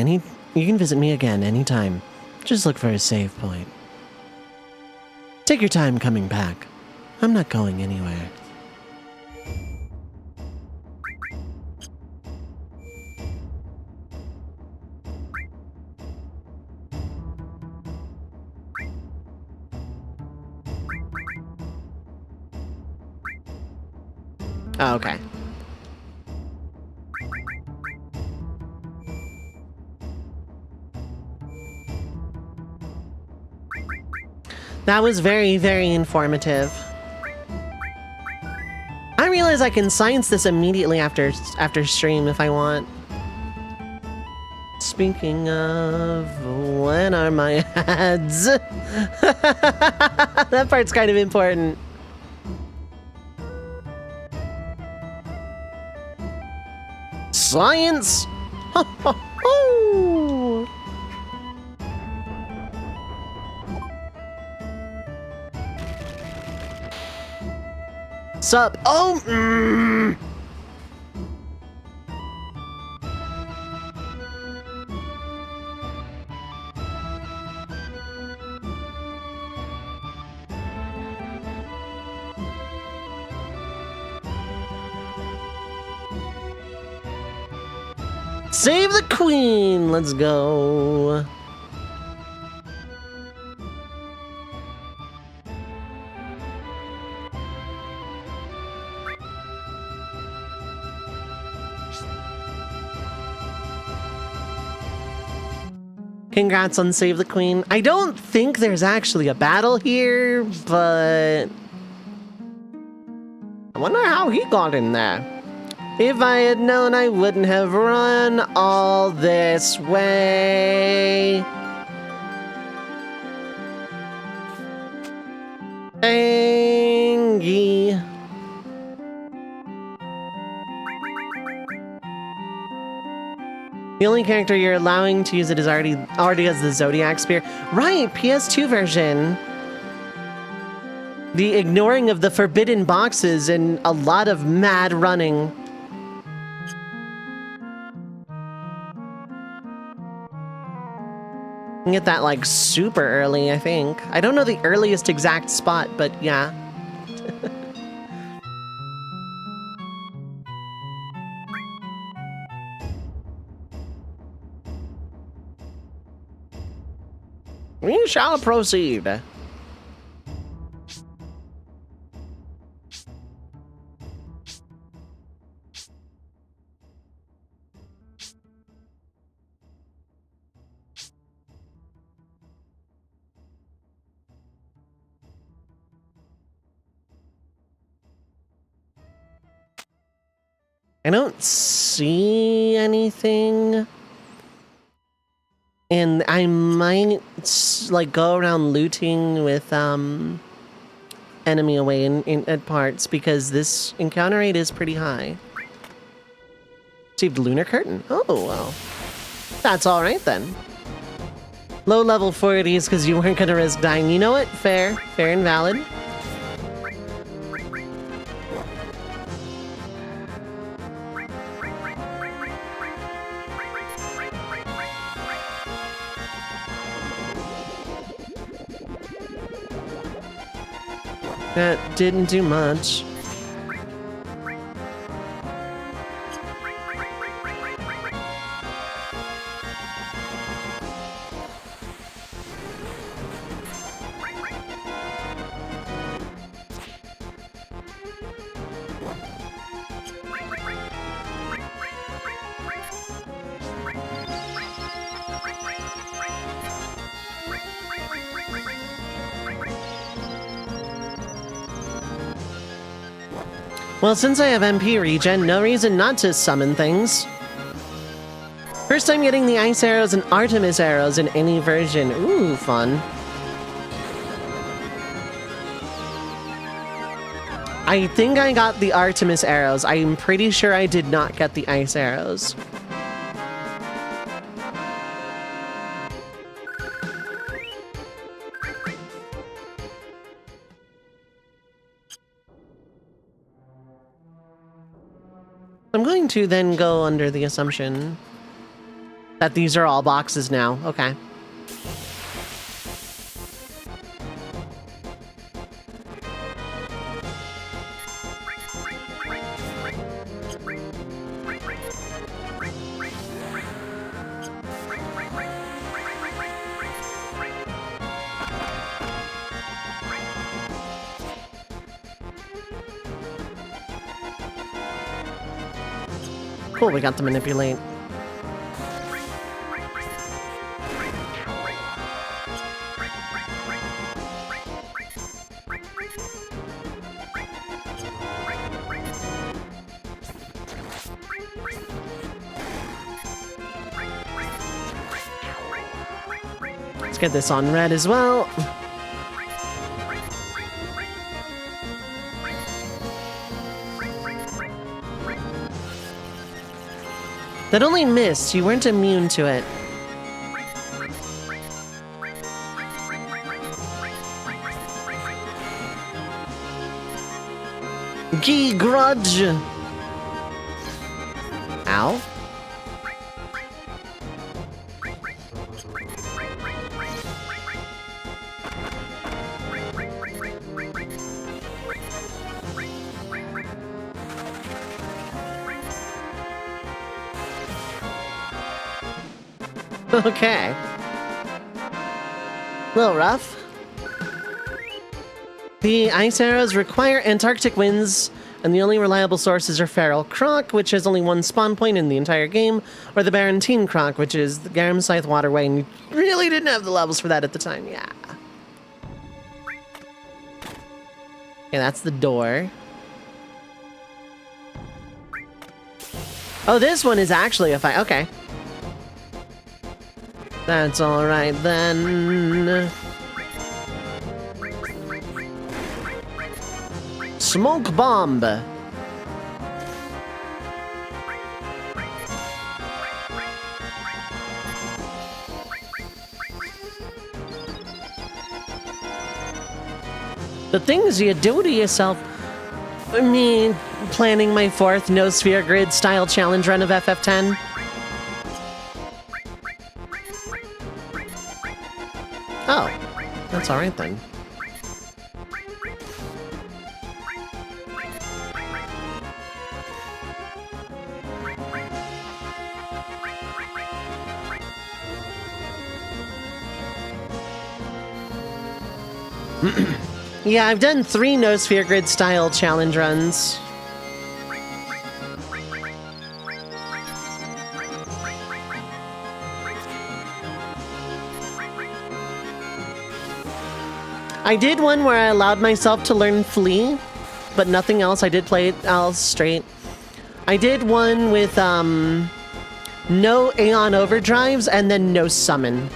again anytime. Just look for a save point. Take your time coming back. I'm not going anywhere. Oh, okay. That was very, very informative. I realize I can science this immediately after stream if I want. Speaking of, when are my ads? That part's kind of important. Science! Ho, ho, ho. Sup? Oh! Save the queen! Let's go. Congrats on Save the Queen. I don't think there's actually a battle here, but I wonder how he got in there. If I had known, I wouldn't have run all this way. Angie. The only character you're allowing to use it is already has the Zodiac Spear. Right, PS2 version. The ignoring of the forbidden boxes and a lot of mad running. You can get that like super early, I think. I don't know the earliest exact spot, but yeah. We shall proceed. I don't see anything. And I might like go around looting with enemy away at parts because this encounter rate is pretty high. Received Lunar Curtain. Oh, well. That's alright then. Low level 40s because you weren't gonna risk dying. You know what? Fair. Fair and valid. That didn't do much. Well, since I have MP regen, no reason not to summon things. First time getting the Ice Arrows and Artemis Arrows in any version. Ooh, fun. I think I got the Artemis Arrows. I'm pretty sure I did not get the Ice Arrows. I'm going to then go under the assumption that these are all boxes now. Okay. Cool, we got to manipulate. Let's get this on red as well. That only missed. You weren't immune to it. Gee, grudge. Ow. Okay. A little rough. The ice arrows require Antarctic winds, and the only reliable sources are Feral Croc, which has only one spawn point in the entire game, or the Barentine Croc, which is the Garum Scythe Waterway, and you really didn't have the levels for that at the time, yeah. Okay, that's the door. Oh, this one is actually a fight. Okay. That's alright then. Smoke bomb. The things you do to yourself. Me planning my 4th no sphere grid style challenge run of FF10. Oh, that's alright then. Yeah, I've done 3 no sphere grid style challenge runs. I did one where I allowed myself to learn Flee, but nothing else. I did play it all straight. I did one with no Aeon Overdrives and then no Summon.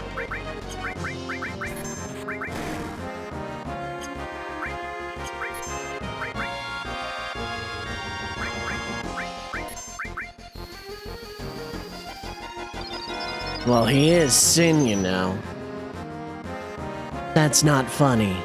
Well, he is Sin, you know. That's not funny.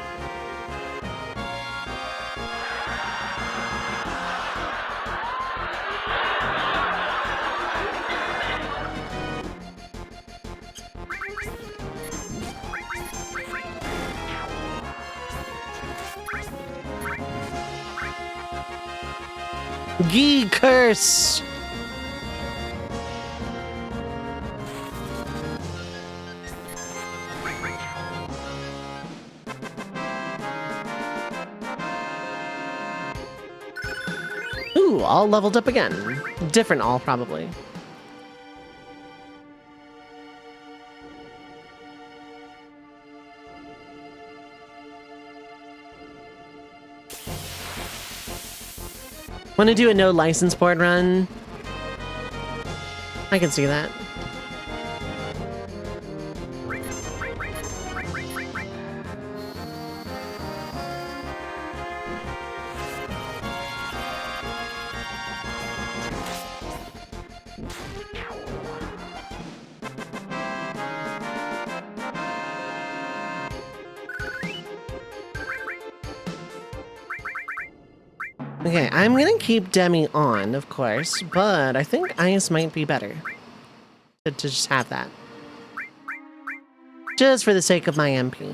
Gee curse! Ooh, all leveled up again. Different all, probably. Want to do a no license board run? I can see that. Okay, I'm gonna keep Demi on, of course, but I think Ice might be better to just have that. Just for the sake of my MP.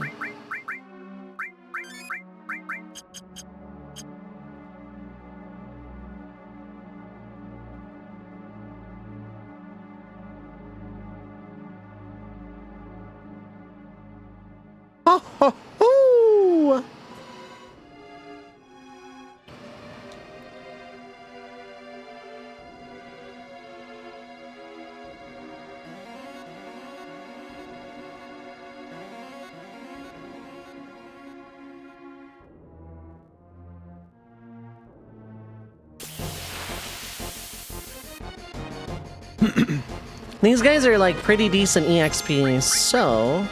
Ho ho ho! These guys are like pretty decent EXP, so...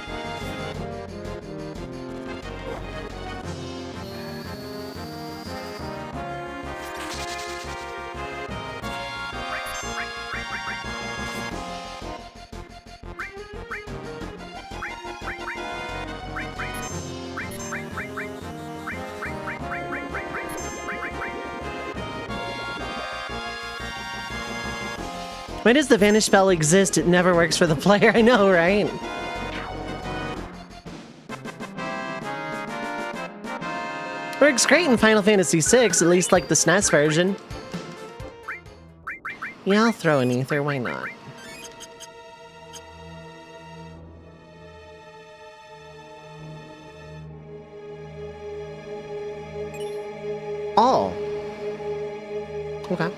Why does the vanish spell exist? It never works for the player. I know, right? Works great in Final Fantasy VI, at least like the SNES version. Yeah, I'll throw an ether, why not? Oh. Okay.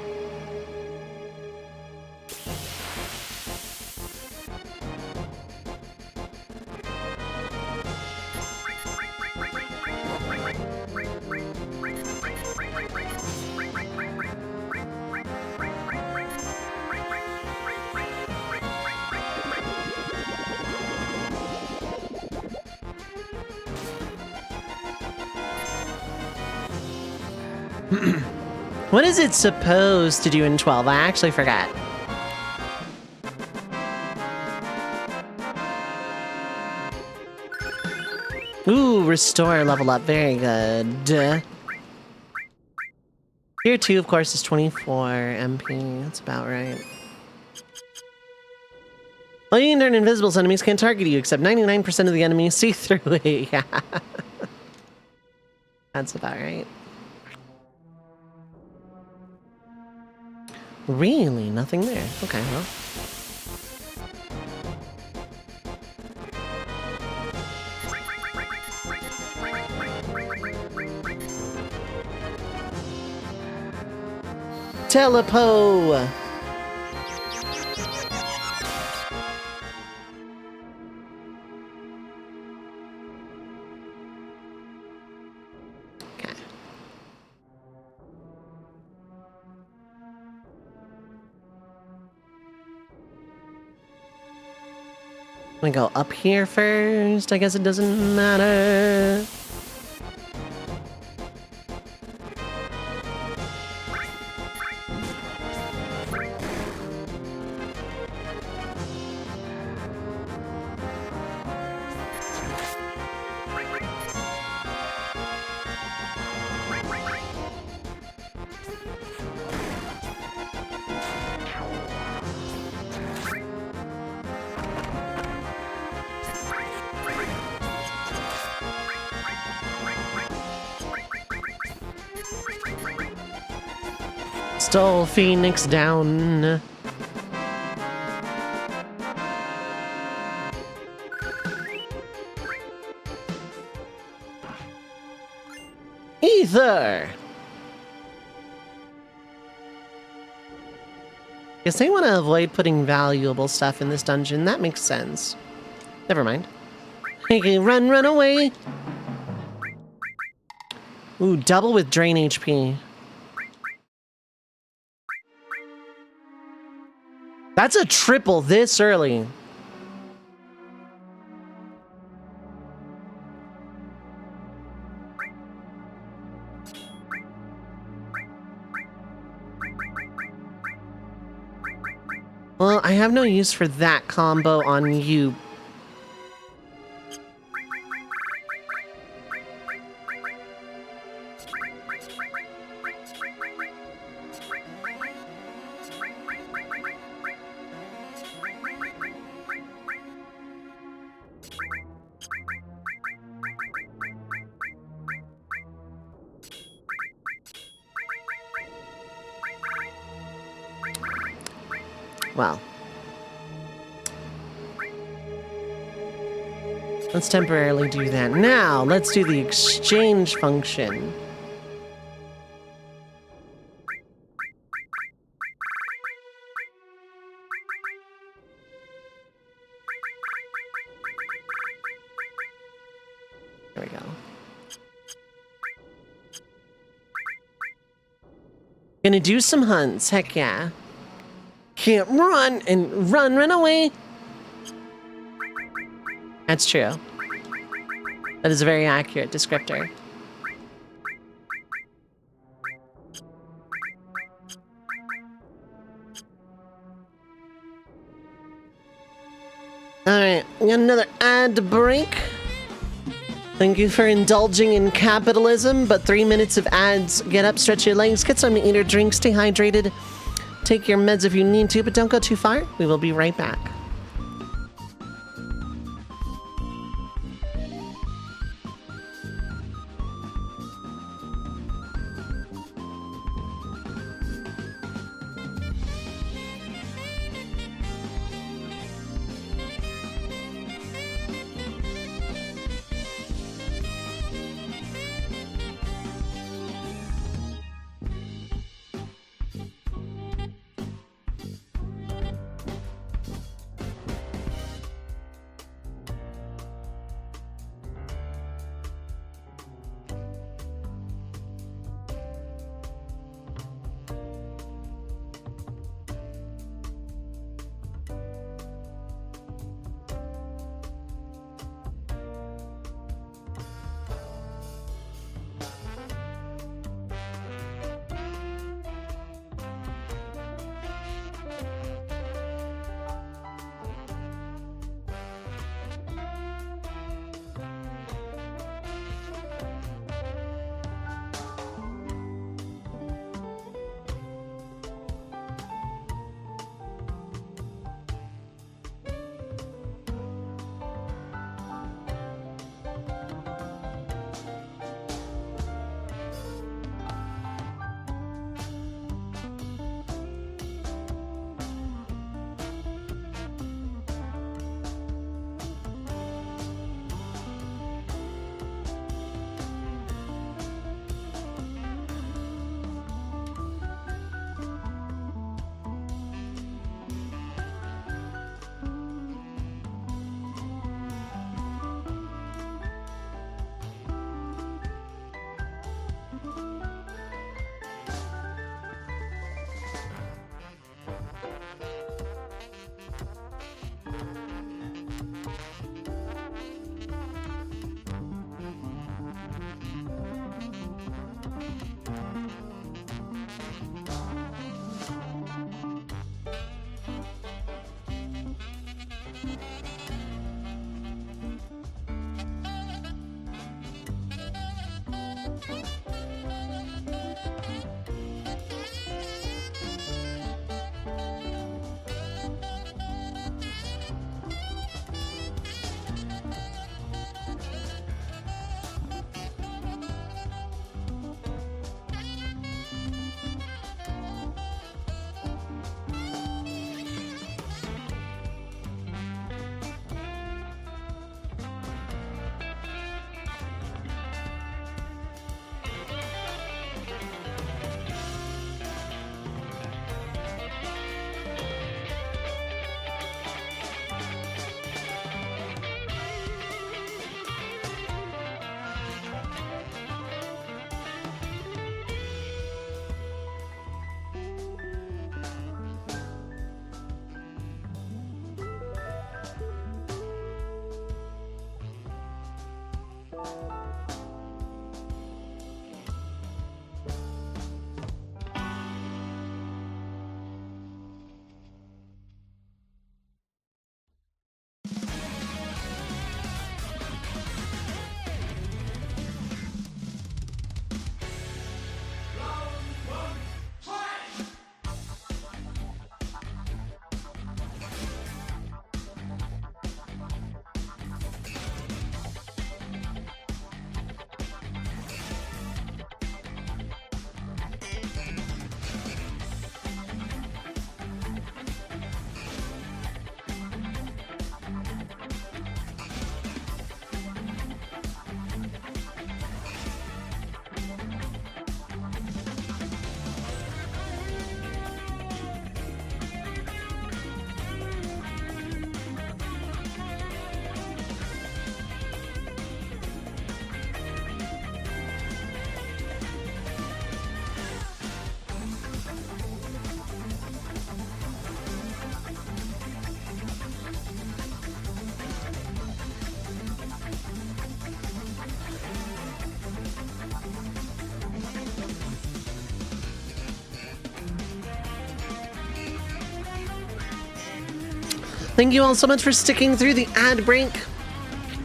What is it supposed to do in 12? I actually forgot. Ooh, restore, level up. Very good. Tier 2, of course, is 24 MP. That's about right. Well, you can turn invisible, so enemies can't target you, except 99% of the enemies see through it. Yeah. That's about right. Really? Nothing there. Okay, well. Telepo! Okay. I'm gonna go up here first. I guess it doesn't matter. Stole Phoenix down. Ether! Guess they want to avoid putting valuable stuff in this dungeon. That makes sense. Never mind. Okay, run away! Ooh, double with drain HP. That's a triple this early. Well, I have no use for that combo on you. Well. Let's temporarily do that. Now, let's do the exchange function. There we go. Gonna do some hunts, heck yeah. Can't run and run away. That's true. That is a very accurate descriptor. Alright, we got another ad break. Thank you for indulging in capitalism, but 3 minutes of ads. Get up, stretch your legs, get something to eat or drink, stay hydrated. Take your meds if you need to, but don't go too far. We will be right back. Thank you all so much for sticking through the ad break.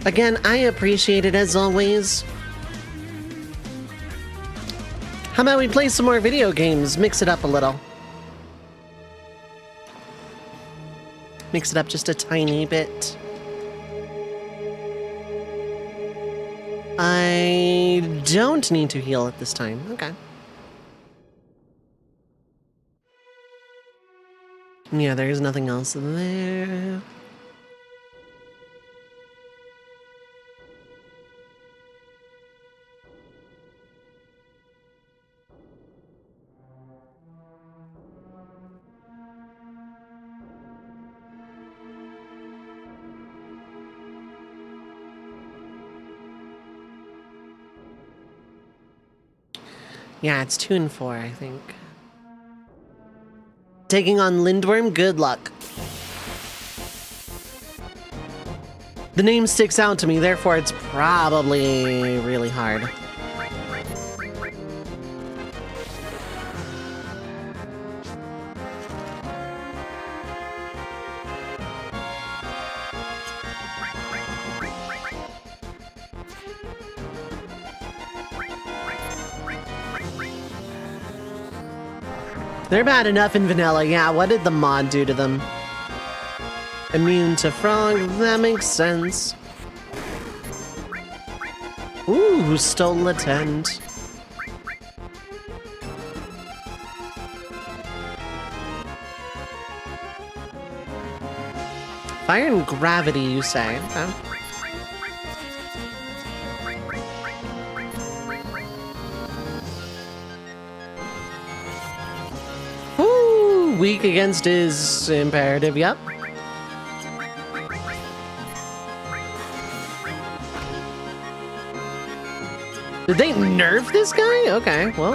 Again, I appreciate it as always. How about we play some more video games? Mix it up a little. Mix it up just a tiny bit. I don't need to heal at this time. Okay. Yeah, there's nothing else there. Yeah, it's 2 and 4, I think. Taking on Lindworm, good luck. The name sticks out to me, therefore it's probably really hard. They're bad enough in vanilla, yeah. What did the mod do to them? Immune to frog, that makes sense. Ooh, who stole a tent? Fire and gravity, you say? Okay. Weak against his imperative, yep. Did they nerf this guy? Okay, well.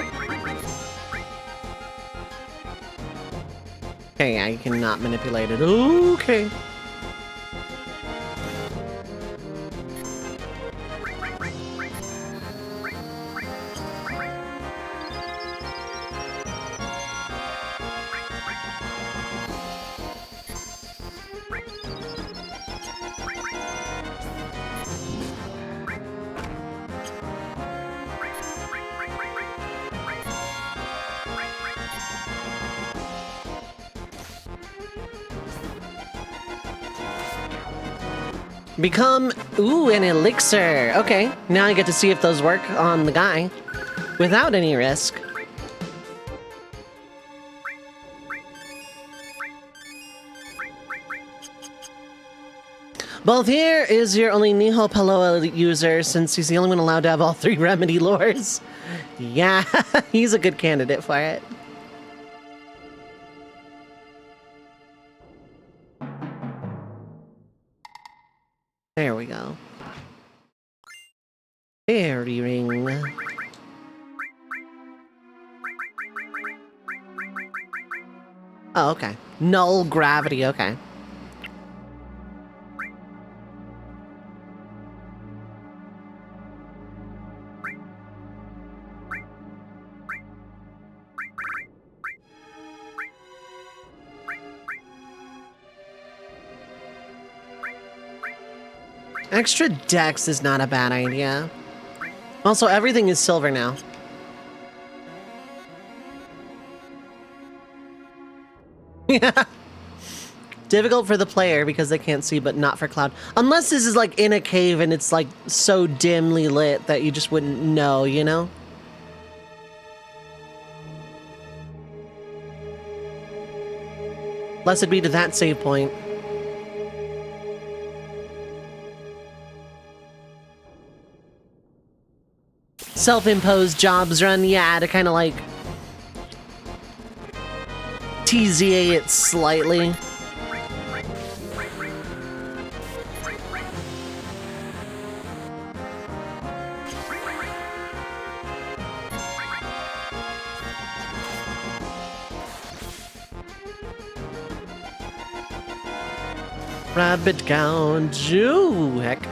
Okay, I cannot manipulate it. Okay. Become, ooh, an elixir. Okay, now I get to see if those work on the guy without any risk. Both here is your only Niho Paloa user, since he's the only one allowed to have all 3 remedy lores. Yeah, he's a good candidate for it. There we go. Fairy ring. Oh, okay. Null gravity, okay. Extra dex is not a bad idea. Also, everything is silver now. Yeah. Difficult for the player because they can't see, but not for Cloud. Unless this is like in a cave and it's like so dimly lit that you just wouldn't know, you know? Blessed be to that save point. Self-imposed jobs run, yeah, to kind of like TZA it slightly. Rabbit gouge, ooh, heck.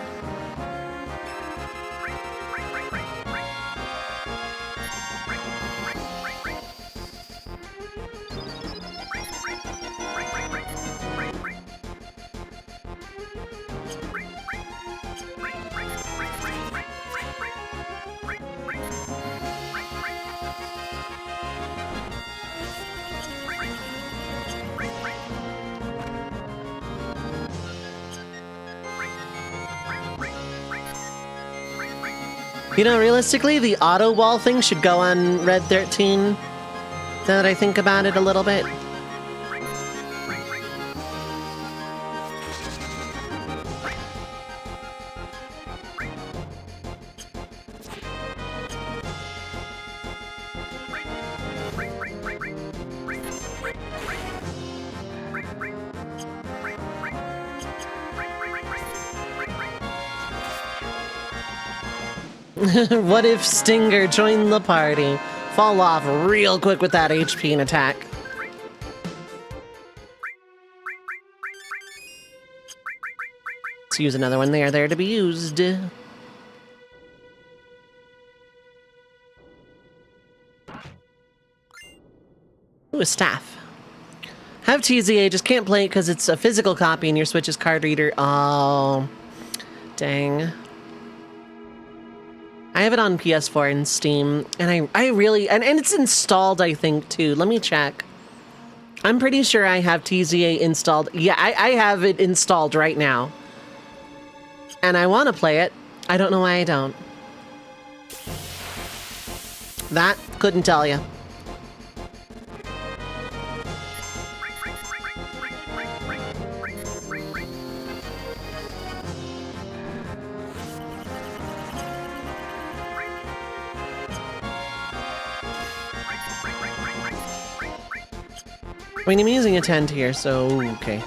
You know, realistically, the auto wall thing should go on Red 13, now that I think about it a little bit. What if Stinger joined the party? Fall off real quick with that HP and attack. Let's use another one. They are there to be used. Ooh, a staff. Have TZA, just can't play it because it's a physical copy and your Switch's card reader. Oh, dang. I have it on PS4 and Steam, and I really, and it's installed, I think, too. Let me check. I'm pretty sure I have TZA installed. Yeah, I have it installed right now. And I want to play it. I don't know why I don't. That, couldn't tell you. I mean, I'm using a tent here, so okay.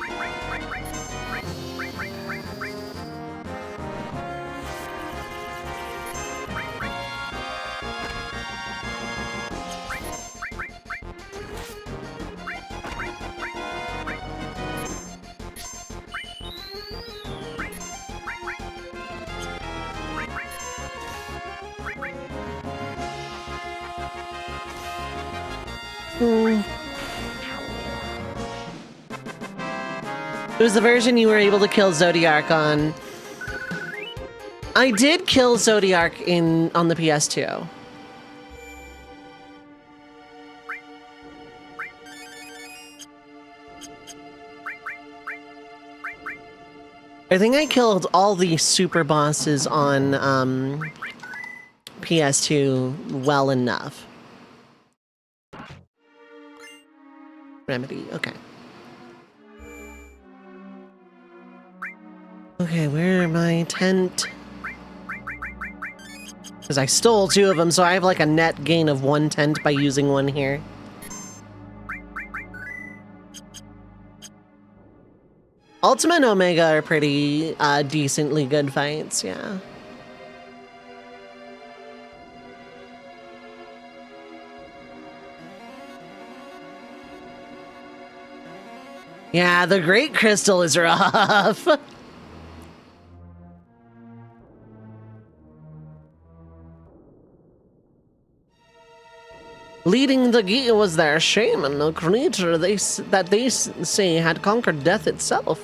It was the version you were able to kill Zodiac on. I did kill Zodiac on the PS2. I think I killed all the super bosses on PS2 well enough. Remedy, okay. Okay, where am I? Tent. Because I stole 2 of them, so I have like a net gain of 1 tent by using 1 here. Ultima and Omega are pretty decently good fights, yeah. Yeah, the Great Crystal is rough. Leading the gear was their shaman, a creature that they say had conquered death itself.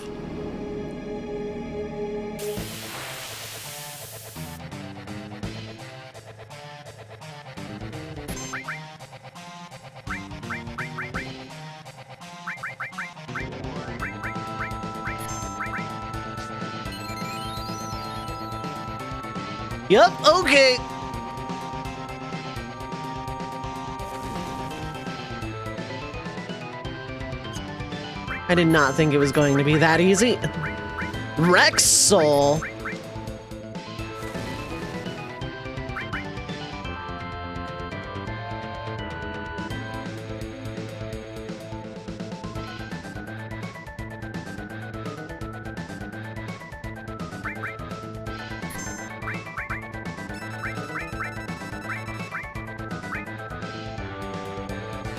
Yup, okay. I did not think it was going to be that easy. Rex Soul.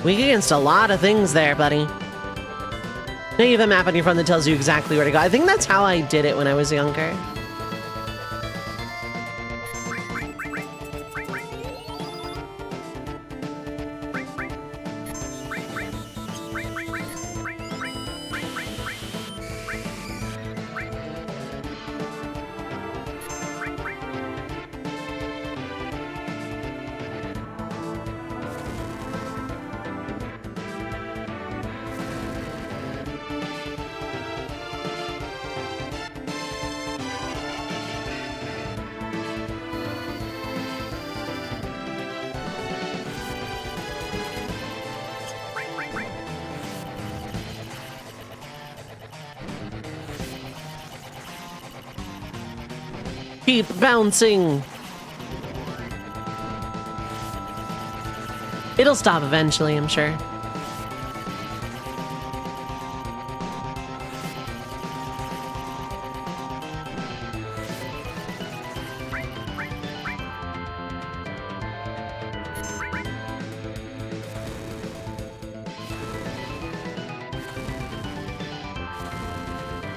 Weak against a lot of things there, buddy. Now you have a map on your phone that tells you exactly where to go. I think that's how I did it when I was younger. Keep bouncing. It'll stop eventually, I'm sure.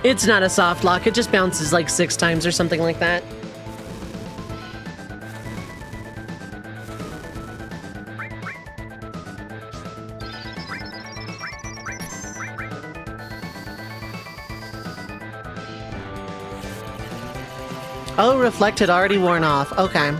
It's not a soft lock, it just bounces like 6 times or something like that. Oh, Reflect had already worn off. Okay.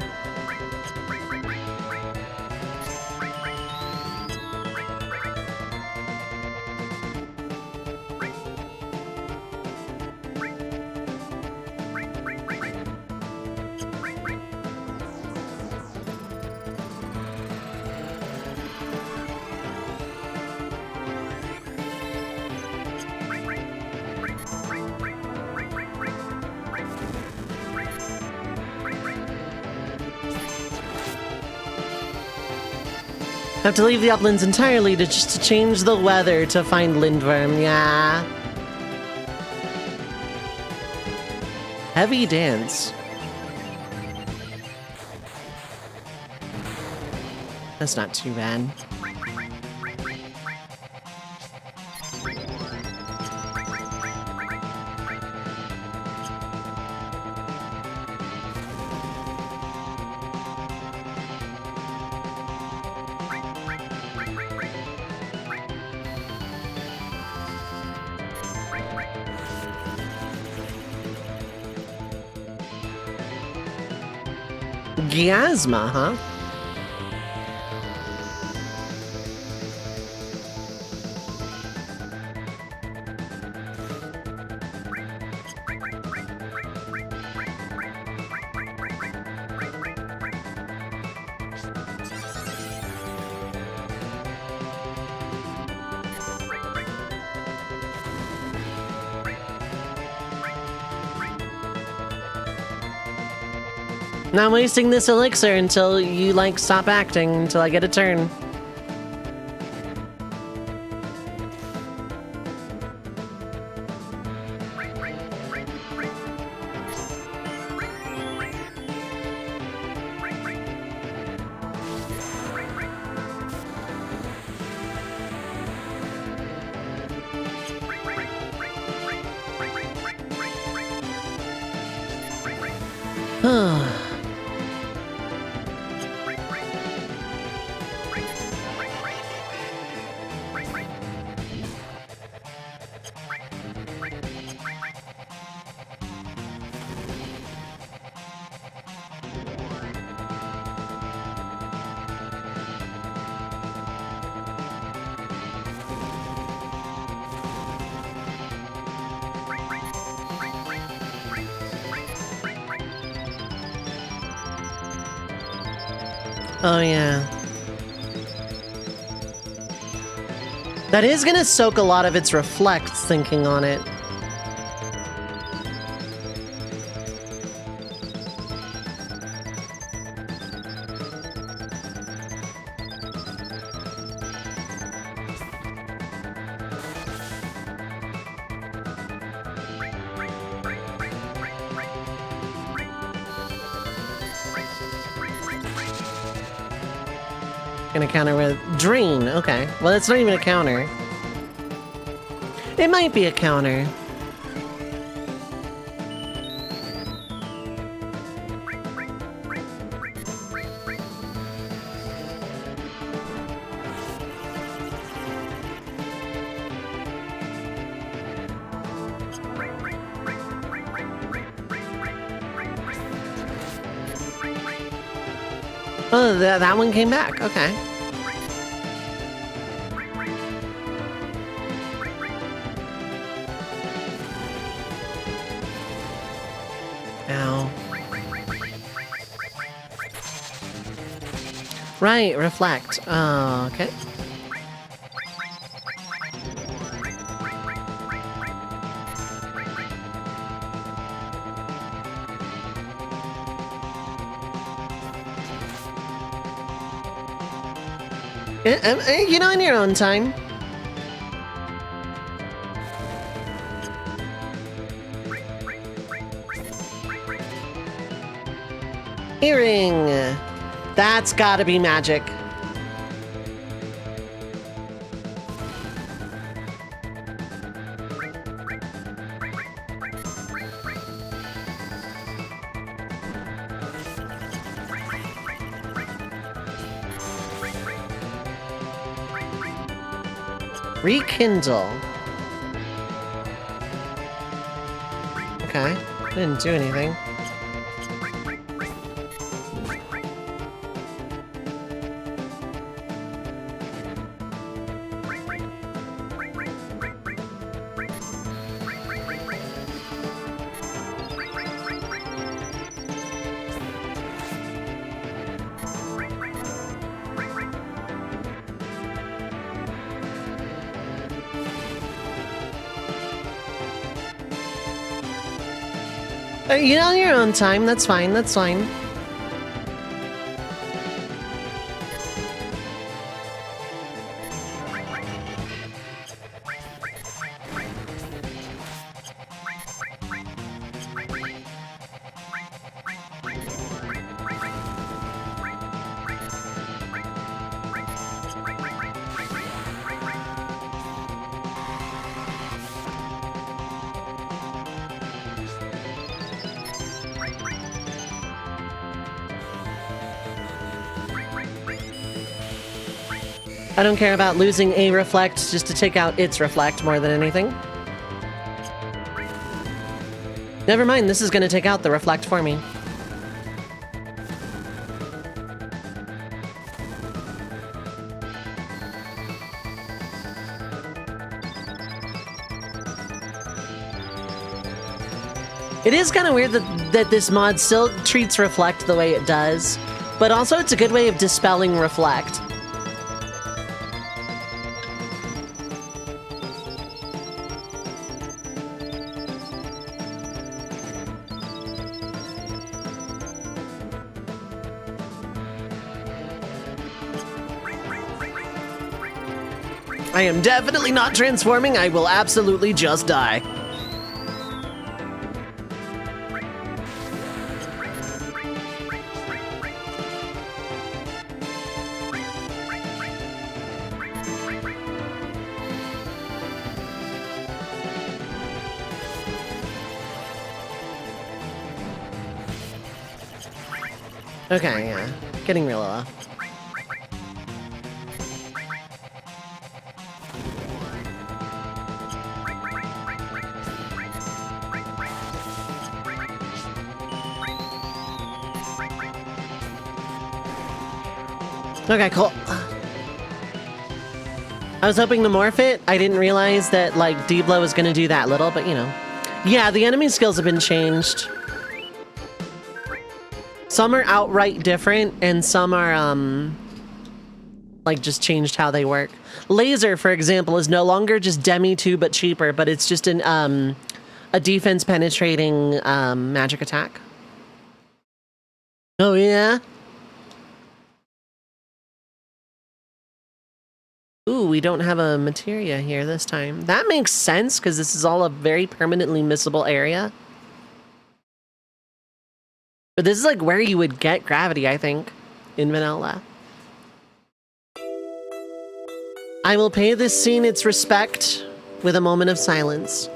Have to leave the uplands entirely just to change the weather to find Lindworm, yeah. Heavy dance. That's not too bad. Gyasma, huh? Not wasting this elixir until you, like, stop acting, until I get a turn. Oh, yeah. That is gonna soak a lot of its reflects thinking on it. Gonna counter with Drain. Okay. Well, it's not even a counter. It might be a counter. Oh, that one came back. Okay. Ow. Right, reflect. Oh, okay. You know, in your own time. Earring. That's gotta be magic. Rekindle. Okay, didn't do anything. You know, on your own time. That's fine. That's fine. I don't care about losing a reflect just to take out its reflect more than anything. Never mind, this is going to take out the reflect for me. It is kind of weird that this mod still treats reflect the way it does, but also it's a good way of dispelling reflect. I am definitely not transforming. I will absolutely just die. Okay, yeah. Getting real low. Okay, cool. I was hoping to morph it. I didn't realize that, like, D-Blow was gonna do that little, but you know. Yeah, the enemy skills have been changed. Some are outright different, and some are, like, just changed how they work. Laser, for example, is no longer just Demi 2, but cheaper, but it's just a defense-penetrating, magic attack. Oh, yeah? Ooh, we don't have a materia here this time. That makes sense, because this is all a very permanently missable area. But this is like where you would get gravity, I think, in vanilla. I will pay this scene its respect with a moment of silence.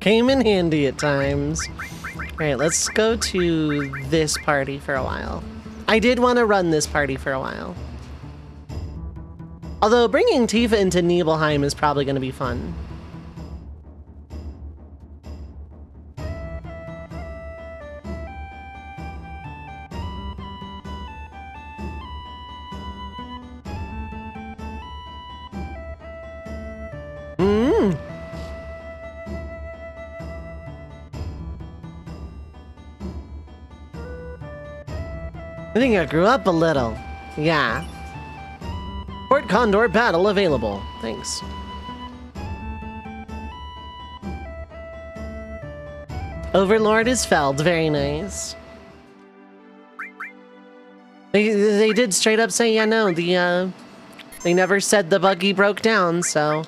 Came in handy at times. Alright, let's go to this party for a while. I did want to run this party for a while. Although bringing Tifa into Nibelheim is probably going to be fun. I think I grew up a little. Yeah. Port Condor battle available. Thanks. Overlord is felled. Very nice. They did straight up say, yeah, no, they never said the buggy broke down, so.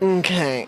Okay,